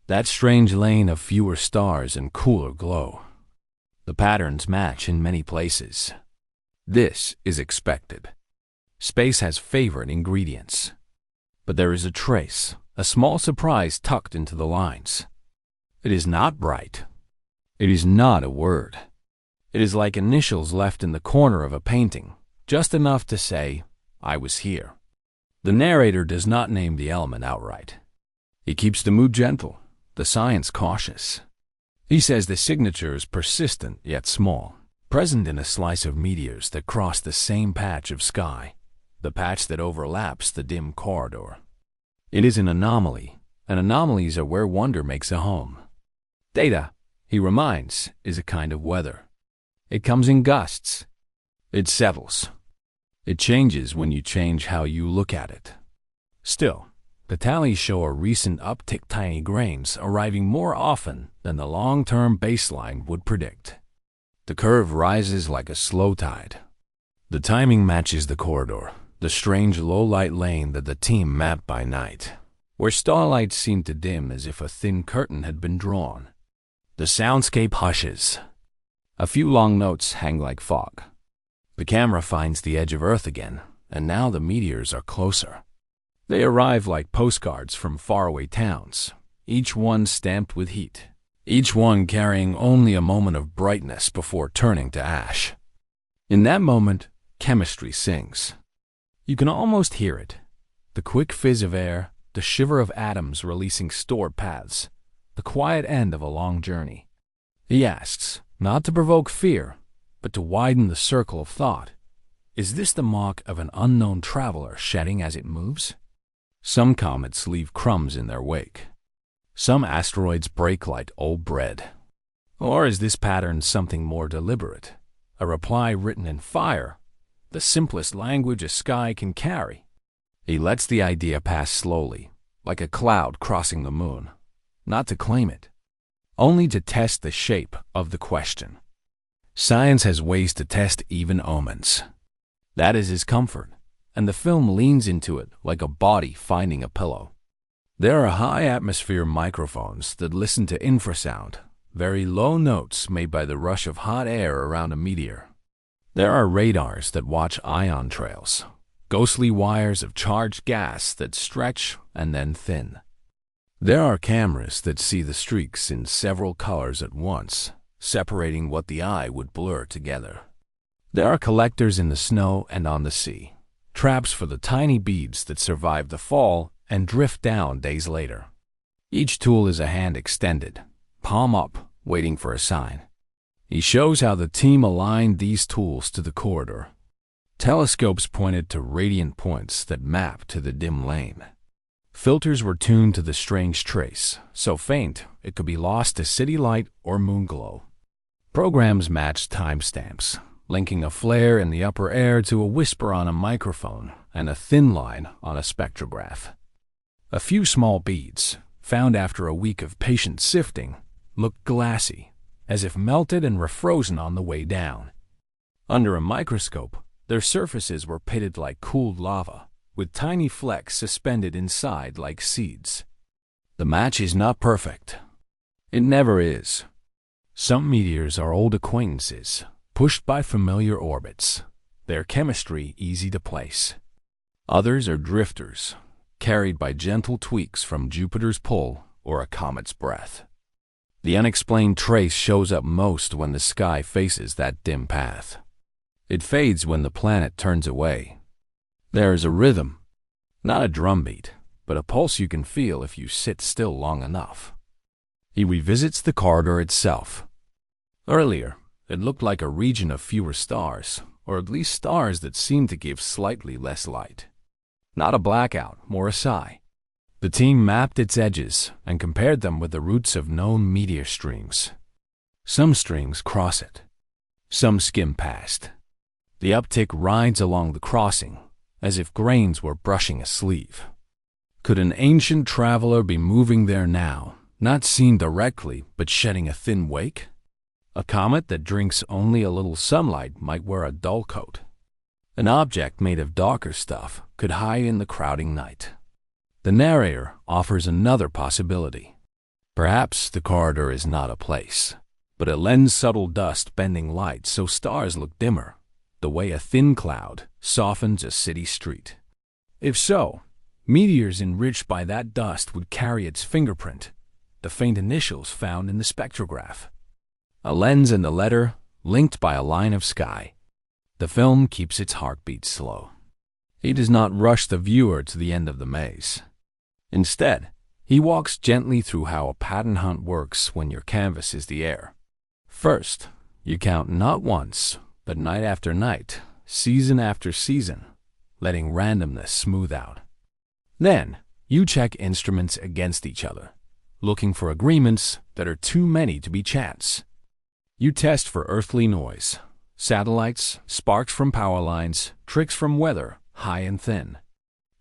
that strange lane of fewer stars and cooler glow. The patterns match in many places. This is expected. Space has favorite ingredients. But there is a trace, a small surprise tucked into the lines. It is not bright. It is not a word. It is like initials left in the corner of a painting, just enough to say, I was here. The narrator does not name the element outright. He keeps the mood gentle, the science cautious. He says the signature is persistent yet small, present in a slice of meteors that cross the same patch of sky, the patch that overlaps the dim corridor. It is an anomaly, and anomalies are where wonder makes a home. Data, he reminds, is a kind of weather. It comes in gusts. It settles. It changes when you change how you look at it. Still, the tallies show a recent uptick, tiny grains arriving more often than the long-term baseline would predict. The curve rises like a slow tide. The timing matches the corridor, the strange low-light lane that the team mapped by night, where starlight seemed to dim as if a thin curtain had been drawn. The soundscape hushes. A few long notes hang like fog. The camera finds the edge of Earth again, and now the meteors are closer. They arrive like postcards from faraway towns, each one stamped with heat, each one carrying only a moment of brightness before turning to ash. In that moment, chemistry sings. You can almost hear it. The quick fizz of air, the shiver of atoms releasing stored paths, the quiet end of a long journey. He asks, not to provoke fear, but to widen the circle of thought. Is this the mark of an unknown traveler shedding as it moves? Some comets leave crumbs in their wake. Some asteroids break like old bread. Or is this pattern something more deliberate? A reply written in fire, the simplest language a sky can carry. He lets the idea pass slowly, like a cloud crossing the moon, not to claim it, only to test the shape of the question. Science has ways to test even omens. That is his comfort, and the film leans into it like a body finding a pillow. There are high-atmosphere microphones that listen to infrasound, very low notes made by the rush of hot air around a meteor. There are radars that watch ion trails, ghostly wires of charged gas that stretch and then thin. There are cameras that see the streaks in several colors at once, separating what the eye would blur together. There are collectors in the snow and on the sea, traps for the tiny beads that survive the fall and drift down days later. Each tool is a hand extended, palm up, waiting for a sign. He shows how the team aligned these tools to the corridor. Telescopes pointed to radiant points that map to the dim lane. Filters were tuned to the strange trace, so faint it could be lost to city light or moon glow. Programs matched timestamps, linking a flare in the upper air to a whisper on a microphone and a thin line on a spectrograph. A few small beads, found after a week of patient sifting, looked glassy, as if melted and refrozen on the way down. Under a microscope, their surfaces were pitted like cooled lava, with tiny flecks suspended inside like seeds. The match is not perfect. It never is. Some meteors are old acquaintances, pushed by familiar orbits, their chemistry easy to place. Others are drifters, carried by gentle tweaks from Jupiter's pull or a comet's breath. The unexplained trace shows up most when the sky faces that dim path. It fades when the planet turns away. There is a rhythm, not a drumbeat, but a pulse you can feel if you sit still long enough. He revisits the corridor itself. Earlier, it looked like a region of fewer stars, or at least stars that seemed to give slightly less light. Not a blackout, more a sigh. The team mapped its edges and compared them with the routes of known meteor streams. Some streams cross it. Some skim past. The uptick rides along the crossing, as if grains were brushing a sleeve. Could an ancient traveler be moving there now, not seen directly, but shedding a thin wake? A comet that drinks only a little sunlight might wear a dull coat. An object made of darker stuff could hide in the crowding night. The narrator offers another possibility. Perhaps the corridor is not a place, but it lends subtle dust bending light so stars look dimmer, the way a thin cloud softens a city street. If so, meteors enriched by that dust would carry its fingerprint, the faint initials found in the spectrograph. A lens and a letter linked by a line of sky. The film keeps its heartbeat slow. He does not rush the viewer to the end of the maze. Instead, He walks gently through how a pattern hunt works when your canvas is the air. First, you count not once, but night after night, season after season, letting randomness smooth out. Then, you check instruments against each other, looking for agreements that are too many to be chance. You test for earthly noise, satellites, sparks from power lines, tricks from weather, high and thin.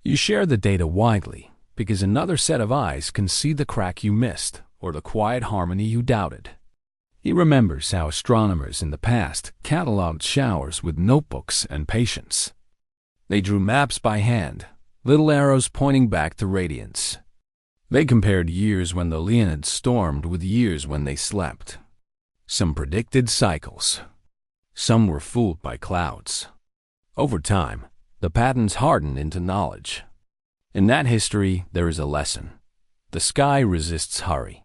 You share the data widely, because another set of eyes can see the crack you missed or the quiet harmony you doubted. He remembers how astronomers in the past cataloged showers with notebooks and patience. They drew maps by hand, little arrows pointing back to radiance. They compared years when the Leonids stormed with years when they slept. Some predicted cycles. Some were fooled by clouds. Over time, the patterns hardened into knowledge. In that history, there is a lesson. The sky resists hurry.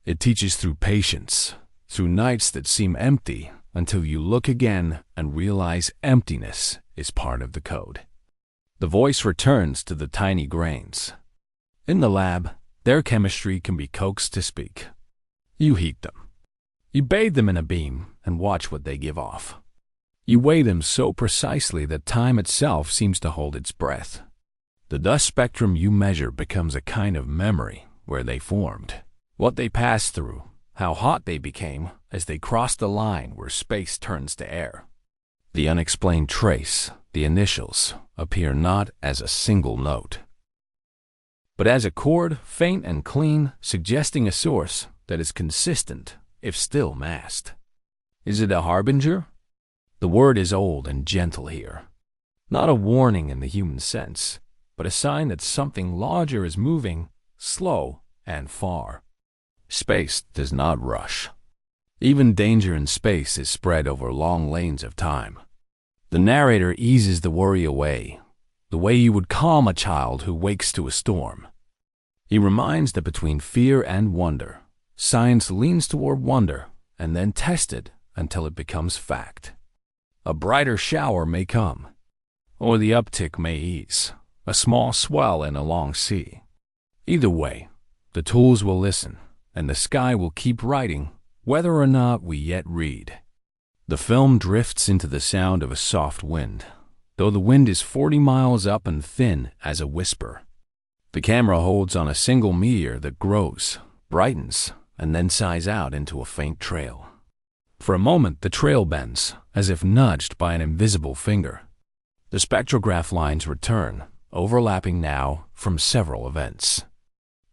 It teaches through patience, through nights that seem empty until you look again and realize emptiness is part of the code. The voice returns to the tiny grains. In the lab, their chemistry can be coaxed to speak. You heat them. You bathe them in a beam and watch what they give off. You weigh them so precisely that time itself seems to hold its breath. The dust spectrum you measure becomes a kind of memory where they formed, what they passed through, how hot they became as they crossed the line where space turns to air. The unexplained trace, the initials, appear not as a single note, but as a chord, faint and clean, suggesting a source that is consistent, if still masked. Is it a harbinger? The word is old and gentle here. Not a warning in the human sense, but a sign that something larger is moving, slow and far. Space does not rush. Even danger in space is spread over long lanes of time. The narrator eases the worry away, the way you would calm a child who wakes to a storm. He reminds that between fear and wonder, science leans toward wonder and then tests it until it becomes fact. A brighter shower may come, or the uptick may ease, a small swell in a long sea. Either way, the tools will listen, and the sky will keep writing, whether or not we yet read. The film drifts into the sound of a soft wind, though the wind is 40 miles up and thin as a whisper. The camera holds on a single meteor that grows, brightens, and then sighs out into a faint trail. For a moment, the trail bends, as if nudged by an invisible finger. The spectrograph lines return, overlapping now from several events.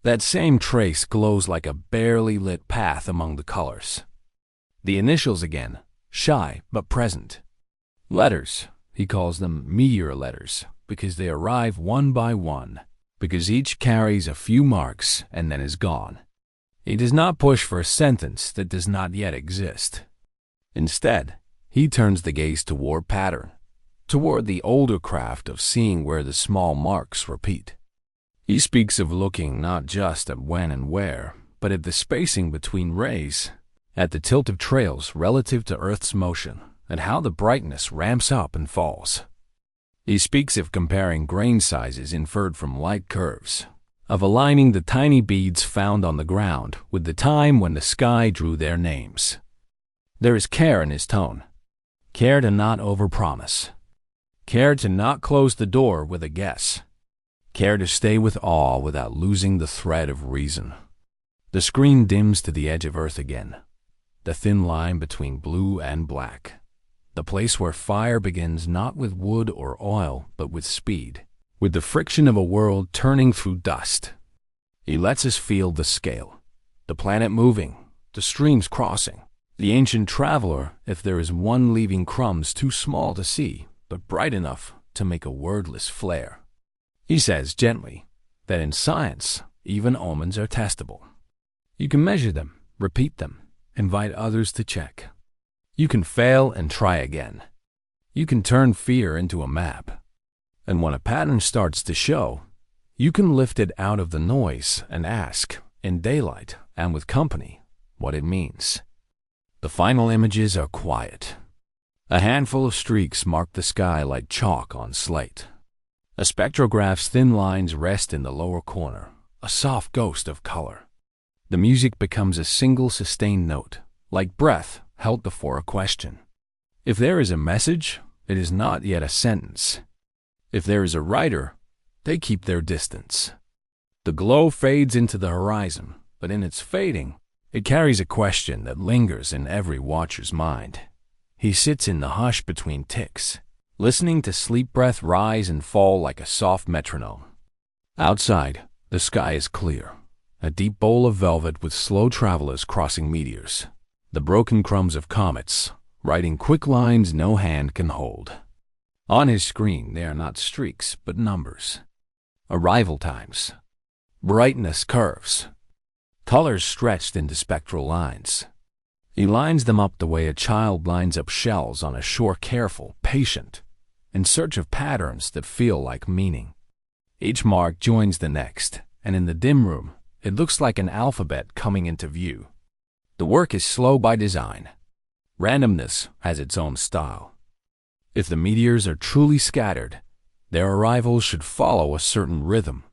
That same trace glows like a barely lit path among the colors. The initials again, shy but present. Letters, he calls them meteor letters, because they arrive one by one, because each carries a few marks and then is gone. He does not push for a sentence that does not yet exist. Instead, he turns the gaze toward pattern, toward the older craft of seeing where the small marks repeat. He speaks of looking not just at when and where, but at the spacing between rays, at the tilt of trails relative to Earth's motion, and how the brightness ramps up and falls. He speaks of comparing grain sizes inferred from light curves, of aligning the tiny beads found on the ground with the time when the sky drew their names. There is care in his tone, care to not overpromise, care to not close the door with a guess, care to stay with awe without losing the thread of reason. The screen dims to the edge of Earth again, the thin line between blue and black, the place where fire begins not with wood or oil, but with speed, with the friction of a world turning through dust. He lets us feel the scale, the planet moving, the streams crossing, the ancient traveler, if there is one leaving crumbs too small to see, but bright enough to make a wordless flare. He says gently that in science, even omens are testable. You can measure them, repeat them, invite others to check. You can fail and try again. You can turn fear into a map. And when a pattern starts to show, you can lift it out of the noise and ask, in daylight and with company, what it means. The final images are quiet. A handful of streaks mark the sky like chalk on slate. A spectrograph's thin lines rest in the lower corner, a soft ghost of color. The music becomes a single sustained note, like breath held before a question. If there is a message, it is not yet a sentence. If there is a writer, they keep their distance. The glow fades into the horizon, but in its fading, it carries a question that lingers in every watcher's mind. He sits in the hush between ticks, listening to sleep breath rise and fall like a soft metronome. Outside, the sky is clear, a deep bowl of velvet with slow travelers crossing meteors, the broken crumbs of comets, writing quick lines no hand can hold. On his screen, they are not streaks, but numbers. Arrival times, brightness curves, colors stretched into spectral lines. He lines them up the way a child lines up shells on a shore, careful, patient, in search of patterns that feel like meaning. Each mark joins the next, and in the dim room, it looks like an alphabet coming into view. The work is slow by design. Randomness has its own style. If the meteors are truly scattered, their arrivals should follow a certain rhythm.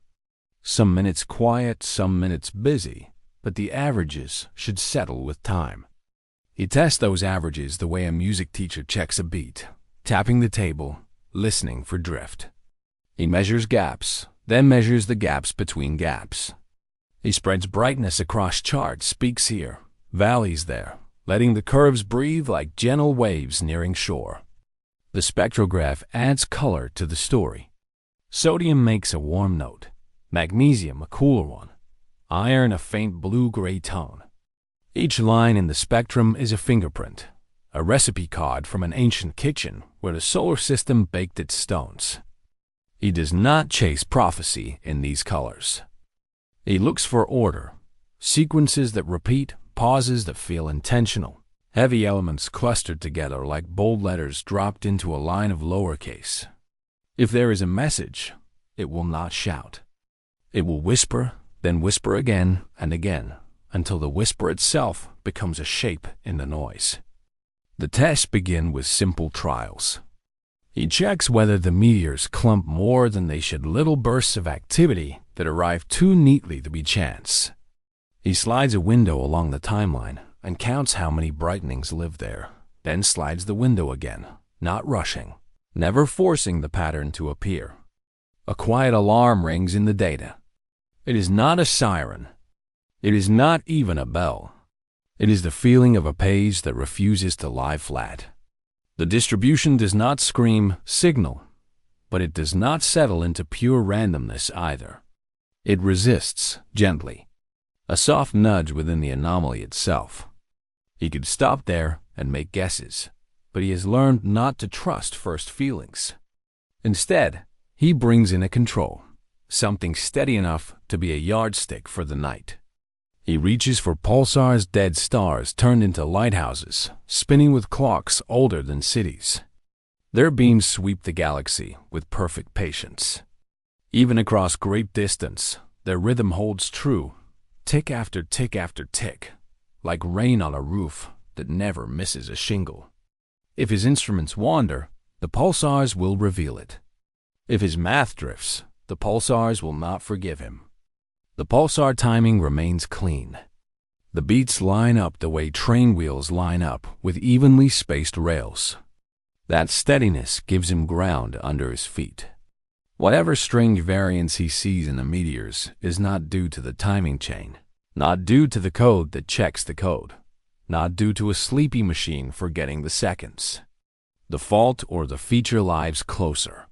Some minutes quiet, some minutes busy, but the averages should settle with time. He tests those averages the way a music teacher checks a beat, tapping the table, listening for drift. He measures gaps, then measures the gaps between gaps. He spreads brightness across charts, peaks here, valleys there, letting the curves breathe like gentle waves nearing shore. The spectrograph adds color to the story. Sodium makes a warm note, magnesium a cooler one, iron a faint blue-gray tone. Each line in the spectrum is a fingerprint, a recipe card from an ancient kitchen where the solar system baked its stones. He does not chase prophecy in these colors. He looks for order, sequences that repeat, pauses that feel intentional, heavy elements clustered together like bold letters dropped into a line of lowercase. If there is a message, it will not shout. It will whisper, then whisper again and again, until the whisper itself becomes a shape in the noise. The tests begin with simple trials. He checks whether the meteors clump more than they should, little bursts of activity that arrive too neatly to be chance. He slides a window along the timeline and counts how many brightenings live there, then slides the window again, not rushing, never forcing the pattern to appear. A quiet alarm rings in the data. It is not a siren. It is not even a bell. It is the feeling of a page that refuses to lie flat. The distribution does not scream signal, but it does not settle into pure randomness either. It resists gently, a soft nudge within the anomaly itself. He could stop there and make guesses, but he has learned not to trust first feelings. Instead, he brings in a control, something steady enough to be a yardstick for the night. He reaches for pulsars, dead stars turned into lighthouses, spinning with clocks older than cities. Their beams sweep the galaxy with perfect patience. Even across great distance, their rhythm holds true, tick after tick after tick, like rain on a roof that never misses a shingle. If his instruments wander, the pulsars will reveal it. If his math drifts, the pulsars will not forgive him. The pulsar timing remains clean. The beats line up the way train wheels line up with evenly spaced rails. That steadiness gives him ground under his feet. Whatever strange variance he sees in the meteors is not due to the timing chain, not due to the code that checks the code, not due to a sleepy machine forgetting the seconds. The fault or the feature lies closer.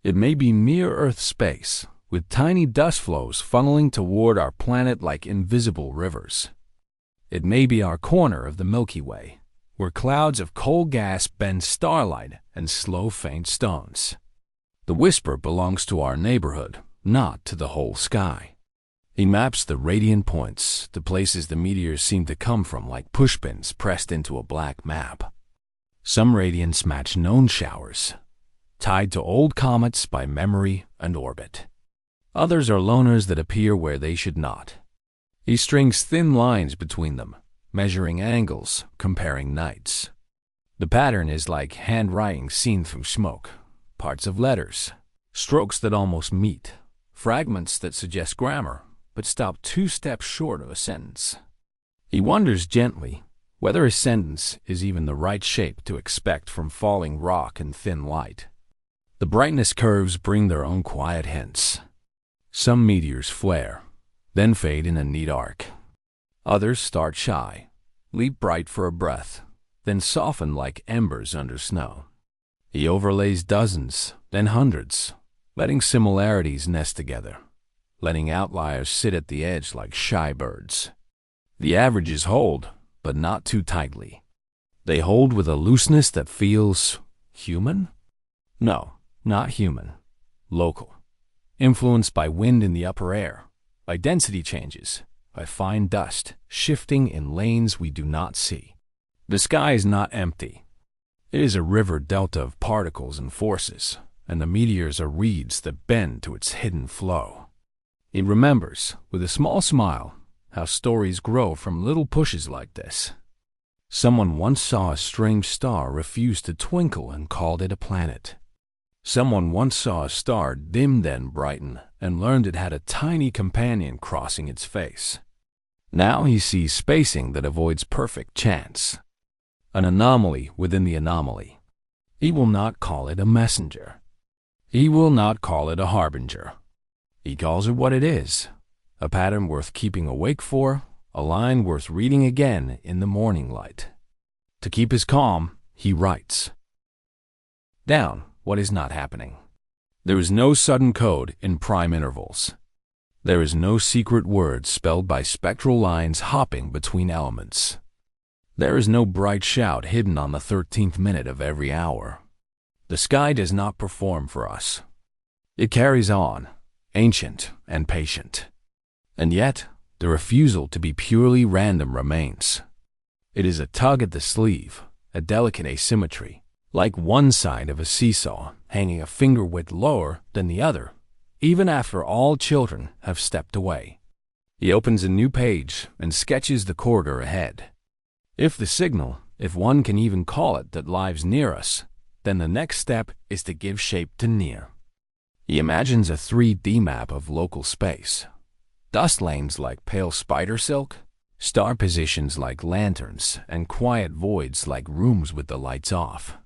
It may be mere Earth space, with tiny dust flows funneling toward our planet like invisible rivers. It may be our corner of the Milky Way, where clouds of coal gas bend starlight and slow faint stones. The whisper belongs to our neighborhood, not to the whole sky. He maps the radiant points, the places the meteors seem to come from like pushpins pressed into a black map. Some radiants match known showers, tied to old comets by memory and orbit. Others are loners that appear where they should not. He strings thin lines between them, measuring angles, comparing nights. The pattern is like handwriting seen through smoke, parts of letters, strokes that almost meet, fragments that suggest grammar, but stop 2 steps short of a sentence. He wonders gently whether a sentence is even the right shape to expect from falling rock and thin light. The brightness curves bring their own quiet hints. Some meteors flare, then fade in a neat arc. Others start shy, leap bright for a breath, then soften like embers under snow. He overlays dozens, then hundreds, letting similarities nest together, letting outliers sit at the edge like shy birds. The averages hold, but not too tightly. They hold with a looseness that feels human? No, not human. Local. Influenced by wind in the upper air, by density changes, by fine dust shifting in lanes we do not see. The sky is not empty. It is a river delta of particles and forces, and the meteors are reeds that bend to its hidden flow. He remembers, with a small smile, how stories grow from little pushes like this. Someone once saw a strange star refuse to twinkle and called it a planet. Someone once saw a star dim then brighten and learned it had a tiny companion crossing its face. Now he sees spacing that avoids perfect chance. An anomaly within the anomaly. He will not call it a messenger. He will not call it a harbinger. He calls it what it is. A pattern worth keeping awake for, a line worth reading again in the morning light. To keep his calm, he writes down what is not happening. There is no sudden code in prime intervals. There is no secret word spelled by spectral lines hopping between elements. There is no bright shout hidden on the 13th minute of every hour. The sky does not perform for us. It carries on, ancient and patient. And yet, the refusal to be purely random remains. It is a tug at the sleeve, a delicate asymmetry, like one side of a seesaw hanging a finger width lower than the other, even after all children have stepped away. He opens a new page and sketches the corridor ahead. If the signal, if one can even call it, that lies near us, then the next step is to give shape to near. He imagines a 3D map of local space. Dust lanes like pale spider silk, star positions like lanterns, and quiet voids like rooms with the lights off.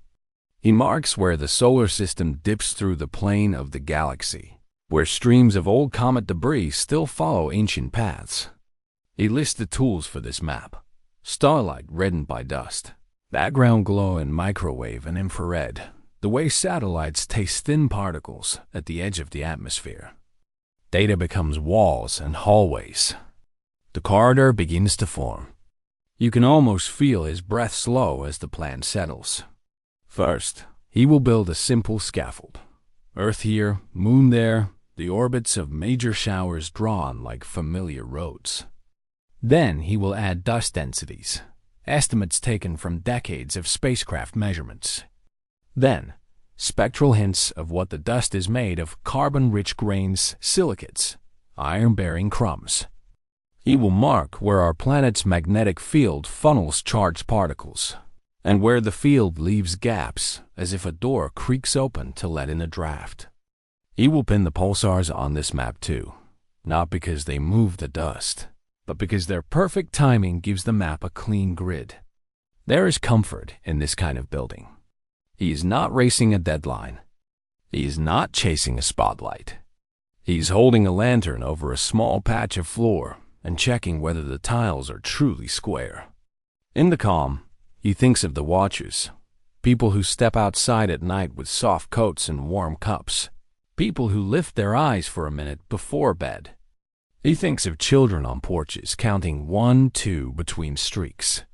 He marks where the solar system dips through the plane of the galaxy, where streams of old comet debris still follow ancient paths. He lists the tools for this map. Starlight reddened by dust, background glow in microwave and infrared, the way satellites taste thin particles at the edge of the atmosphere. Data becomes walls and hallways. The corridor begins to form. You can almost feel his breath slow as the plan settles. First, he will build a simple scaffold. Earth here, moon there, the orbits of major showers drawn like familiar roads. Then he will add dust densities, estimates taken from decades of spacecraft measurements. Then, spectral hints of what the dust is made of: carbon-rich grains, silicates, iron-bearing crumbs. He will mark where our planet's magnetic field funnels charged particles, and where the field leaves gaps as if a door creaks open to let in a draft. He will pin the pulsars on this map too, not because they move the dust, but because their perfect timing gives the map a clean grid. There is comfort in this kind of building. He is not racing a deadline. He is not chasing a spotlight. He is holding a lantern over a small patch of floor and checking whether the tiles are truly square. In the calm, he thinks of the watchers, people who step outside at night with soft coats and warm cups, people who lift their eyes for a minute before bed. He thinks of children on porches counting 1, 2 between streaks.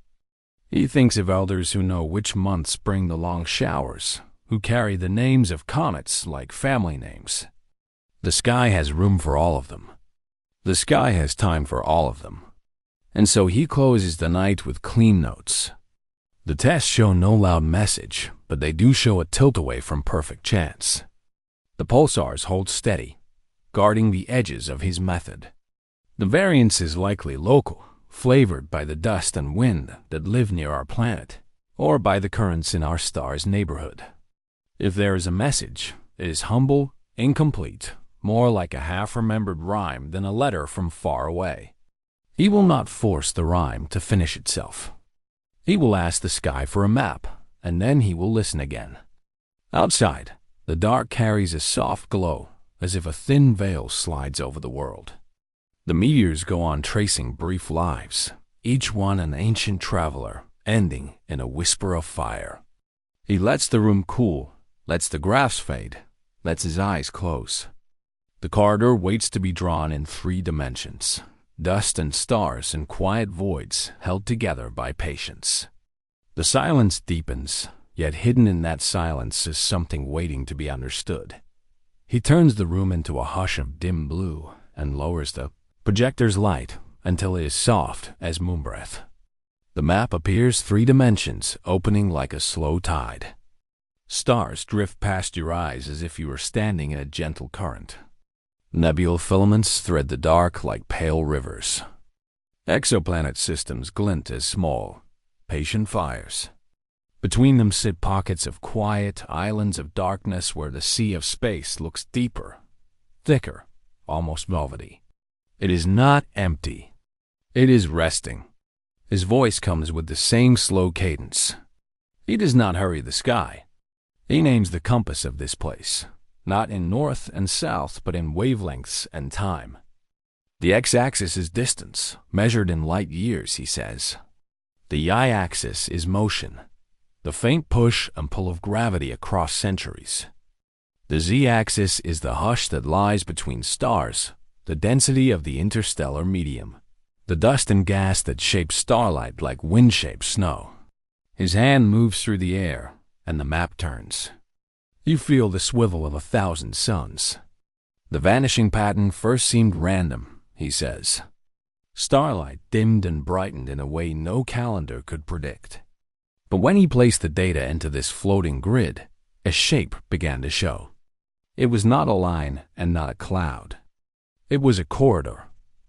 He thinks of elders who know which months bring the long showers, who carry the names of comets like family names. The sky has room for all of them. The sky has time for all of them. And so he closes the night with clean notes. The tests show no loud message, but they do show a tilt away from perfect chance. The pulsars hold steady, guarding the edges of his method. The variance is likely local, flavored by the dust and wind that live near our planet, or by the currents in our star's neighborhood. If there is a message, it is humble, incomplete, more like a half-remembered rhyme than a letter from far away. He will not force the rhyme to finish itself. He will ask the sky for a map, and then he will listen again. Outside, the dark carries a soft glow, as if a thin veil slides over the world. The meteors go on tracing brief lives, each one an ancient traveler, ending in a whisper of fire. He lets the room cool, lets the graphs fade, lets his eyes close. The corridor waits to be drawn in 3 dimensions, dust and stars and quiet voids held together by patience. The silence deepens, yet hidden in that silence is something waiting to be understood. He turns the room into a hush of dim blue and lowers the projector's light until it is soft as moonbreath. The map appears 3 dimensions, opening like a slow tide. Stars drift past your eyes as if you were standing in a gentle current. Nebula filaments thread the dark like pale rivers. Exoplanet systems glint as small, patient fires. Between them sit pockets of quiet, islands of darkness where the sea of space looks deeper, thicker, almost velvety. It is not empty. It is resting. His voice comes with the same slow cadence. He does not hurry the sky. He names the compass of this place, not in north and south, but in wavelengths and time. The x-axis is distance, measured in light years, he says. The y-axis is motion, the faint push and pull of gravity across centuries. The z-axis is the hush that lies between stars, the density of the interstellar medium, the dust and gas that shape starlight like wind-shaped snow. His hand moves through the air, and the map turns. You feel the swivel of 1,000 suns. The vanishing pattern first seemed random, he says. Starlight dimmed and brightened in a way no calendar could predict. But when he placed the data into this floating grid, a shape began to show. It was not a line and not a cloud. It was a corridor,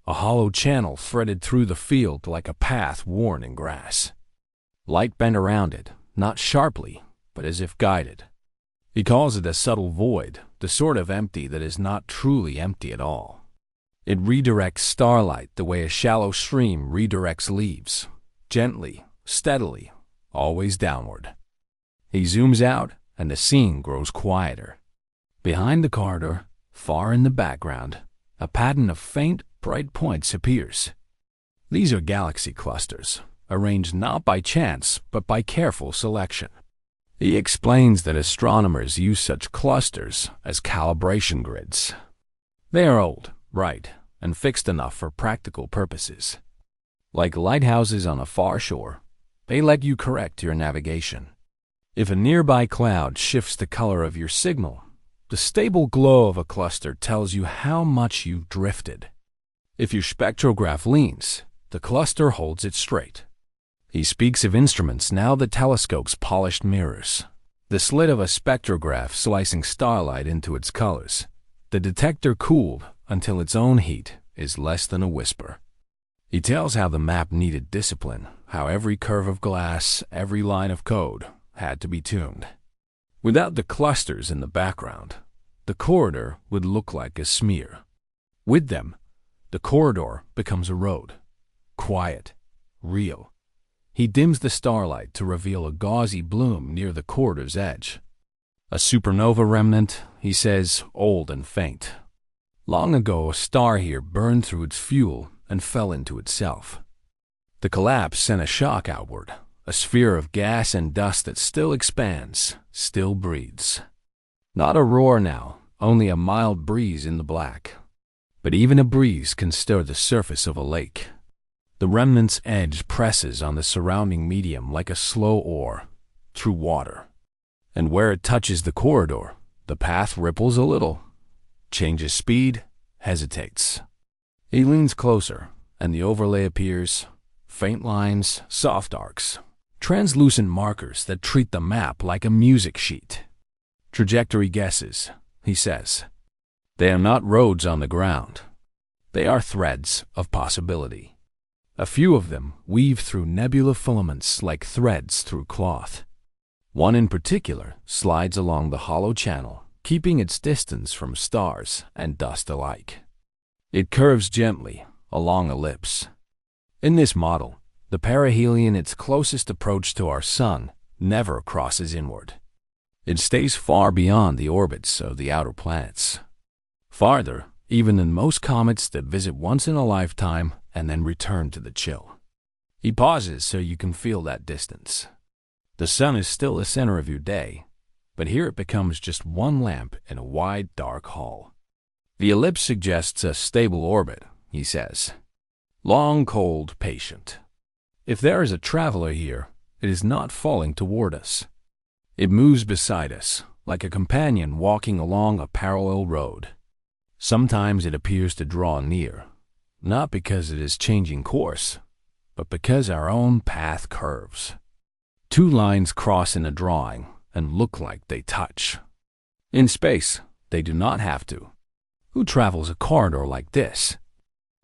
a hollow channel threaded through the field like a path worn in grass. Light bent around it, not sharply, but as if guided. He calls it a subtle void, the sort of empty that is not truly empty at all. It redirects starlight the way a shallow stream redirects leaves, gently, steadily, always downward. He zooms out, and the scene grows quieter. Behind the corridor, far in the background, a pattern of faint, bright points appears. These are galaxy clusters, arranged not by chance, but by careful selection. He explains that astronomers use such clusters as calibration grids. They are old, right, and fixed enough for practical purposes. Like lighthouses on a far shore, they let you correct your navigation. If a nearby cloud shifts the color of your signal, the stable glow of a cluster tells you how much you've drifted. If your spectrograph leans, the cluster holds it straight. He speaks of instruments now the telescope's polished mirrors, the slit of a spectrograph slicing starlight into its colors, the detector cooled until its own heat is less than a whisper. He tells how the map needed discipline, how every curve of glass, every line of code had to be tuned. Without the clusters in the background, the corridor would look like a smear. With them, the corridor becomes a road, quiet, real. He dims the starlight to reveal a gauzy bloom near the corridor's edge. A supernova remnant, he says, old and faint. Long ago, a star here burned through its fuel and fell into itself. The collapse sent a shock outward, a sphere of gas and dust that still expands, still breathes. Not a roar now, only a mild breeze in the black. But even a breeze can stir the surface of a lake. The remnant's edge presses on the surrounding medium like a slow oar, through water. And where it touches the corridor, the path ripples a little, changes speed, hesitates. He leans closer, and the overlay appears, faint lines, soft arcs, translucent markers that treat the map like a music sheet. Trajectory guesses, he says. They are not roads on the ground. They are threads of possibility. A few of them weave through nebula filaments like threads through cloth. One in particular slides along the hollow channel, keeping its distance from stars and dust alike. It curves gently along a ellipse. In this model, the perihelion, its closest approach to our Sun, never crosses inward. It stays far beyond the orbits of the outer planets. Farther, even than most comets that visit once in a lifetime and then return to the chill. He pauses so you can feel that distance. The Sun is still the center of your day, but here it becomes just one lamp in a wide, dark hall. The ellipse suggests a stable orbit, he says. Long, cold, patient. If there is a traveler here, it is not falling toward us. It moves beside us, like a companion walking along a parallel road. Sometimes it appears to draw near, not because it is changing course, but because our own path curves. Two lines cross in a drawing and look like they touch. In space, they do not have to. Who travels a corridor like this?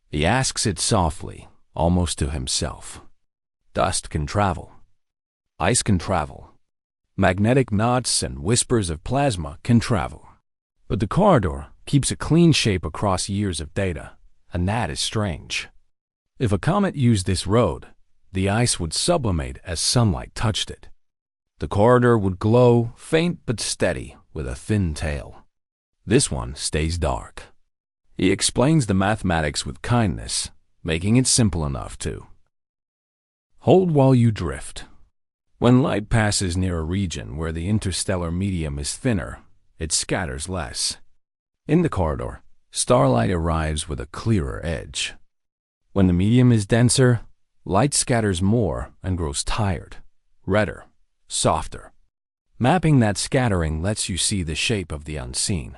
He asks it softly, almost to himself. Dust can travel. Ice can travel. Magnetic knots and whispers of plasma can travel. But the corridor keeps a clean shape across years of data, and that is strange. If a comet used this road, the ice would sublimate as sunlight touched it. The corridor would glow, faint but steady, with a thin tail. This one stays dark. He explains the mathematics with kindness, making it simple enough to hold while you drift. When light passes near a region where the interstellar medium is thinner, it scatters less. In the corridor, starlight arrives with a clearer edge. When the medium is denser, light scatters more and grows tired, redder, softer. Mapping that scattering lets you see the shape of the unseen.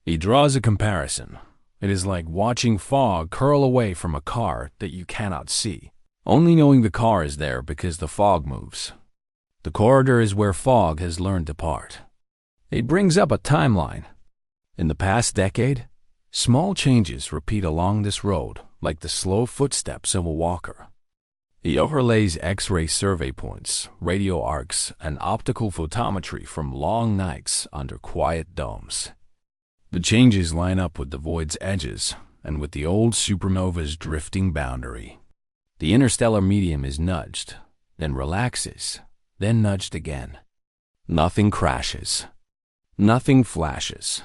He draws a comparison. It is like watching fog curl away from a car that you cannot see, only knowing the car is there because the fog moves. The corridor is where fog has learned to part. It brings up a timeline. In the past decade, small changes repeat along this road like the slow footsteps of a walker. He overlays X-ray survey points, radio arcs, and optical photometry from long nights under quiet domes. The changes line up with the void's edges and with the old supernova's drifting boundary. The interstellar medium is nudged, then relaxes, then nudged again. Nothing crashes. Nothing flashes.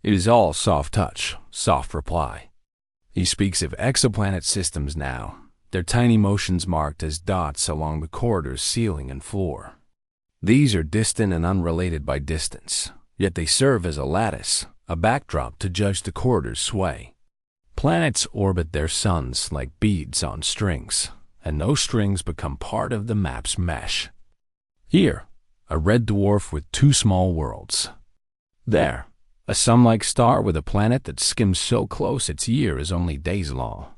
It is all soft touch, soft reply. He speaks of exoplanet systems now, their tiny motions marked as dots along the corridor's ceiling and floor. These are distant and unrelated by distance, yet they serve as a lattice, a backdrop to judge the corridor's sway. Planets orbit their suns like beads on strings, and those strings become part of the map's mesh. Here, a red dwarf with two small worlds. There, a sun-like star with a planet that skims so close its year is only days long.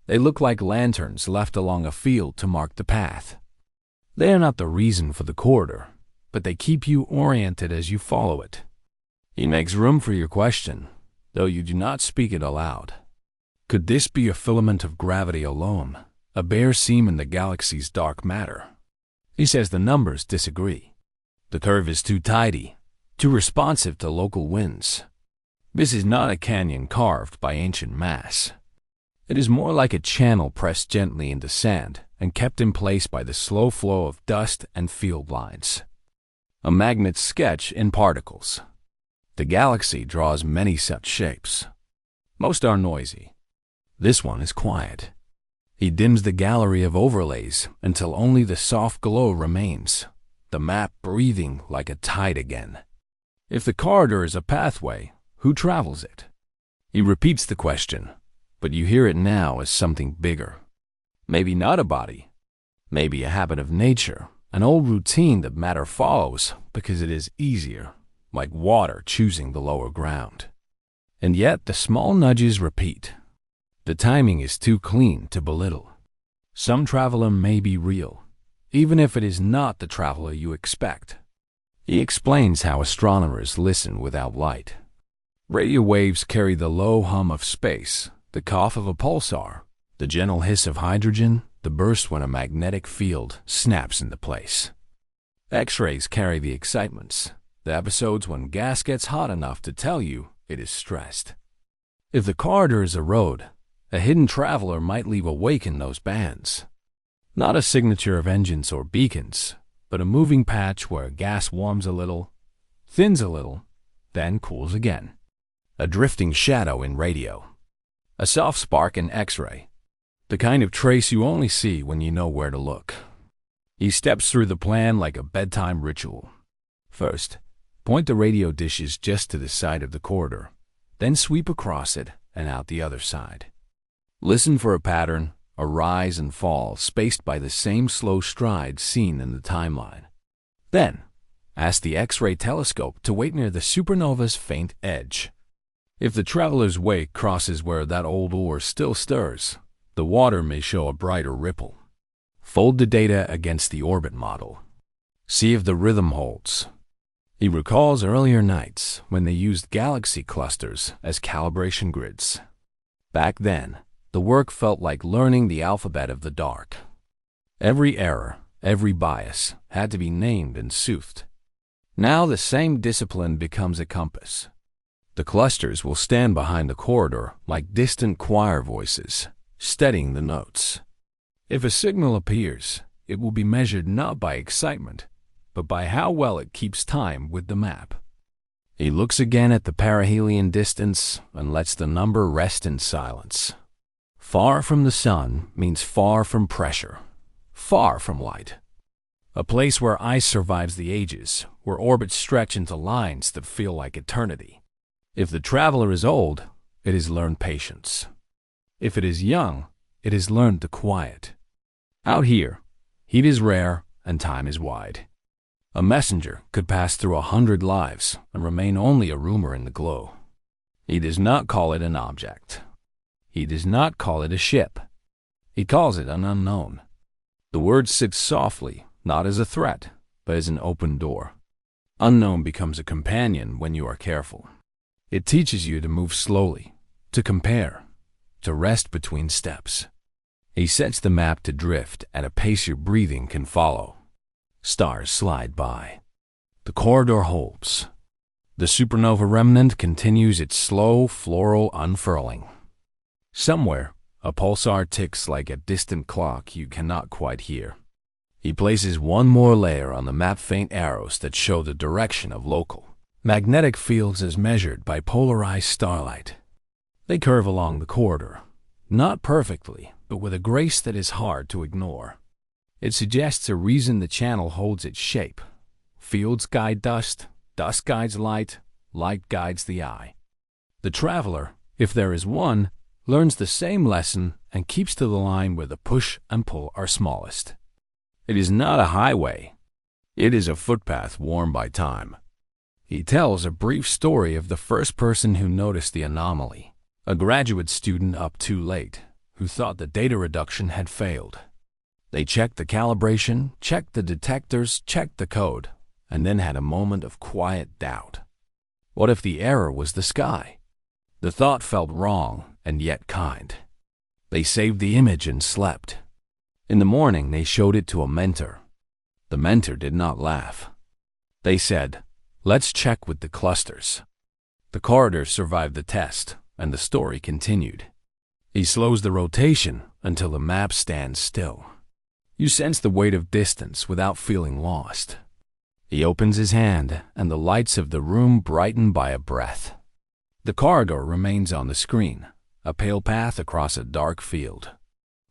They look like lanterns left along a field to mark the path. They are not the reason for the corridor, but they keep you oriented as you follow it. He makes room for your question, though you do not speak it aloud. Could this be a filament of gravity alone, a bare seam in the galaxy's dark matter? He says the numbers disagree. The curve is too tidy, too responsive to local winds. This is not a canyon carved by ancient mass. It is more like a channel pressed gently into sand and kept in place by the slow flow of dust and field lines. A magnet's sketch in particles. The galaxy draws many such shapes. Most are noisy. This one is quiet. He dims the gallery of overlays until only the soft glow remains, the map breathing like a tide again. If the corridor is a pathway, who travels it? He repeats the question, but you hear it now as something bigger. Maybe not a body. Maybe a habit of nature, an old routine that matter follows because it is easier, like water choosing the lower ground. And yet the small nudges repeat. The timing is too clean to belittle. Some traveler may be real, even if it is not the traveler you expect. He explains how astronomers listen without light. Radio waves carry the low hum of space, the cough of a pulsar, the gentle hiss of hydrogen, the burst when a magnetic field snaps into place. X-rays carry the excitements, the episodes when gas gets hot enough to tell you it is stressed. If the corridor is a road, a hidden traveler might leave a wake in those bands. Not a signature of engines or beacons, but a moving patch where gas warms a little, thins a little, then cools again. A drifting shadow in radio. A soft spark in X-ray. The kind of trace you only see when you know where to look. He steps through the plan like a bedtime ritual. First, point the radio dishes just to the side of the corridor, then sweep across it and out the other side. Listen for a pattern, a rise and fall spaced by the same slow stride seen in the timeline. Then, ask the X-ray telescope to wait near the supernova's faint edge. If the traveler's wake crosses where that old ore still stirs, the water may show a brighter ripple. Fold the data against the orbit model. See if the rhythm holds. He recalls earlier nights when they used galaxy clusters as calibration grids. Back then, the work felt like learning the alphabet of the dark. Every error, every bias had to be named and soothed. Now the same discipline becomes a compass. The clusters will stand behind the corridor like distant choir voices, steadying the notes. If a signal appears, it will be measured not by excitement, but by how well it keeps time with the map. He looks again at the perihelion distance and lets the number rest in silence. Far from the sun means far from pressure, far from light. A place where ice survives the ages, where orbits stretch into lines that feel like eternity. If the traveler is old, it has learned patience. If it is young, it has learned the quiet. Out here, heat is rare and time is wide. A messenger could pass through 100 lives and remain only a rumor in the glow. He does not call it an object. He does not call it a ship. He calls it an unknown. The word sits softly, not as a threat, but as an open door. Unknown becomes a companion when you are careful. It teaches you to move slowly, to compare, to rest between steps. He sets the map to drift at a pace your breathing can follow. Stars slide by. The corridor holds. The supernova remnant continues its slow floral unfurling. Somewhere, a pulsar ticks like a distant clock you cannot quite hear. He places one more layer on the map, faint arrows that show the direction of local magnetic fields as measured by polarized starlight. They curve along the corridor, not perfectly, but with a grace that is hard to ignore. It suggests a reason the channel holds its shape. Fields guide dust, dust guides light, light guides the eye. The traveler, if there is one, learns the same lesson and keeps to the line where the push and pull are smallest. It is not a highway. It is a footpath worn by time. He tells a brief story of the first person who noticed the anomaly, a graduate student up too late, who thought the data reduction had failed. They checked the calibration, checked the detectors, checked the code, and then had a moment of quiet doubt. What if the error was the sky? The thought felt wrong and yet kind. They saved the image and slept. In the morning, they showed it to a mentor. The mentor did not laugh. They said, "Let's check with the clusters." The corridor survived the test, and the story continued. He slows the rotation until the map stands still. You sense the weight of distance without feeling lost. He opens his hand, and the lights of the room brighten by a breath. The corridor remains on the screen, a pale path across a dark field.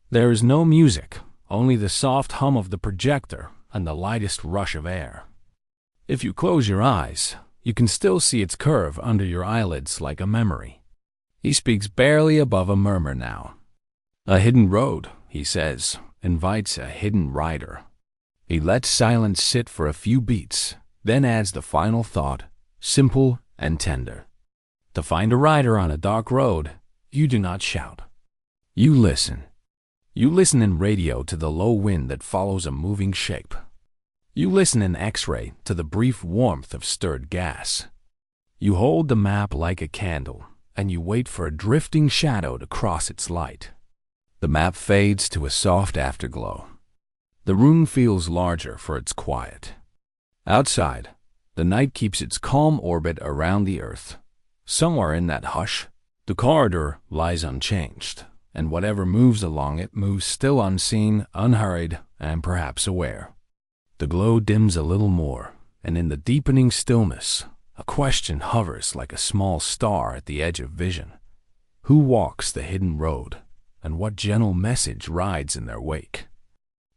There is no music, only the soft hum of the projector and the lightest rush of air. If you close your eyes, you can still see its curve under your eyelids like a memory. He speaks barely above a murmur now. A hidden road, he says, invites a hidden rider. He lets silence sit for a few beats, then adds the final thought, simple and tender. To find a rider on a dark road, you do not shout. You listen. You listen in radio to the low wind that follows a moving shape. You listen in X-ray to the brief warmth of stirred gas. You hold the map like a candle, and you wait for a drifting shadow to cross its light. The map fades to a soft afterglow. The room feels larger for its quiet. Outside, The night keeps its calm orbit around the Earth. Somewhere in that hush, the corridor lies unchanged, and whatever moves along it moves still unseen, unhurried, and perhaps aware. The glow dims a little more, and in the deepening stillness, a question hovers like a small star at the edge of vision. Who walks the hidden road, and what gentle message rides in their wake?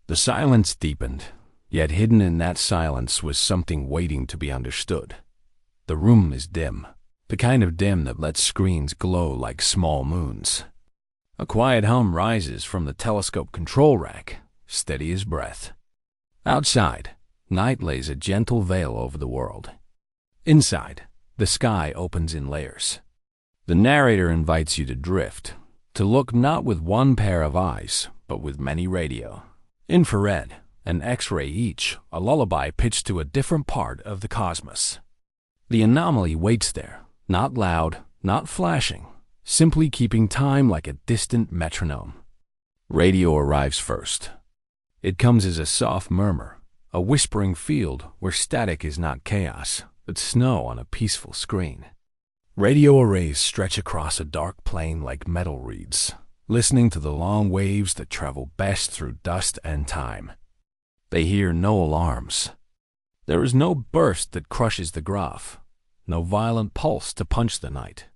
The silence deepened, yet hidden in that silence was something waiting to be understood. The room is dim, the kind of dim that lets screens glow like small moons. A quiet hum rises from the telescope control rack, steady as breath. Outside, night lays a gentle veil over the world. Inside, the sky opens in layers. The narrator invites you to drift, to look not with one pair of eyes, but with many radio. Infrared and X-ray each, a lullaby pitched to a different part of the cosmos. The anomaly waits there, not loud, not flashing, simply keeping time like a distant metronome. Radio arrives first. It comes as a soft murmur, a whispering field where static is not chaos, but snow on a peaceful screen. Radio arrays stretch across a dark plain like metal reeds, listening to the long waves that travel best through dust and time. They hear no alarms. There is no burst that crushes the graph, no violent pulse to punch the night.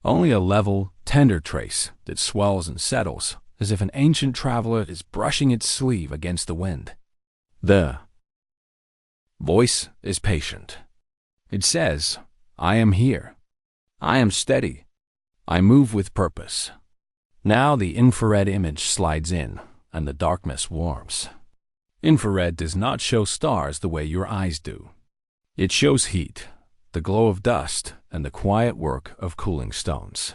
Only a level, tender trace that swells and settles as if an ancient traveler is brushing its sleeve against the wind. The voice is patient. It says, "I am here. I am steady. I move with purpose." Now the infrared image slides in, and the darkness warms. Infrared does not show stars the way your eyes do. It shows heat, the glow of dust, and the quiet work of cooling stones.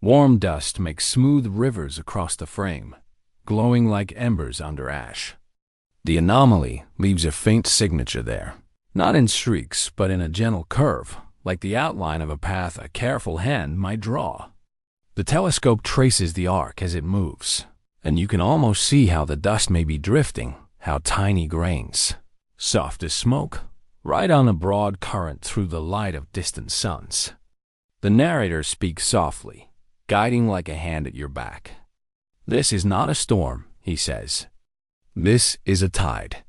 Warm dust makes smooth rivers across the frame, glowing like embers under ash. The anomaly leaves a faint signature there, not in streaks, but in a gentle curve, like the outline of a path a careful hand might draw. The telescope traces the arc as it moves, and you can almost see how the dust may be drifting, how tiny grains, soft as smoke, ride on a broad current through the light of distant suns. The narrator speaks softly, guiding like a hand at your back. "This is not a storm," he says. "This is a tide."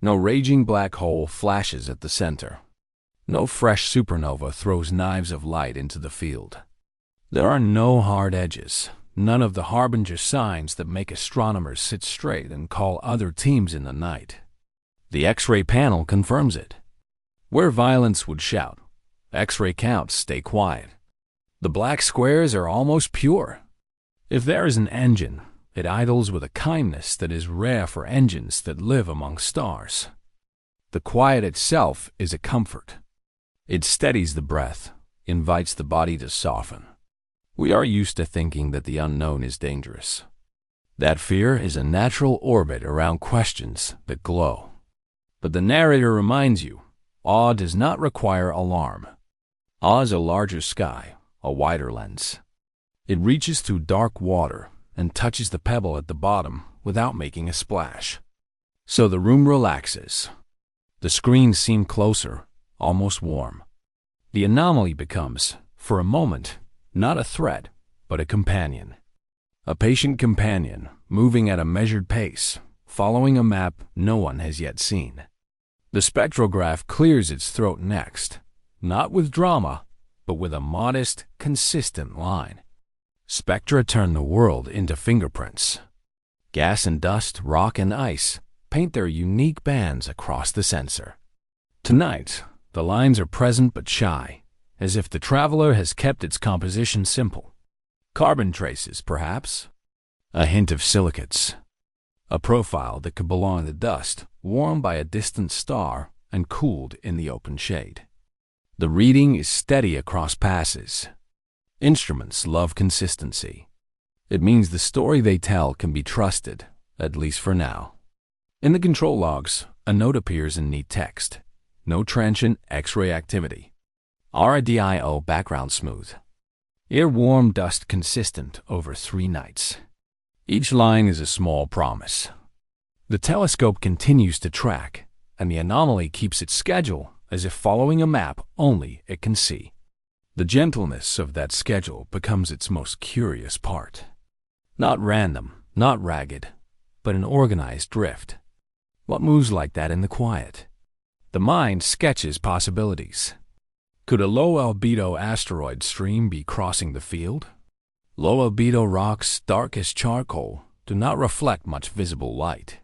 No raging black hole flashes at the center. No fresh supernova throws knives of light into the field. There are no hard edges, none of the harbinger signs that make astronomers sit straight and call other teams in the night. The X-ray panel confirms it. Where violence would shout, X-ray counts stay quiet. The black squares are almost pure. If there is an engine, it idles with a kindness that is rare for engines that live among stars. The quiet itself is a comfort. It steadies the breath, invites the body to soften. We are used to thinking that the unknown is dangerous. That fear is a natural orbit around questions that glow. But the narrator reminds you, awe does not require alarm. Awe is a larger sky, a wider lens. It reaches through dark water and touches the pebble at the bottom without making a splash. So the room relaxes. The screens seem closer, almost warm. The anomaly becomes, for a moment, not a threat, but a companion. A patient companion, moving at a measured pace, following a map no one has yet seen. The spectrograph clears its throat next, not with drama, but with a modest, consistent line. Spectra turn the world into fingerprints. Gas and dust, rock and ice paint their unique bands across the sensor. Tonight, the lines are present but shy, as if the traveler has kept its composition simple. Carbon traces, perhaps. A hint of silicates. A profile that could belong to dust, warmed by a distant star and cooled in the open shade. The reading is steady across passes. Instruments love consistency. It means the story they tell can be trusted, at least for now. In the control logs, a note appears in neat text. No transient X-ray activity. RDIO background smooth. Air warm dust consistent over 3 nights. Each line is a small promise. The telescope continues to track, and the anomaly keeps its schedule as if following a map only it can see. The gentleness of that schedule becomes its most curious part. Not random, not ragged, but an organized drift. What moves like that in the quiet? The mind sketches possibilities. Could a low-albedo asteroid stream be crossing the field? Low-albedo rocks, dark as charcoal, do not reflect much visible light.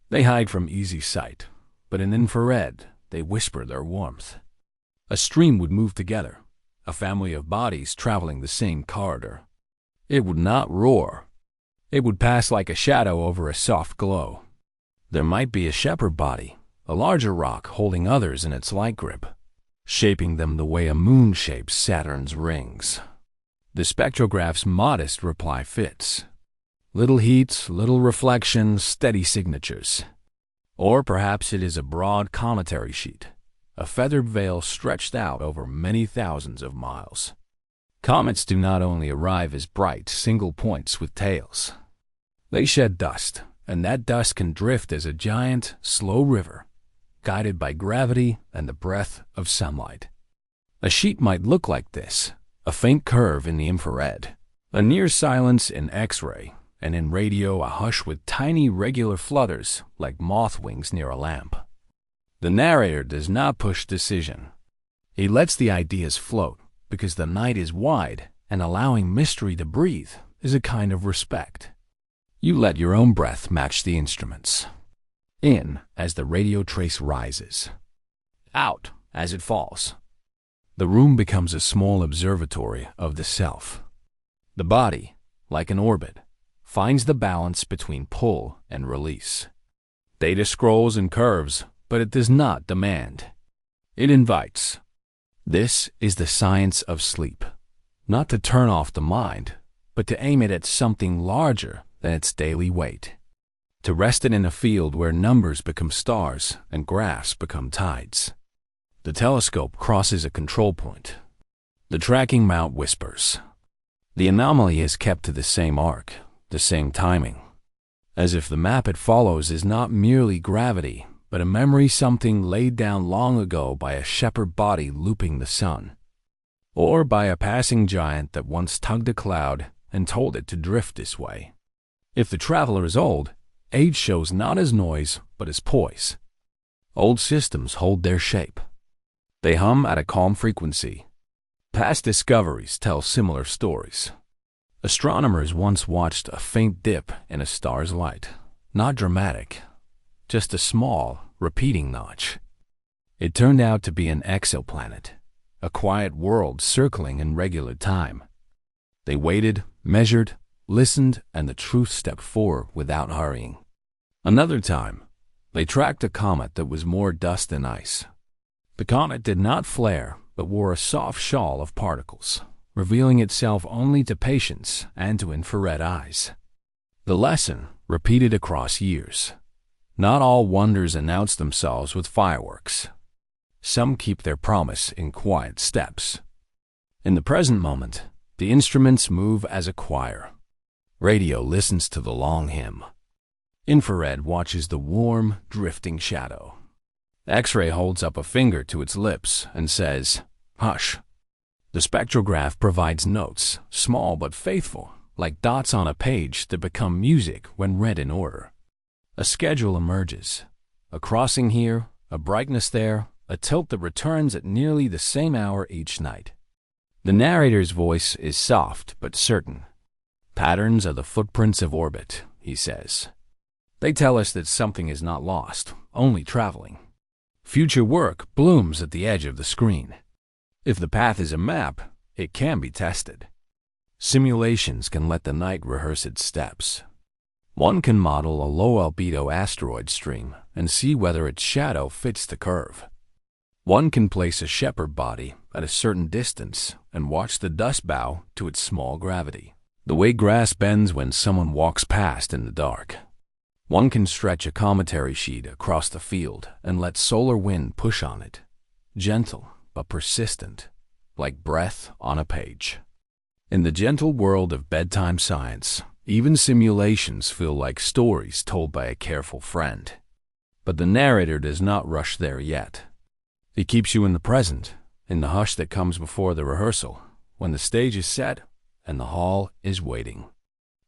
They hide from easy sight, but in infrared, they whisper their warmth. A stream would move together, a family of bodies traveling the same corridor. It would not roar. It would pass like a shadow over a soft glow. There might be a shepherd body, a larger rock holding others in its light grip, shaping them the way a moon shapes Saturn's rings. The spectrograph's modest reply fits. Little heat, little reflection, steady signatures. Or perhaps it is a broad cometary sheet, a feathered veil stretched out over many thousands of miles. Comets do not only arrive as bright single points with tails. They shed dust, and that dust can drift as a giant, slow river, guided by gravity and the breath of sunlight. A sheet might look like this, a faint curve in the infrared, a near silence in X-ray, and in radio a hush with tiny regular flutters like moth wings near a lamp. The narrator does not push decision. He lets the ideas float because the night is wide and allowing mystery to breathe is a kind of respect. You let your own breath match the instruments. In as the radio trace rises. Out as it falls. The room becomes a small observatory of the self. The body, like an orbit, finds the balance between pull and release. Data scrolls and curves, but it does not demand. It invites. This is the science of sleep. Not to turn off the mind, but to aim it at something larger than its daily weight. To rest it in a field where numbers become stars and graphs become tides. The telescope crosses a control point. The tracking mount whispers. The anomaly is kept to the same arc, the same timing. As if the map it follows is not merely gravity, but a memory something laid down long ago by a shepherd body looping the sun. Or by a passing giant that once tugged a cloud and told it to drift this way. If the traveler is old, age shows not as noise, but as poise. Old systems hold their shape. They hum at a calm frequency. Past discoveries tell similar stories. Astronomers once watched a faint dip in a star's light. Not dramatic, just a small, repeating notch. It turned out to be an exoplanet, a quiet world circling in regular time. They waited, measured, listened, and the truth stepped forward without hurrying. Another time, they tracked a comet that was more dust than ice. The comet did not flare, but wore a soft shawl of particles, revealing itself only to patients and to infrared eyes. The lesson, repeated across years. Not all wonders announce themselves with fireworks. Some keep their promise in quiet steps. In the present moment, the instruments move as a choir. Radio listens to the long hymn. Infrared watches the warm, drifting shadow. X-ray holds up a finger to its lips and says, "Hush." The spectrograph provides notes, small but faithful, like dots on a page that become music when read in order. A schedule emerges. A crossing here, a brightness there, a tilt that returns at nearly the same hour each night. The narrator's voice is soft but certain. Patterns are the footprints of orbit, he says. They tell us that something is not lost, only traveling. Future work blooms at the edge of the screen. If the path is a map, it can be tested. Simulations can let the night rehearse its steps. One can model a low-albedo asteroid stream and see whether its shadow fits the curve. One can place a shepherd body at a certain distance and watch the dust bow to its small gravity, the way grass bends when someone walks past in the dark. One can stretch a cometary sheet across the field and let solar wind push on it, gentle but persistent, like breath on a page. In the gentle world of bedtime science, even simulations feel like stories told by a careful friend. But the narrator does not rush there yet. He keeps you in the present, in the hush that comes before the rehearsal, when the stage is set and the hall is waiting.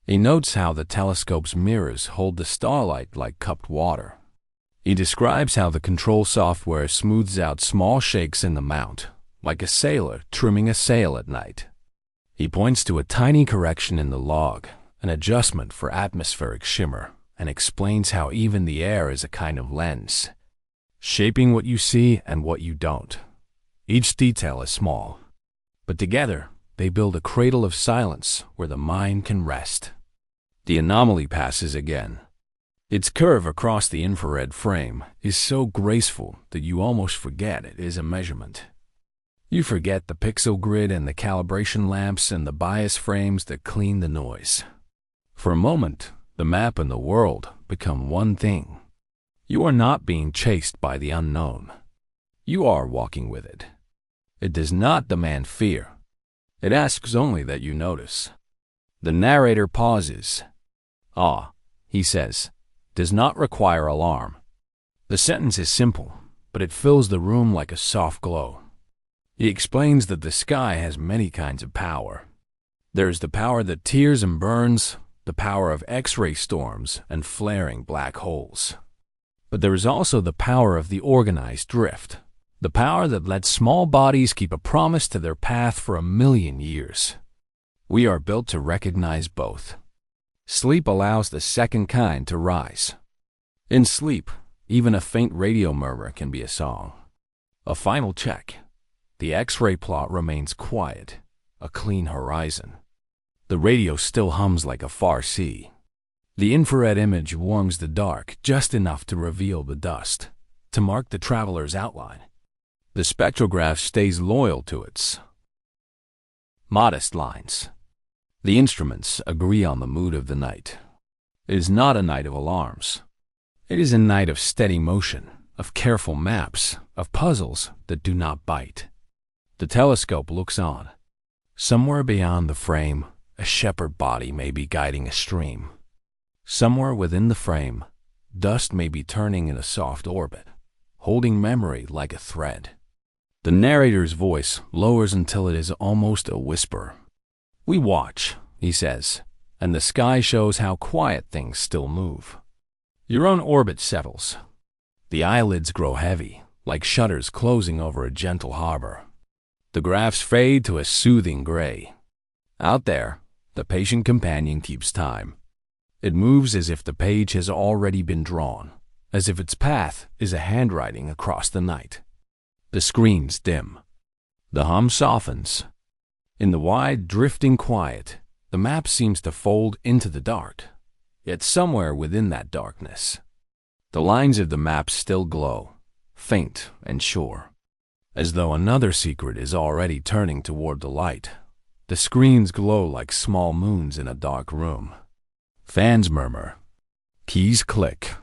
He notes how the telescope's mirrors hold the starlight like cupped water. He describes how the control software smooths out small shakes in the mount, like a sailor trimming a sail at night. He points to a tiny correction in the log, an adjustment for atmospheric shimmer, and explains how even the air is a kind of lens, shaping what you see and what you don't. Each detail is small, but together they build a cradle of silence where the mind can rest. The anomaly passes again. Its curve across the infrared frame is so graceful that you almost forget it is a measurement. You forget the pixel grid and the calibration lamps and the bias frames that clean the noise. For a moment, the map and the world become one thing. You are not being chased by the unknown. You are walking with it. It does not demand fear. It asks only that you notice. The narrator pauses. "Awe," he says, "does not require alarm." The sentence is simple, but it fills the room like a soft glow. He explains that the sky has many kinds of power. There is the power that tears and burns, the power of X-ray storms and flaring black holes. But there is also the power of the organized drift, the power that lets small bodies keep a promise to their path for 1,000,000 years. We are built to recognize both. Sleep allows the second kind to rise. In sleep, even a faint radio murmur can be a song. A final check. The X-ray plot remains quiet, a clean horizon. The radio still hums like a far sea. The infrared image warms the dark just enough to reveal the dust, to mark the traveler's outline. The spectrograph stays loyal to its modest lines. The instruments agree on the mood of the night. It is not a night of alarms. It is a night of steady motion, of careful maps, of puzzles that do not bite. The telescope looks on. Somewhere beyond the frame, a shepherd body may be guiding a stream. Somewhere within the frame, dust may be turning in a soft orbit, holding memory like a thread. The narrator's voice lowers until it is almost a whisper. "We watch," he says, "and the sky shows how quiet things still move." Your own orbit settles. The eyelids grow heavy, like shutters closing over a gentle harbor. The graphs fade to a soothing gray. Out there, the patient companion keeps time. It moves as if the page has already been drawn, as if its path is a handwriting across the night. The screens dim. The hum softens. In the wide, drifting quiet, the map seems to fold into the dark. Yet somewhere within that darkness, the lines of the map still glow, faint and sure, as though another secret is already turning toward the light. The screens glow like small moons in a dark room. Fans murmur. Keys click.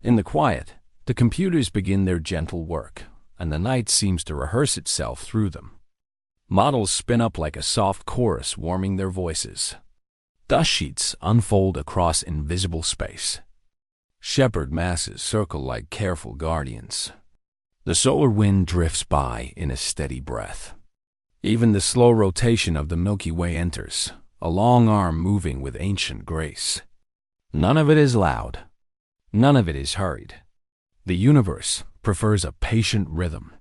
In the quiet, the computers begin their gentle work, and the night seems to rehearse itself through them. Models spin up like a soft chorus warming their voices. Dust sheets unfold across invisible space. Shepherd masses circle like careful guardians. The solar wind drifts by in a steady breath. Even the slow rotation of the Milky Way enters, a long arm moving with ancient grace. None of it is loud. None of it is hurried. The universe prefers a patient rhythm.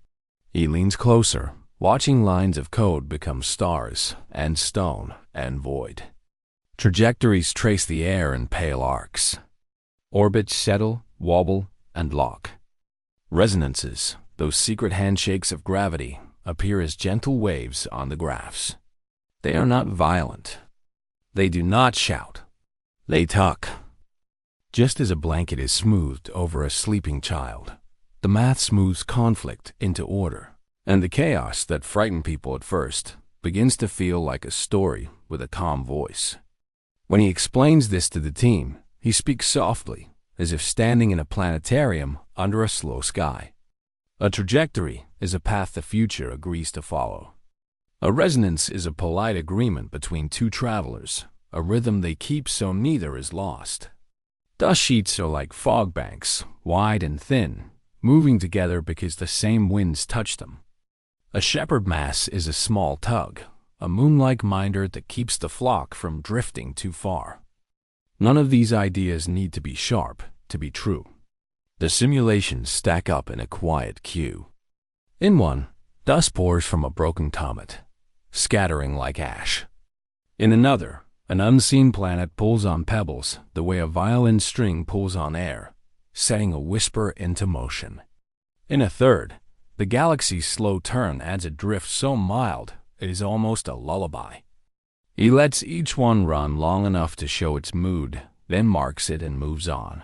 He leans closer, watching lines of code become stars and stone and void. Trajectories trace the air in pale arcs. Orbits settle, wobble, and lock. Resonances, those secret handshakes of gravity, appear as gentle waves on the graphs. They are not violent. They do not shout. They tuck. Just as a blanket is smoothed over a sleeping child, the math smooths conflict into order, and the chaos that frightened people at first begins to feel like a story with a calm voice. When he explains this to the team, he speaks softly, as if standing in a planetarium under a slow sky. A trajectory is a path the future agrees to follow. A resonance is a polite agreement between two travelers, a rhythm they keep so neither is lost. Dust sheets are like fog banks, wide and thin, moving together because the same winds touch them. A shepherd mass is a small tug, a moon-like minder that keeps the flock from drifting too far. None of these ideas need to be sharp to be true. The simulations stack up in a quiet queue. In one, dust pours from a broken comet, scattering like ash. In another, an unseen planet pulls on pebbles the way a violin string pulls on air, setting a whisper into motion. In a third, the galaxy's slow turn adds a drift so mild it is almost a lullaby. He lets each one run long enough to show its mood, then marks it and moves on.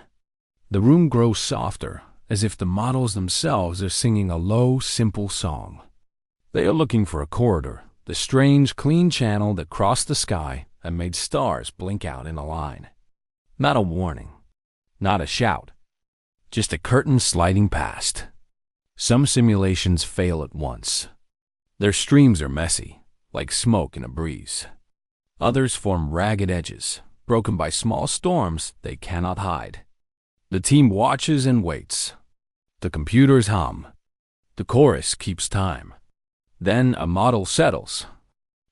The room grows softer, as if the models themselves are singing a low, simple song. They are looking for a corridor, the strange, clean channel that crossed the sky and made stars blink out in a line. Not a warning, not a shout, just a curtain sliding past. Some simulations fail at once. Their streams are messy, like smoke in a breeze. Others form ragged edges, broken by small storms they cannot hide. The team watches and waits. The computers hum. The chorus keeps time. Then a model settles.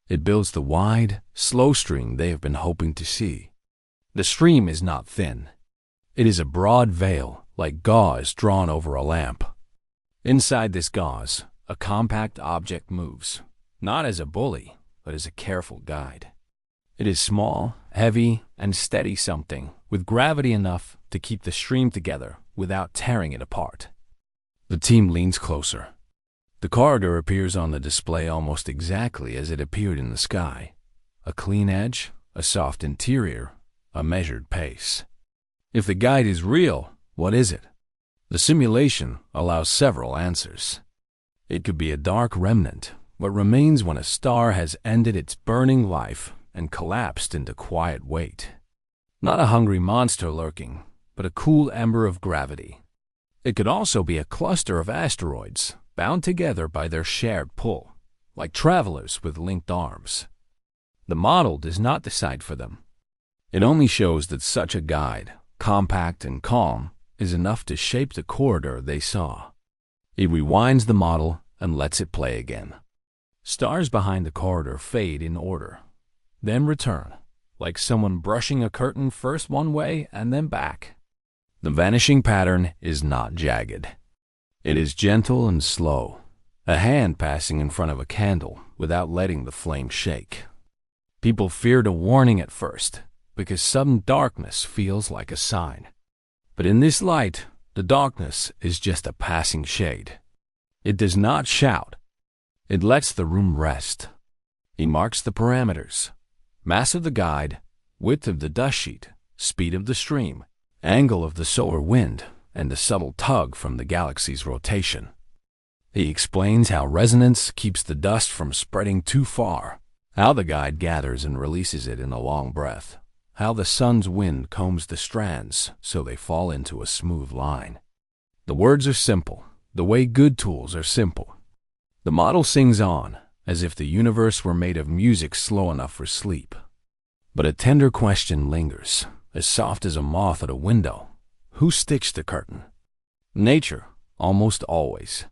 It builds the wide, slow stream they have been hoping to see. The stream is not thin. It is a broad veil, like gauze drawn over a lamp. Inside this gauze, a compact object moves, not as a bully, but as a careful guide. It is small, heavy, and steady something, with gravity enough to keep the stream together without tearing it apart. The team leans closer. The corridor appears on the display almost exactly as it appeared in the sky. A clean edge, a soft interior, a measured pace. If the guide is real, what is it? The simulation allows several answers. It could be a dark remnant, what remains when a star has ended its burning life and collapsed into quiet weight. Not a hungry monster lurking, but a cool ember of gravity. It could also be a cluster of asteroids, bound together by their shared pull, like travelers with linked arms. The model does not decide for them. It only shows that such a guide, compact and calm, is enough to shape the corridor they saw. It rewinds the model and lets it play again. Stars behind the corridor fade in order, then return, like someone brushing a curtain first one way and then back. The vanishing pattern is not jagged. It is gentle and slow, a hand passing in front of a candle without letting the flame shake. People feared a warning at first, because sudden darkness feels like a sign. But in this light, the darkness is just a passing shade. It does not shout. It lets the room rest. He marks the parameters: mass of the guide, width of the dust sheet, speed of the stream, angle of the solar wind, and the subtle tug from the galaxy's rotation. He explains how resonance keeps the dust from spreading too far, how the guide gathers and releases it in a long breath, how the sun's wind combs the strands so they fall into a smooth line. The words are simple, the way good tools are simple. The model sings on, as if the universe were made of music slow enough for sleep. But a tender question lingers, as soft as a moth at a window. Who stitched the curtain? Nature, almost always.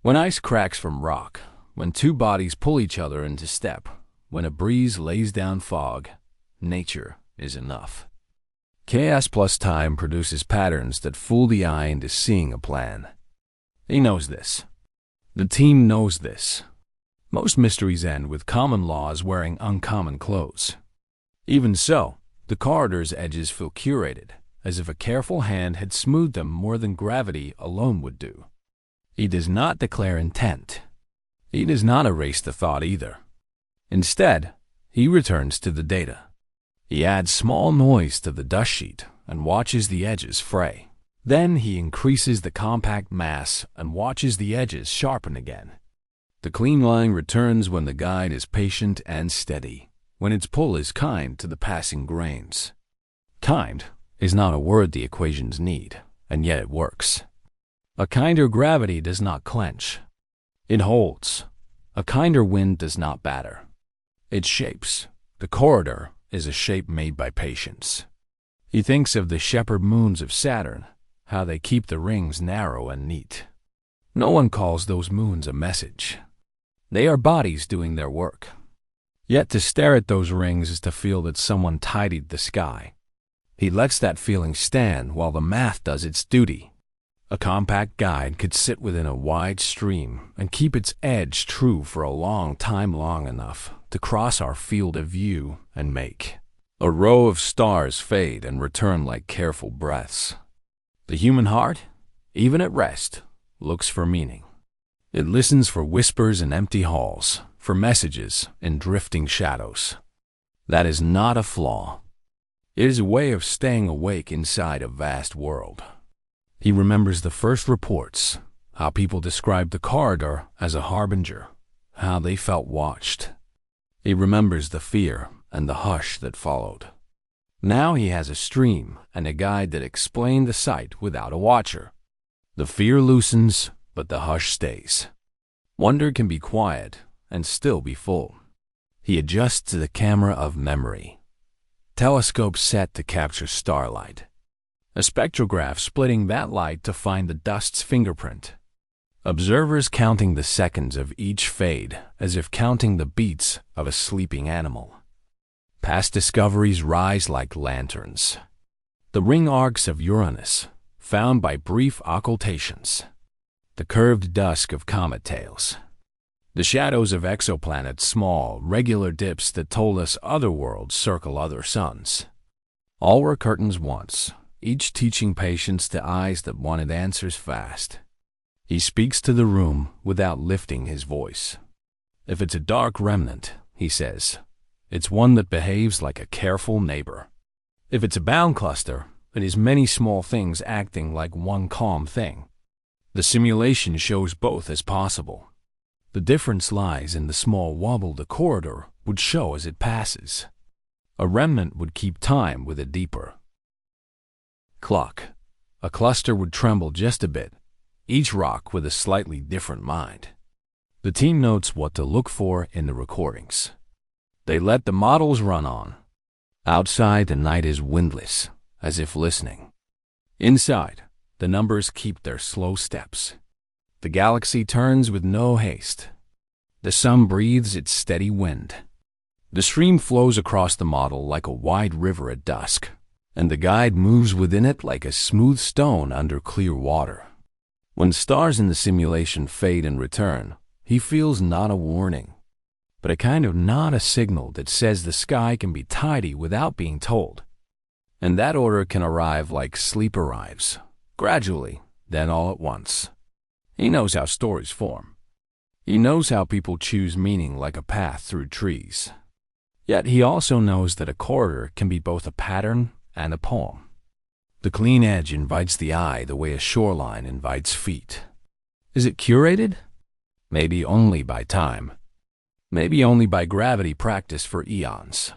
When ice cracks from rock, when two bodies pull each other into step, when a breeze lays down fog, nature is enough. Chaos plus time produces patterns that fool the eye into seeing a plan. He knows this. The team knows this. Most mysteries end with common laws wearing uncommon clothes. Even so, the corridor's edges feel curated, as if a careful hand had smoothed them more than gravity alone would do. He does not declare intent. He does not erase the thought either. Instead, he returns to the data. He adds small noise to the dust sheet and watches the edges fray. Then he increases the compact mass and watches the edges sharpen again. The clean line returns when the guide is patient and steady, when its pull is kind to the passing grains. Kind is not a word the equations need, and yet it works. A kinder gravity does not clench. It holds. A kinder wind does not batter. It shapes. The corridor is a shape made by patience. He thinks of the shepherd moons of Saturn, how they keep the rings narrow and neat. No one calls those moons a message. They are bodies doing their work. Yet to stare at those rings is to feel that someone tidied the sky. He lets that feeling stand while the math does its duty. A compact guide could sit within a wide stream and keep its edge true for a long time, long enough to cross our field of view and make a row of stars fade and return like careful breaths. The human heart, even at rest, looks for meaning. It listens for whispers in empty halls, for messages in drifting shadows. That is not a flaw. It is a way of staying awake inside a vast world. He remembers the first reports, how people described the corridor as a harbinger, how they felt watched. He remembers the fear and the hush that followed. Now he has a stream and a guide that explain the sight without a watcher. The fear loosens, but the hush stays. Wonder can be quiet and still be full. He adjusts to the camera of memory. Telescope set to capture starlight. A spectrograph splitting that light to find the dust's fingerprint. Observers counting the seconds of each fade as if counting the beats of a sleeping animal. Past discoveries rise like lanterns. The ring arcs of Uranus, found by brief occultations. The curved dusk of comet tails. The shadows of exoplanets, small, regular dips that told us other worlds circle other suns. All were curtains once, each teaching patience to eyes that wanted answers fast. He speaks to the room without lifting his voice. If it's a dark remnant, he says, it's one that behaves like a careful neighbor. If it's a bound cluster, it is many small things acting like one calm thing. The simulation shows both as possible. The difference lies in the small wobble the corridor would show as it passes. A remnant would keep time with a deeper clock. A cluster would tremble just a bit, each rock with a slightly different mind. The team notes what to look for in the recordings. They let the models run on. Outside, the night is windless, as if listening. Inside, the numbers keep their slow steps. The galaxy turns with no haste. The sun breathes its steady wind. The stream flows across the model like a wide river at dusk, and the guide moves within it like a smooth stone under clear water. When stars in the simulation fade and return, he feels not a warning, but a kind of not a signal that says the sky can be tidy without being told. And that order can arrive like sleep arrives, gradually, then all at once. He knows how stories form. He knows how people choose meaning like a path through trees. Yet he also knows that a corridor can be both a pattern and a poem. The clean edge invites the eye the way a shoreline invites feet. Is it curated? Maybe only by time. Maybe only by gravity practice for eons.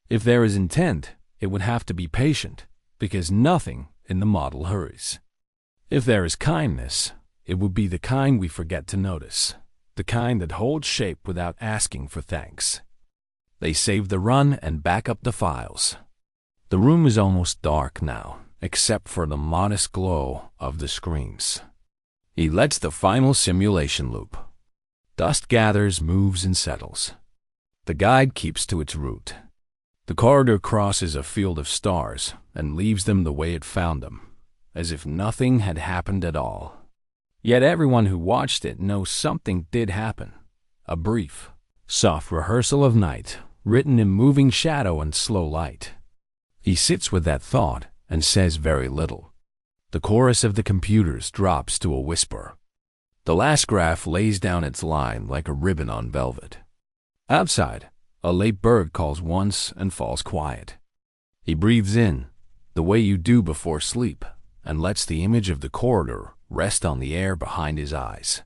If there is intent, it would have to be patient, because nothing in the model hurries. If there is kindness, it would be the kind we forget to notice, the kind that holds shape without asking for thanks. They save the run and back up the files. The room is almost dark now, except for the modest glow of the screens. He lets the final simulation loop. Dust gathers, moves, and settles. The guide keeps to its route. The corridor crosses a field of stars and leaves them the way it found them, as if nothing had happened at all. Yet everyone who watched it knows something did happen. A brief, soft rehearsal of night, written in moving shadow and slow light. He sits with that thought and says very little. The chorus of the computers drops to a whisper. The last graph lays down its line like a ribbon on velvet. Outside, a late bird calls once and falls quiet. He breathes in, the way you do before sleep, and lets the image of the corridor rest on the air behind his eyes.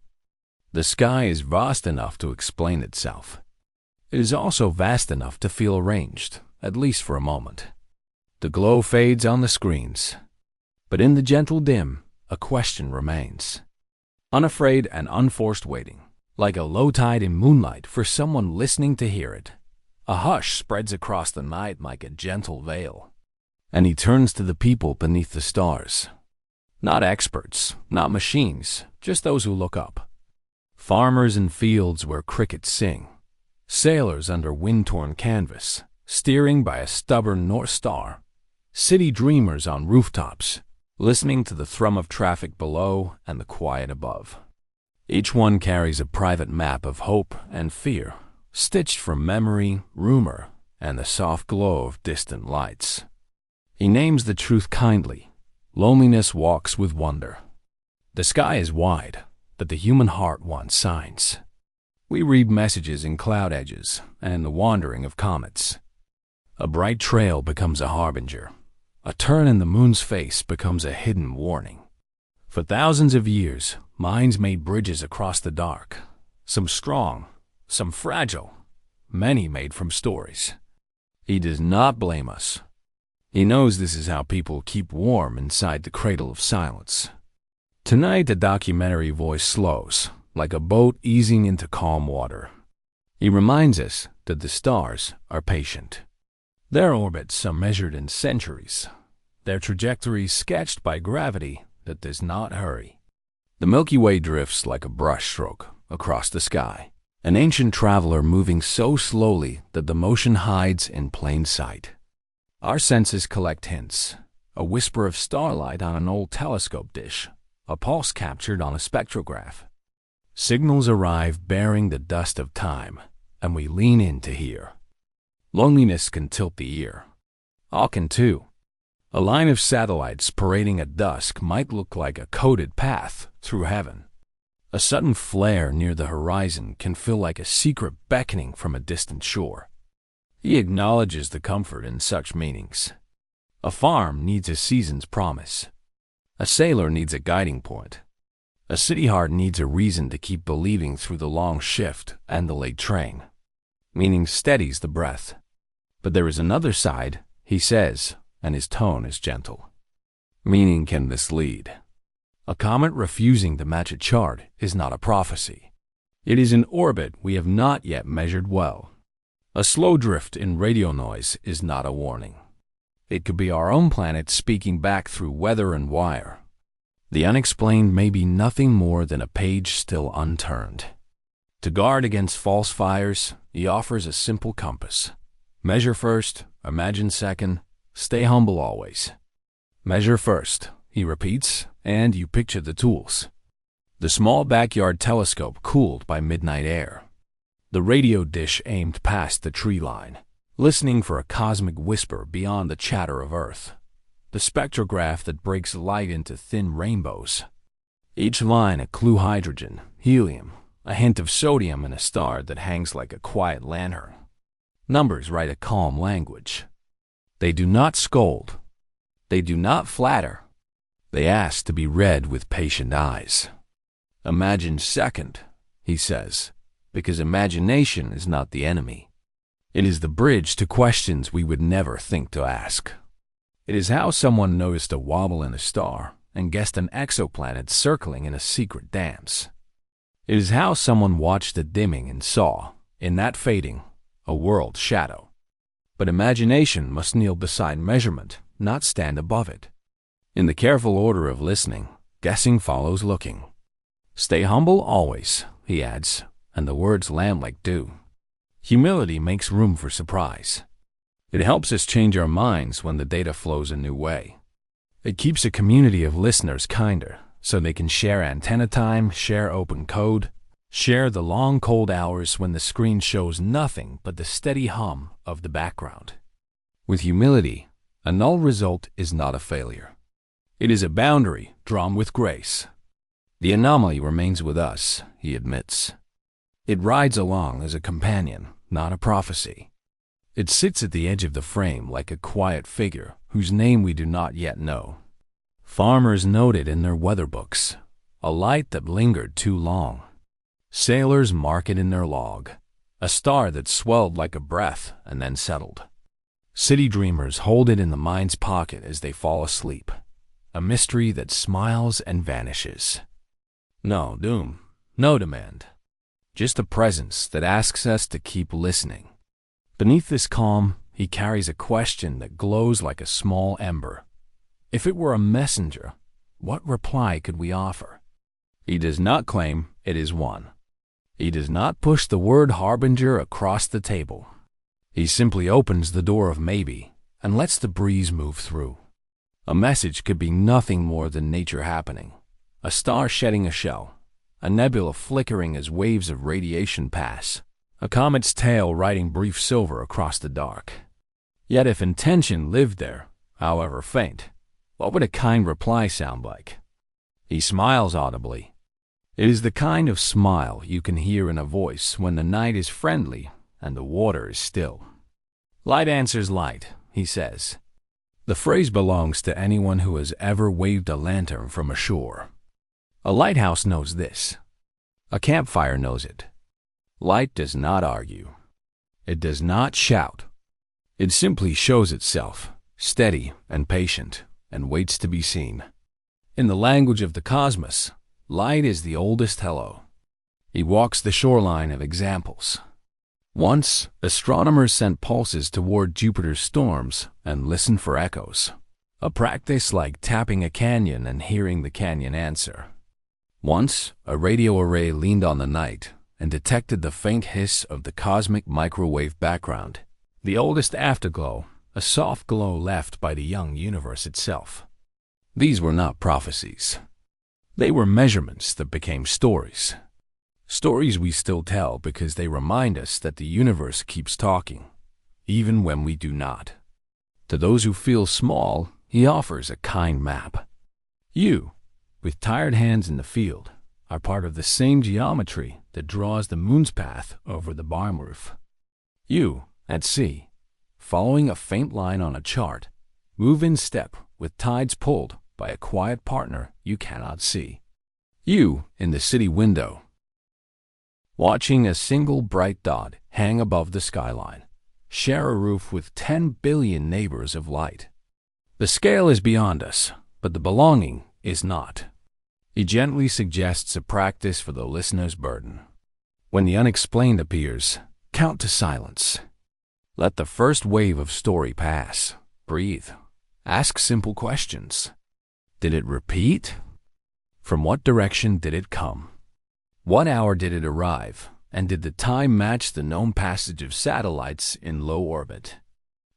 The sky is vast enough to explain itself. It is also vast enough to feel arranged, at least for a moment. The glow fades on the screens, but in the gentle dim, a question remains. Unafraid and unforced waiting, like a low tide in moonlight for someone listening to hear it. A hush spreads across the night like a gentle veil, and he turns to the people beneath the stars. Not experts, not machines, just those who look up. Farmers in fields where crickets sing. Sailors under wind-torn canvas, steering by a stubborn North Star. City dreamers on rooftops, listening to the thrum of traffic below and the quiet above. Each one carries a private map of hope and fear, stitched from memory, rumor, and the soft glow of distant lights. He names the truth kindly. Loneliness walks with wonder. The sky is wide, but the human heart wants signs. We read messages in cloud edges and the wandering of comets. A bright trail becomes a harbinger. A turn in the moon's face becomes a hidden warning. For thousands of years, minds made bridges across the dark. Some strong, some fragile, many made from stories. He does not blame us. He knows this is how people keep warm inside the cradle of silence. Tonight, the documentary voice slows, like a boat easing into calm water. He reminds us that the stars are patient. Their orbits are measured in centuries, their trajectories sketched by gravity that does not hurry. The Milky Way drifts like a brushstroke across the sky, an ancient traveler moving so slowly that the motion hides in plain sight. Our senses collect hints, a whisper of starlight on an old telescope dish, a pulse captured on a spectrograph. Signals arrive bearing the dust of time, and we lean in to hear. Loneliness can tilt the ear. Awe can too. A line of satellites parading at dusk might look like a coded path through heaven. A sudden flare near the horizon can feel like a secret beckoning from a distant shore. He acknowledges the comfort in such meanings. A farm needs a season's promise. A sailor needs a guiding point. A city heart needs a reason to keep believing through the long shift and the late train. Meaning steadies the breath. But there is another side, he says, and his tone is gentle. Meaning can mislead. A comet refusing to match a chart is not a prophecy. It is an orbit we have not yet measured well. A slow drift in radio noise is not a warning. It could be our own planet speaking back through weather and wire. The unexplained may be nothing more than a page still unturned. To guard against false fires, he offers a simple compass. Measure first, imagine second, stay humble always. Measure first, he repeats, and you picture the tools. The small backyard telescope cooled by midnight air. The radio dish aimed past the tree line, listening for a cosmic whisper beyond the chatter of Earth. The spectrograph that breaks light into thin rainbows. Each line a clue: hydrogen, helium, a hint of sodium in a star that hangs like a quiet lantern. Numbers write a calm language. They do not scold. They do not flatter. They ask to be read with patient eyes. Imagine second, he says, because imagination is not the enemy. It is the bridge to questions we would never think to ask. It is how someone noticed a wobble in a star and guessed an exoplanet circling in a secret dance. It is how someone watched a dimming and saw, in that fading, a world shadow. But imagination must kneel beside measurement, not stand above it. In the careful order of listening, guessing follows looking. Stay humble always, he adds, and the words land like dew. Humility makes room for surprise. It helps us change our minds when the data flows a new way. It keeps a community of listeners kinder, so they can share antenna time, share open code, share the long cold hours when the screen shows nothing but the steady hum of the background. With humility, a null result is not a failure. It is a boundary drawn with grace. The anomaly remains with us, he admits. It rides along as a companion, not a prophecy. It sits at the edge of the frame like a quiet figure whose name we do not yet know. Farmers noted in their weather books, a light that lingered too long. Sailors mark it in their log, a star that swelled like a breath and then settled. City dreamers hold it in the mind's pocket as they fall asleep, a mystery that smiles and vanishes. No doom, no demand, just a presence that asks us to keep listening. Beneath this calm, he carries a question that glows like a small ember. If it were a messenger, what reply could we offer? He does not claim it is one. He does not push the word harbinger across the table. He simply opens the door of maybe and lets the breeze move through. A message could be nothing more than nature happening, a star shedding a shell, a nebula flickering as waves of radiation pass, a comet's tail riding brief silver across the dark. Yet if intention lived there, however faint, what would a kind reply sound like? He smiles audibly. It is the kind of smile you can hear in a voice when the night is friendly and the water is still. Light answers light, he says. The phrase belongs to anyone who has ever waved a lantern from a shore. A lighthouse knows this. A campfire knows it. Light does not argue. It does not shout. It simply shows itself, steady and patient, and waits to be seen. In the language of the cosmos, light is the oldest hello. He walks the shoreline of examples. Once, astronomers sent pulses toward Jupiter's storms and listened for echoes, a practice like tapping a canyon and hearing the canyon answer. Once, a radio array leaned on the night and detected the faint hiss of the cosmic microwave background, the oldest afterglow, a soft glow left by the young universe itself. These were not prophecies. They were measurements that became stories. Stories we still tell because they remind us that the universe keeps talking, even when we do not. To those who feel small, he offers a kind map. You, with tired hands in the field, are part of the same geometry that draws the moon's path over the barn roof. You, at sea, following a faint line on a chart, move in step with tides pulled by a quiet partner you cannot see. You, in the city window, watching a single bright dot hang above the skyline, share a roof with 10 billion neighbors of light. The scale is beyond us, but the belonging is not. He gently suggests a practice for the listener's burden. When the unexplained appears, count to silence. Let the first wave of story pass. Breathe. Ask simple questions. Did it repeat? From what direction did it come? What hour did it arrive, and did the time match the known passage of satellites in low orbit?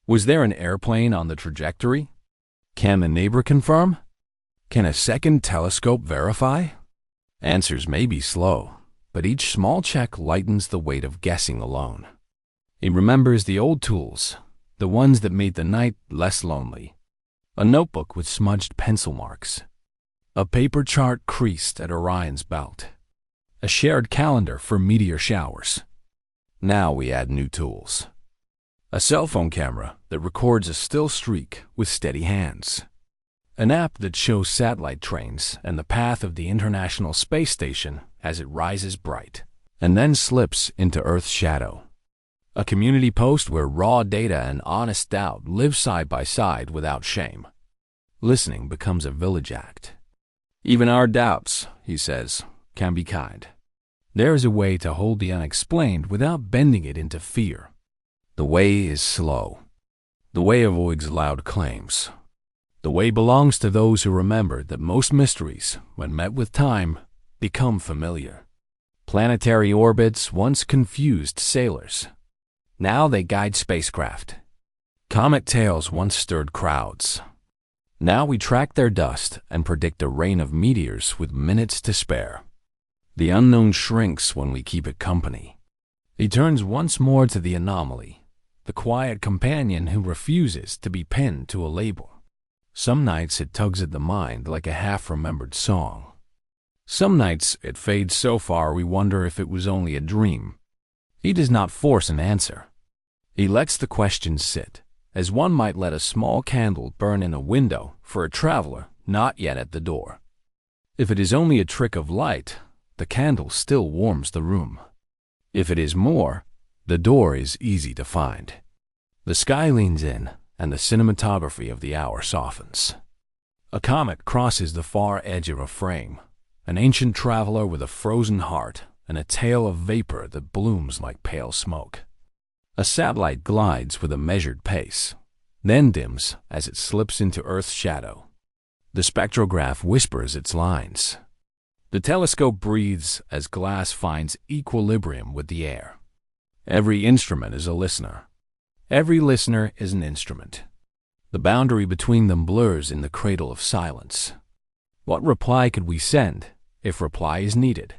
Was there an airplane on the trajectory? Can the neighbor confirm? Can a second telescope verify? Answers may be slow, but each small check lightens the weight of guessing alone. He remembers the old tools, the ones that made the night less lonely. A notebook with smudged pencil marks. A paper chart creased at Orion's belt. A shared calendar for meteor showers. Now we add new tools. A cell phone camera that records a still streak with steady hands. An app that shows satellite trains and the path of the International Space Station as it rises bright, and then slips into Earth's shadow. A community post where raw data and honest doubt live side by side without shame. Listening becomes a village act. Even our doubts, he says, can be kind. There is a way to hold the unexplained without bending it into fear. The way is slow. The way avoids loud claims. The way belongs to those who remember that most mysteries, when met with time, become familiar. Planetary orbits once confused sailors. Now they guide spacecraft. Comet tails once stirred crowds. Now we track their dust and predict a rain of meteors with minutes to spare. The unknown shrinks when we keep it company. He turns once more to the anomaly, the quiet companion who refuses to be pinned to a label. Some nights it tugs at the mind like a half-remembered song. Some nights it fades so far we wonder if it was only a dream. He does not force an answer. He lets the question sit, as one might let a small candle burn in a window for a traveler not yet at the door. If it is only a trick of light, the candle still warms the room. If it is more, the door is easy to find. The sky leans in, and the cinematography of the hour softens. A comet crosses the far edge of a frame, an ancient traveler with a frozen heart and a tail of vapor that blooms like pale smoke. A satellite glides with a measured pace, then dims as it slips into Earth's shadow. The spectrograph whispers its lines. The telescope breathes as glass finds equilibrium with the air. Every instrument is a listener. Every listener is an instrument. The boundary between them blurs in the cradle of silence. What reply could we send, if reply is needed?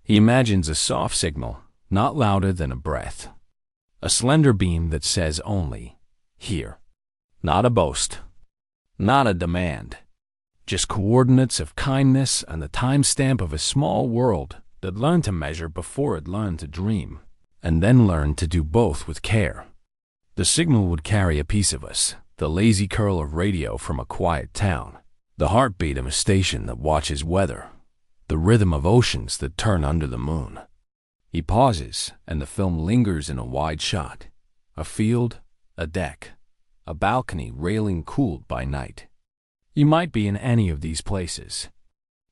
He imagines a soft signal, not louder than a breath. A slender beam that says only, here. Not a boast. Not a demand. Just coordinates of kindness and the timestamp of a small world that learned to measure before it learned to dream, and then learned to do both with care. The signal would carry a piece of us, the lazy curl of radio from a quiet town, the heartbeat of a station that watches weather, the rhythm of oceans that turn under the moon. He pauses, and the film lingers in a wide shot. A field, a deck, a balcony railing cooled by night. You might be in any of these places.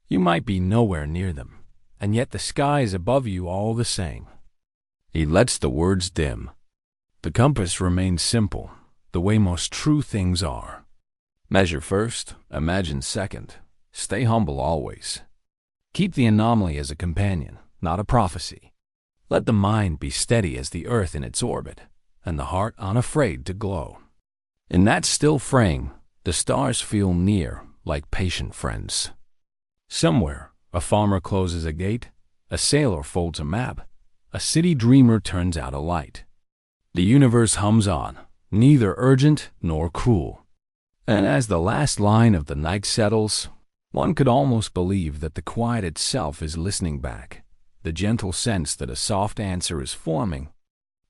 You might be nowhere near them, and yet the sky is above you all the same. He lets the words dim. The compass remains simple, the way most true things are. Measure first, imagine second. Stay humble always. Keep the anomaly as a companion, not a prophecy. Let the mind be steady as the earth in its orbit, and the heart unafraid to glow. In that still frame, the stars feel near, like patient friends. Somewhere, a farmer closes a gate, a sailor folds a map, a city dreamer turns out a light. The universe hums on, neither urgent nor cruel. And as the last line of the night settles, one could almost believe that the quiet itself is listening back, the gentle sense that a soft answer is forming.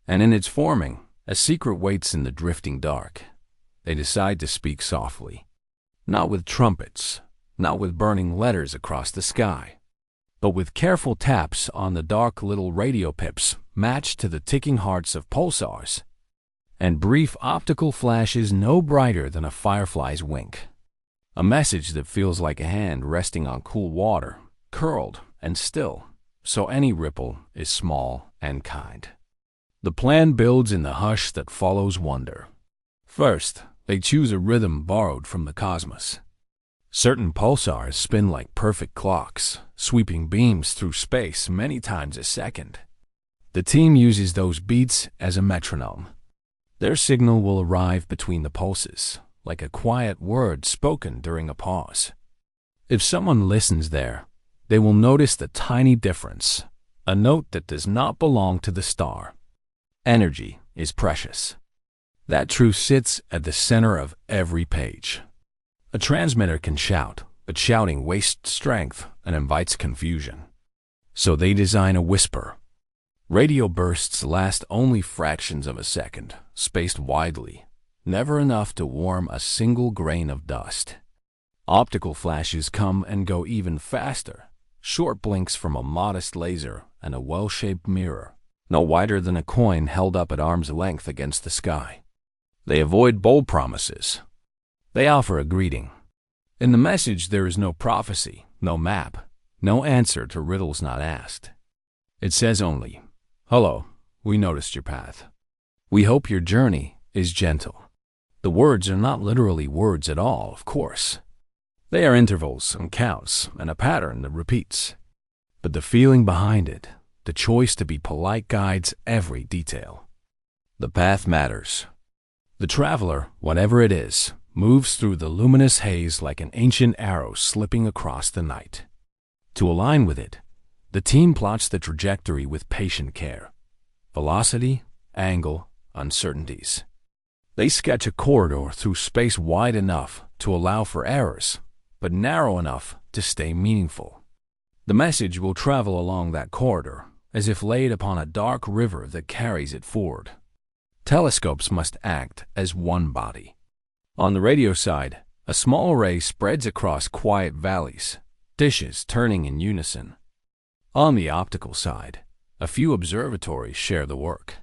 And in its forming, a secret waits in the drifting dark. They decide to speak softly, not with trumpets, not with burning letters across the sky, but with careful taps on the dark little radio pips matched to the ticking hearts of pulsars, and brief optical flashes no brighter than a firefly's wink. A message that feels like a hand resting on cool water, curled and still, so any ripple is small and kind. The plan builds in the hush that follows wonder. First, they choose a rhythm borrowed from the cosmos. Certain pulsars spin like perfect clocks, sweeping beams through space many times a second. The team uses those beats as a metronome. Their signal will arrive between the pulses, like a quiet word spoken during a pause. If someone listens there, they will notice the tiny difference, a note that does not belong to the star. Energy is precious. That truth sits at the center of every page. A transmitter can shout, but shouting wastes strength and invites confusion. So they design a whisper. Radio bursts last only fractions of a second, spaced widely, never enough to warm a single grain of dust. Optical flashes come and go even faster, short blinks from a modest laser and a well-shaped mirror, no wider than a coin held up at arm's length against the sky. They avoid bold promises. They offer a greeting. In the message there is no prophecy, no map, no answer to riddles not asked. It says only, "Hello, we noticed your path. We hope your journey is gentle." The words are not literally words at all, of course. They are intervals and counts and a pattern that repeats. But the feeling behind it, the choice to be polite guides every detail. The path matters. The traveler, whatever it is, moves through the luminous haze like an ancient arrow slipping across the night. To align with it, the team plots the trajectory with patient care. Velocity, angle, uncertainties. They sketch a corridor through space wide enough to allow for errors, but narrow enough to stay meaningful. The message will travel along that corridor, as if laid upon a dark river that carries it forward. Telescopes must act as one body. On the radio side, a small array spreads across quiet valleys, dishes turning in unison. On the optical side, a few observatories share the work.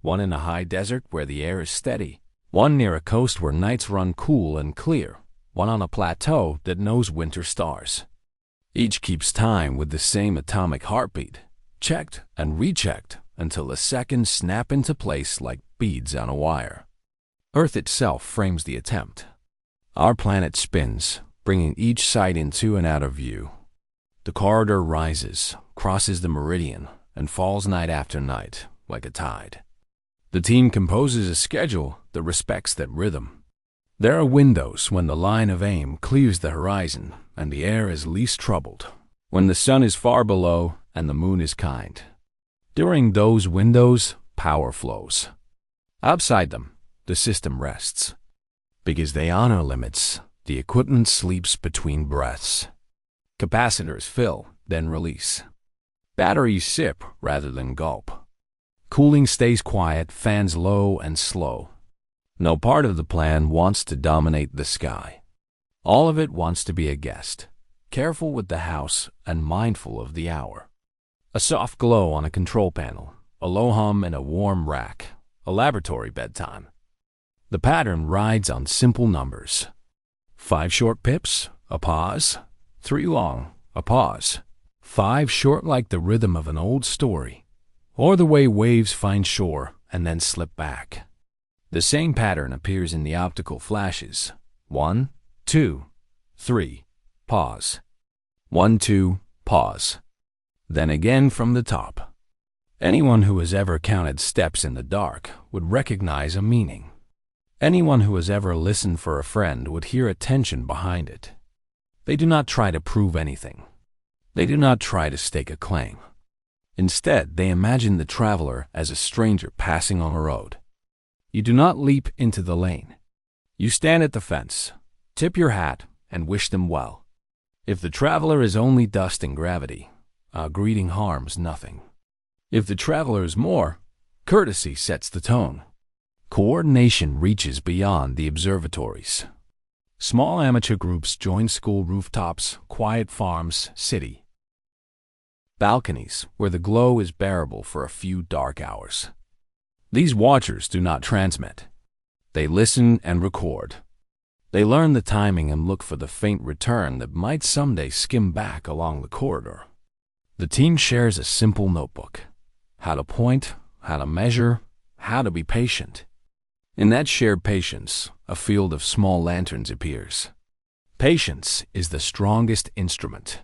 One in a high desert where the air is steady, one near a coast where nights run cool and clear, one on a plateau that knows winter stars. Each keeps time with the same atomic heartbeat, checked and rechecked until the seconds snap into place like beads on a wire. Earth itself frames the attempt. Our planet spins, bringing each side into and out of view. The corridor rises, crosses the meridian, and falls night after night, like a tide. The team composes a schedule that respects that rhythm. There are windows when the line of aim clears the horizon and the air is least troubled, when the sun is far below and the moon is kind. During those windows, power flows. Outside them, the system rests. Because they honor limits, the equipment sleeps between breaths. Capacitors fill, then release. Batteries sip rather than gulp. Cooling stays quiet, fans low and slow. No part of the plan wants to dominate the sky. All of it wants to be a guest, careful with the house and mindful of the hour. A soft glow on a control panel, a low hum in a warm rack, a laboratory bedtime. The pattern rides on simple numbers. 5 short pips, a pause. 3 long, a pause. 5 short like the rhythm of an old story, or the way waves find shore and then slip back. The same pattern appears in the optical flashes. 1, 2, 3, pause. 1, 2, pause. Then again from the top. Anyone who has ever counted steps in the dark would recognize a meaning. Anyone who has ever listened for a friend would hear a tension behind it. They do not try to prove anything. They do not try to stake a claim. Instead, they imagine the traveler as a stranger passing on a road. You do not leap into the lane. You stand at the fence, tip your hat, and wish them well. If the traveler is only dust and gravity, a greeting harms nothing. If the traveler is more, courtesy sets the tone. Coordination reaches beyond the observatories. Small amateur groups join school rooftops, quiet farms, city balconies where the glow is bearable for a few dark hours. These watchers do not transmit. They listen and record. They learn the timing and look for the faint return that might someday skim back along the corridor. The team shares a simple notebook. How to point, how to measure, how to be patient. In that shared patience, a field of small lanterns appears. Patience is the strongest instrument.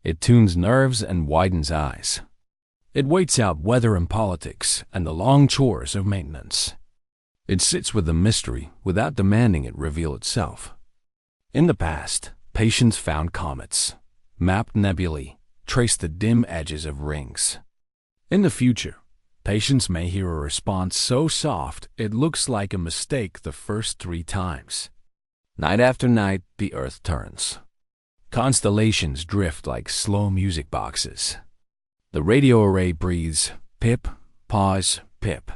It tunes nerves and widens eyes. It waits out weather and politics and the long chores of maintenance. It sits with the mystery without demanding it reveal itself. In the past, patience found comets, mapped nebulae, traced the dim edges of rings. In the future, patience may hear a response so soft it looks like a mistake the first 3 times. Night after night, the Earth turns. Constellations drift like slow music boxes. The radio array breathes, pip, pause, pip.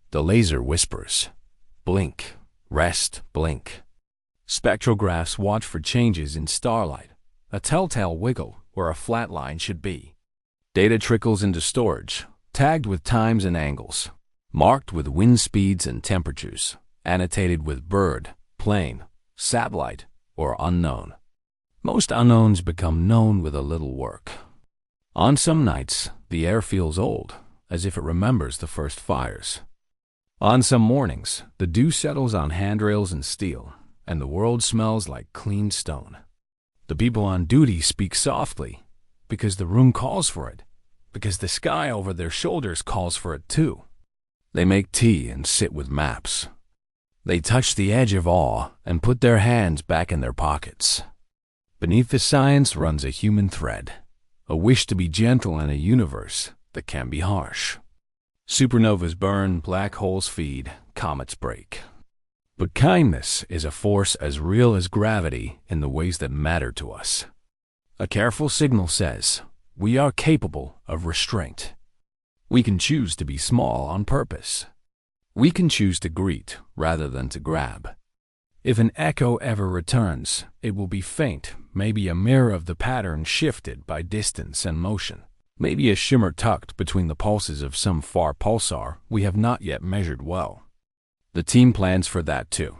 The laser whispers, blink, rest, blink. Spectrographs watch for changes in starlight, a telltale wiggle where a flat line should be. Data trickles into storage, tagged with times and angles, marked with wind speeds and temperatures, annotated with bird, plane, satellite, or unknown. Most unknowns become known with a little work. On some nights, the air feels old, as if it remembers the first fires. On some mornings, the dew settles on handrails and steel, and the world smells like clean stone. The people on duty speak softly, because the room calls for it, because the sky over their shoulders calls for it too. They make tea and sit with maps. They touch the edge of awe and put their hands back in their pockets. Beneath the science runs a human thread, a wish to be gentle in a universe that can be harsh. Supernovas burn, black holes feed, comets break. But kindness is a force as real as gravity in the ways that matter to us. A careful signal says, we are capable of restraint. We can choose to be small on purpose. We can choose to greet rather than to grab. If an echo ever returns, it will be faint, maybe a mirror of the pattern shifted by distance and motion, maybe a shimmer tucked between the pulses of some far pulsar we have not yet measured well. The team plans for that too.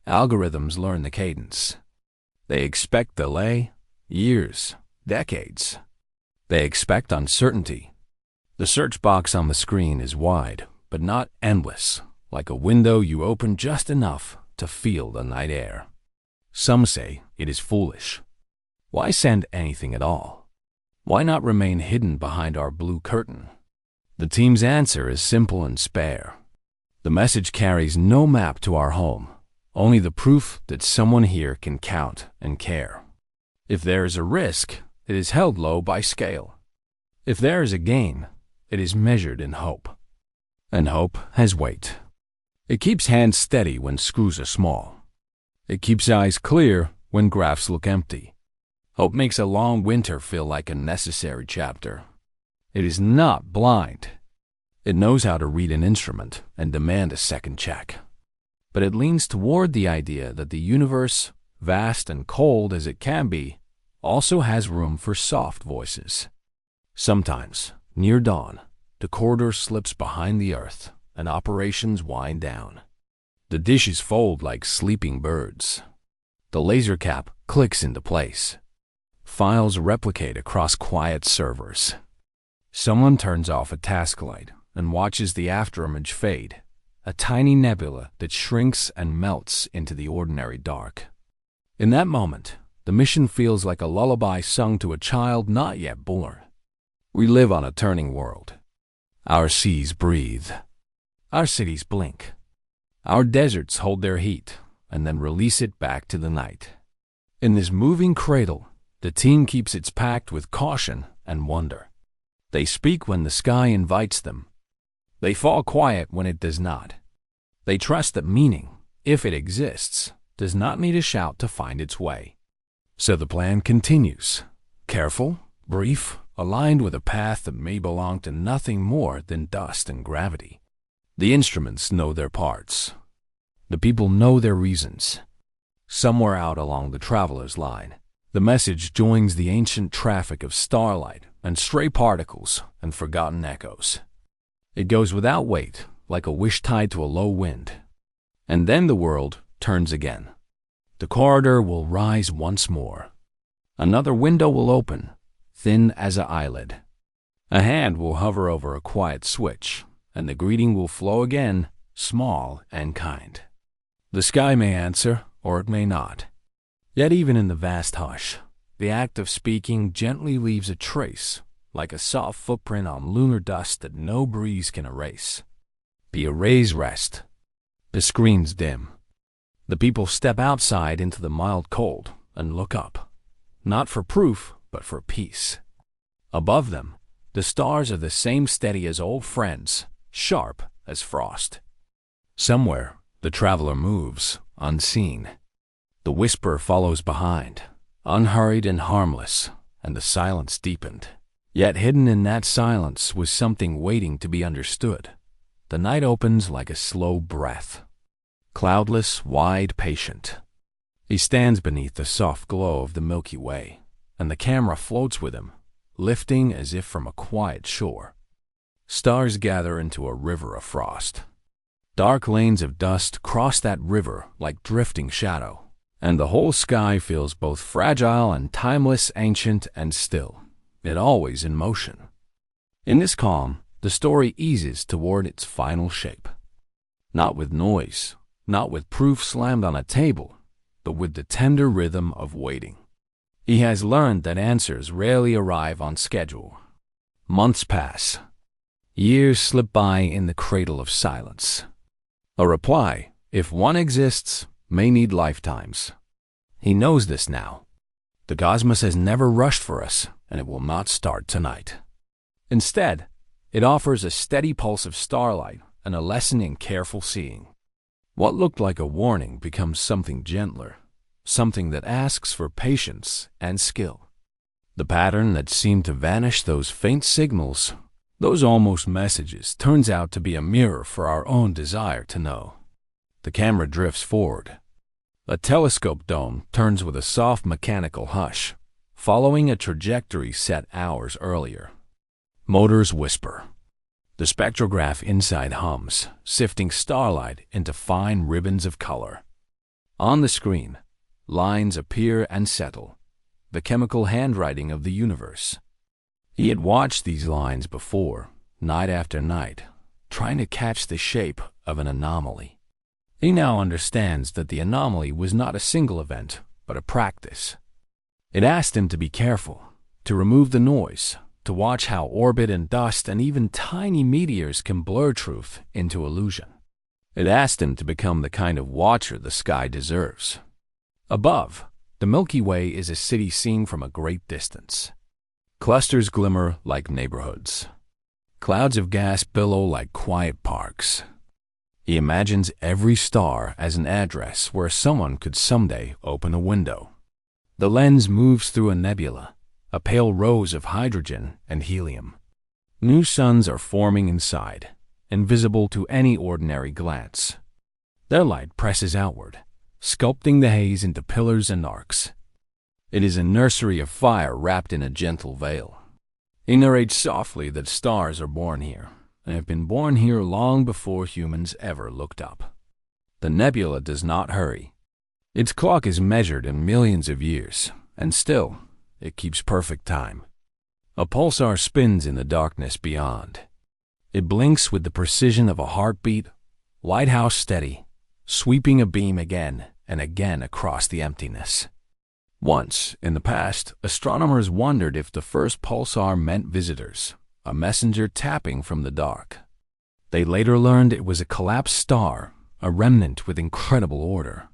Algorithms learn the cadence. They expect delay, years, decades. They expect uncertainty. The search box on the screen is wide, but not endless, like a window you open just enough to feel the night air. Some say it is foolish. Why send anything at all? Why not remain hidden behind our blue curtain? The team's answer is simple and spare. The message carries no map to our home, only the proof that someone here can count and care. If there is a risk, it is held low by scale. If there is a gain, it is measured in hope. And hope has weight. It keeps hands steady when screws are small. It keeps eyes clear when graphs look empty. Hope makes a long winter feel like a necessary chapter. It is not blind. It knows how to read an instrument and demand a second check. But it leans toward the idea that the universe, vast and cold as it can be, also has room for soft voices. Sometimes, near dawn, the corridor slips behind the earth and operations wind down. The dishes fold like sleeping birds. The laser cap clicks into place. Files replicate across quiet servers. Someone turns off a task light and watches the afterimage fade, a tiny nebula that shrinks and melts into the ordinary dark. In that moment, the mission feels like a lullaby sung to a child not yet born. We live on a turning world. Our seas breathe. Our cities blink. Our deserts hold their heat and then release it back to the night. In this moving cradle, the team keeps its pact with caution and wonder. They speak when the sky invites them. They fall quiet when it does not. They trust that meaning, if it exists, does not need a shout to find its way. So the plan continues. Careful, brief, aligned with a path that may belong to nothing more than dust and gravity. The instruments know their parts. The people know their reasons. Somewhere out along the traveler's line, the message joins the ancient traffic of starlight and stray particles and forgotten echoes. It goes without weight, like a wish tied to a low wind. And then the world turns again. The corridor will rise once more. Another window will open, thin as an eyelid. A hand will hover over a quiet switch, and the greeting will flow again, small and kind. The sky may answer, or it may not. Yet even in the vast hush, the act of speaking gently leaves a trace, like a soft footprint on lunar dust that no breeze can erase. The arrays rest. The screens dim. The people step outside into the mild cold and look up, not for proof, but for peace. Above them, the stars are the same steady as old friends, sharp as frost. Somewhere, the traveler moves, unseen. The whisper follows behind, unhurried and harmless, and the silence deepened. Yet hidden in that silence was something waiting to be understood. The night opens like a slow breath. Cloudless, wide, patient. He stands beneath the soft glow of the Milky Way, and the camera floats with him, lifting as if from a quiet shore. Stars gather into a river of frost. Dark lanes of dust cross that river like drifting shadow, and the whole sky feels both fragile and timeless, ancient and still, yet always in motion. In this calm, the story eases toward its final shape. Not with noise, not with proof slammed on a table, but with the tender rhythm of waiting. He has learned that answers rarely arrive on schedule. Months pass. Years slip by in the cradle of silence. A reply, if one exists, may need lifetimes. He knows this now. The cosmos has never rushed for us, and it will not start tonight. Instead, it offers a steady pulse of starlight and a lesson in careful seeing. What looked like a warning becomes something gentler, something that asks for patience and skill. The pattern that seemed to vanish those faint signals, those almost messages, turns out to be a mirror for our own desire to know. The camera drifts forward. A telescope dome turns with a soft mechanical hush, following a trajectory set hours earlier. Motors whisper. The spectrograph inside hums, sifting starlight into fine ribbons of color. On the screen, lines appear and settle, the chemical handwriting of the universe. He had watched these lines before, night after night, trying to catch the shape of an anomaly. He now understands that the anomaly was not a single event, but a practice. It asked him to be careful, to remove the noise, to watch how orbit and dust and even tiny meteors can blur truth into illusion. It asked him to become the kind of watcher the sky deserves. Above, the Milky Way is a city seen from a great distance. Clusters glimmer like neighborhoods. Clouds of gas billow like quiet parks. He imagines every star as an address where someone could someday open a window. The lens moves through a nebula, a pale rose of hydrogen and helium. New suns are forming inside, invisible to any ordinary glance. Their light presses outward, sculpting the haze into pillars and arcs. It is a nursery of fire wrapped in a gentle veil. He narrates softly that stars are born here, and have been born here long before humans ever looked up. The nebula does not hurry. Its clock is measured in millions of years, and still, it keeps perfect time. A pulsar spins in the darkness beyond. It blinks with the precision of a heartbeat, lighthouse steady, sweeping a beam again and again across the emptiness. Once, in the past, astronomers wondered if the first pulsar meant visitors, a messenger tapping from the dark. They later learned it was a collapsed star, a remnant with incredible order.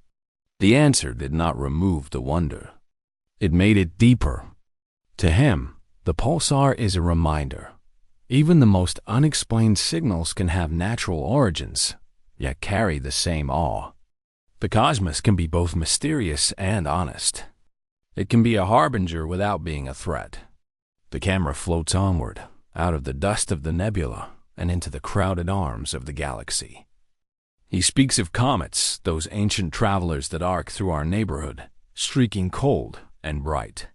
The answer did not remove the wonder. It made it deeper. To him, the pulsar is a reminder. Even the most unexplained signals can have natural origins, yet carry the same awe. The cosmos can be both mysterious and honest. It can be a harbinger without being a threat. The camera floats onward, out of the dust of the nebula and into the crowded arms of the galaxy. He speaks of comets, those ancient travelers that arc through our neighborhood, streaking cold and bright.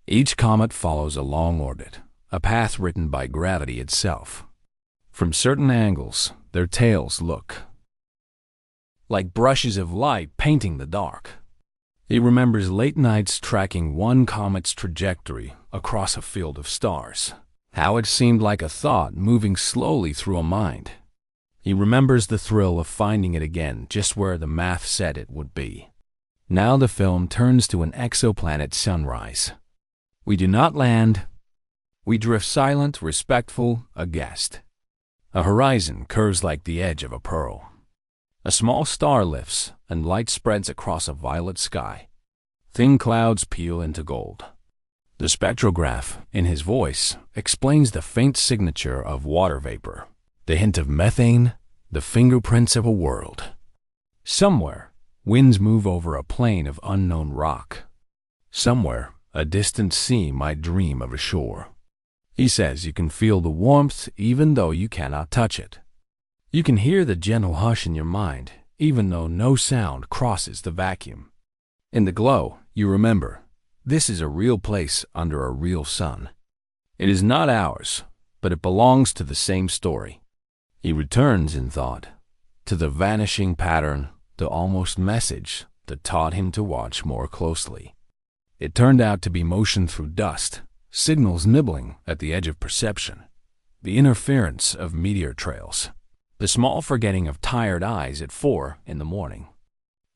Each comet follows a long orbit, a path written by gravity itself. From certain angles, their tails look like brushes of light painting the dark. He remembers late nights tracking one comet's trajectory across a field of stars, how it seemed like a thought moving slowly through a mind. He remembers the thrill of finding it again just where the math said it would be. Now the film turns to an exoplanet sunrise. We do not land. We drift silent, respectful, aghast. A horizon curves like the edge of a pearl. A small star lifts, and light spreads across a violet sky. Thin clouds peel into gold. The spectrograph, in his voice, explains the faint signature of water vapor, the hint of methane, the fingerprints of a world. Somewhere, winds move over a plain of unknown rock. Somewhere, a distant sea might dream of a shore. He says you can feel the warmth even though you cannot touch it. You can hear the gentle hush in your mind, even though no sound crosses the vacuum. In the glow, you remember, this is a real place under a real sun. It is not ours, but it belongs to the same story. He returns in thought, to the vanishing pattern, the almost message that taught him to watch more closely. It turned out to be motion through dust, signals nibbling at the edge of perception, the interference of meteor trails. The small forgetting of tired eyes at 4 in the morning.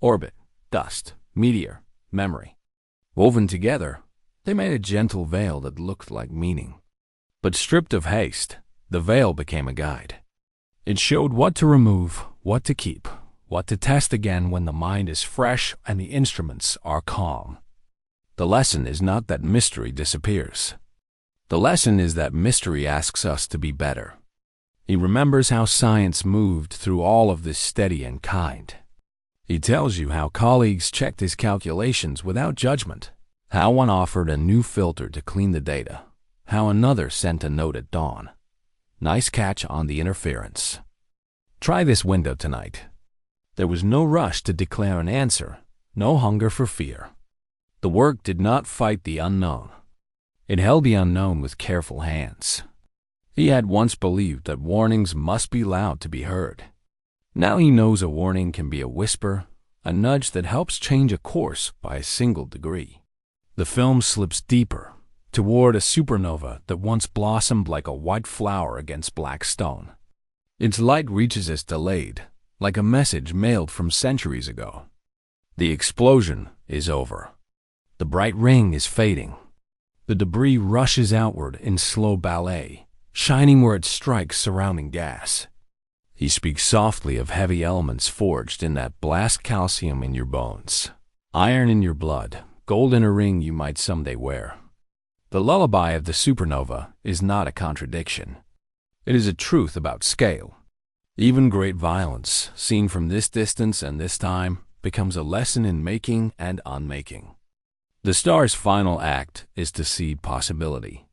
Orbit, dust, meteor, memory. Woven together, they made a gentle veil that looked like meaning. But stripped of haste, the veil became a guide. It showed what to remove, what to keep, what to test again when the mind is fresh and the instruments are calm. The lesson is not that mystery disappears. The lesson is that mystery asks us to be better. He remembers how science moved through all of this steady and kind. He tells you how colleagues checked his calculations without judgment, how one offered a new filter to clean the data, how another sent a note at dawn. Nice catch on the interference. Try this window tonight. There was no rush to declare an answer, no hunger for fear. The work did not fight the unknown. It held the unknown with careful hands. He had once believed that warnings must be loud to be heard. Now he knows a warning can be a whisper, a nudge that helps change a course by a single degree. The film slips deeper, toward a supernova that once blossomed like a white flower against black stone. Its light reaches us delayed, like a message mailed from centuries ago. The explosion is over. The bright ring is fading. The debris rushes outward in slow ballet, shining where it strikes surrounding gas. He speaks softly of heavy elements forged in that blast, calcium in your bones, iron in your blood, gold in a ring you might someday wear. The lullaby of the supernova is not a contradiction. It is a truth about scale. Even great violence, seen from this distance and this time, becomes a lesson in making and unmaking. The star's final act is to seed possibility.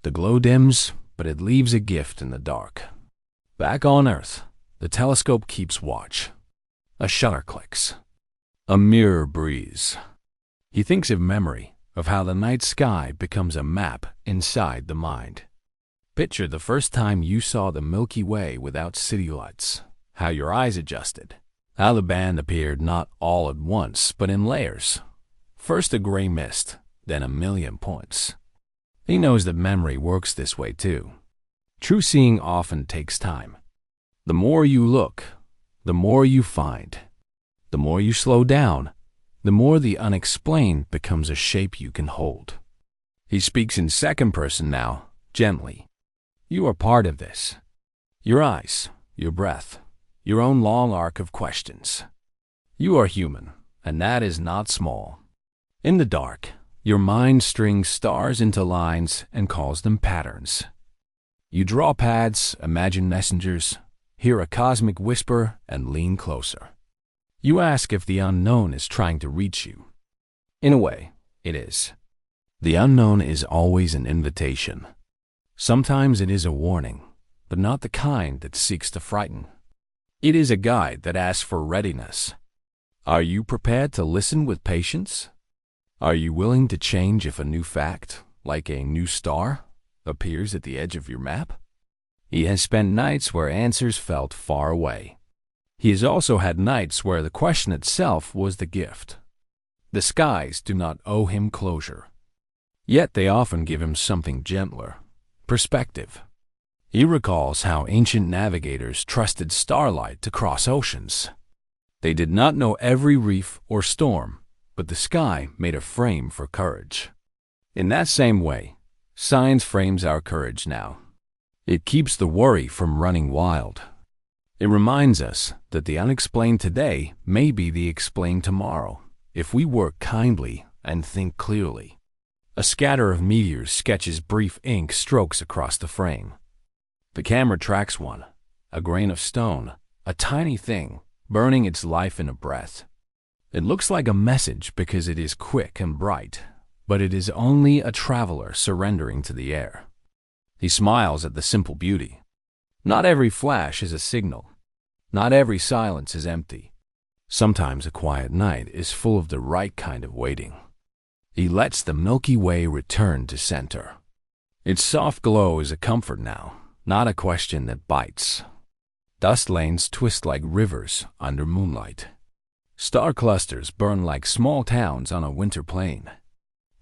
The glow dims, but it leaves a gift in the dark. Back on Earth, the telescope keeps watch. A shutter clicks. A mirror breathes. He thinks of memory, of how the night sky becomes a map inside the mind. Picture the first time you saw the Milky Way without city lights, how your eyes adjusted, how the band appeared not all at once, but in layers. First a gray mist, then a million points. He knows that memory works this way too. True seeing often takes time. The more you look, the more you find. The more you slow down, the more the unexplained becomes a shape you can hold. He speaks in second person now, gently. You are part of this. Your eyes, your breath, your own long arc of questions. You are human, and that is not small. In the dark, your mind strings stars into lines and calls them patterns. You draw paths, imagine messengers, hear a cosmic whisper, and lean closer. You ask if the unknown is trying to reach you. In a way, it is. The unknown is always an invitation. Sometimes it is a warning, but not the kind that seeks to frighten. It is a guide that asks for readiness. Are you prepared to listen with patience? Are you willing to change if a new fact, like a new star, appears at the edge of your map? He has spent nights where answers felt far away. He has also had nights where the question itself was the gift. The skies do not owe him closure. Yet they often give him something gentler. Perspective. He recalls how ancient navigators trusted starlight to cross oceans. They did not know every reef or storm, but the sky made a frame for courage. In that same way, science frames our courage now. It keeps the worry from running wild. It reminds us that the unexplained today may be the explained tomorrow, if we work kindly and think clearly. A scatter of meteors sketches brief ink strokes across the frame. The camera tracks one, a grain of stone, a tiny thing, burning its life in a breath. It looks like a message because it is quick and bright, but it is only a traveler surrendering to the air. He smiles at the simple beauty. Not every flash is a signal. Not every silence is empty. Sometimes a quiet night is full of the right kind of waiting. He lets the Milky Way return to center. Its soft glow is a comfort now, not a question that bites. Dust lanes twist like rivers under moonlight. Star clusters burn like small towns on a winter plain.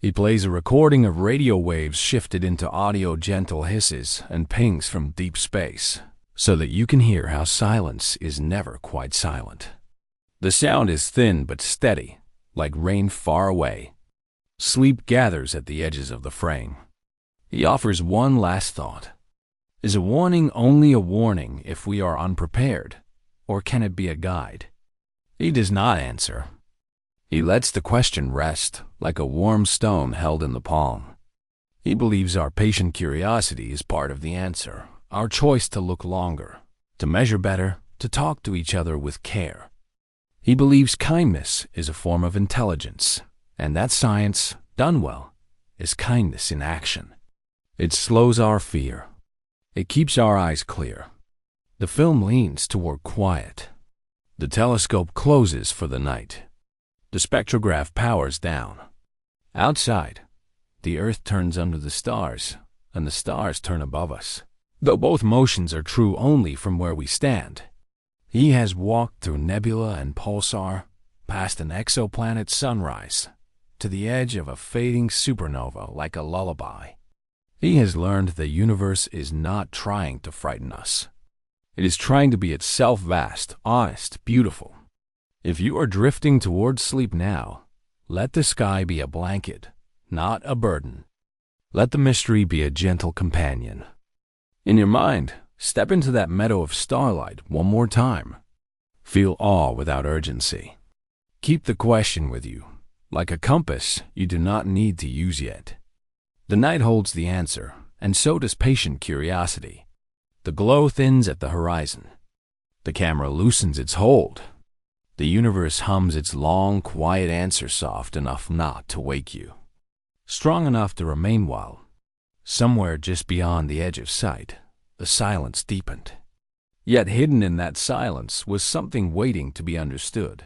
He plays a recording of radio waves shifted into audio gentle hisses and pings from deep space, so that you can hear how silence is never quite silent. The sound is thin but steady, like rain far away. Sleep gathers at the edges of the frame. He offers one last thought. Is a warning only a warning if we are unprepared, or can it be a guide? He does not answer. He lets the question rest like a warm stone held in the palm. He believes our patient curiosity is part of the answer, our choice to look longer, to measure better, to talk to each other with care. He believes kindness is a form of intelligence, and that science, done well, is kindness in action. It slows our fear. It keeps our eyes clear. The film leans toward quiet. The telescope closes for the night. The spectrograph powers down. Outside, the Earth turns under the stars, and the stars turn above us. Though both motions are true only from where we stand. He has walked through nebula and pulsar, past an exoplanet sunrise, to the edge of a fading supernova like a lullaby. He has learned the universe is not trying to frighten us. It is trying to be itself vast, honest, beautiful. If you are drifting towards sleep now, Let the sky be a blanket, not a burden. Let the mystery be a gentle companion. In your mind, step into that meadow of starlight one more time. Feel awe without urgency. Keep the question with you, like a compass you do not need to use yet. The night holds the answer, and so does patient curiosity. The glow thins at the horizon. The camera loosens its hold. The universe hums its long, quiet answer soft enough not to wake you, strong enough to remain while, somewhere just beyond the edge of sight, the silence deepened. Yet hidden in that silence was something waiting to be understood.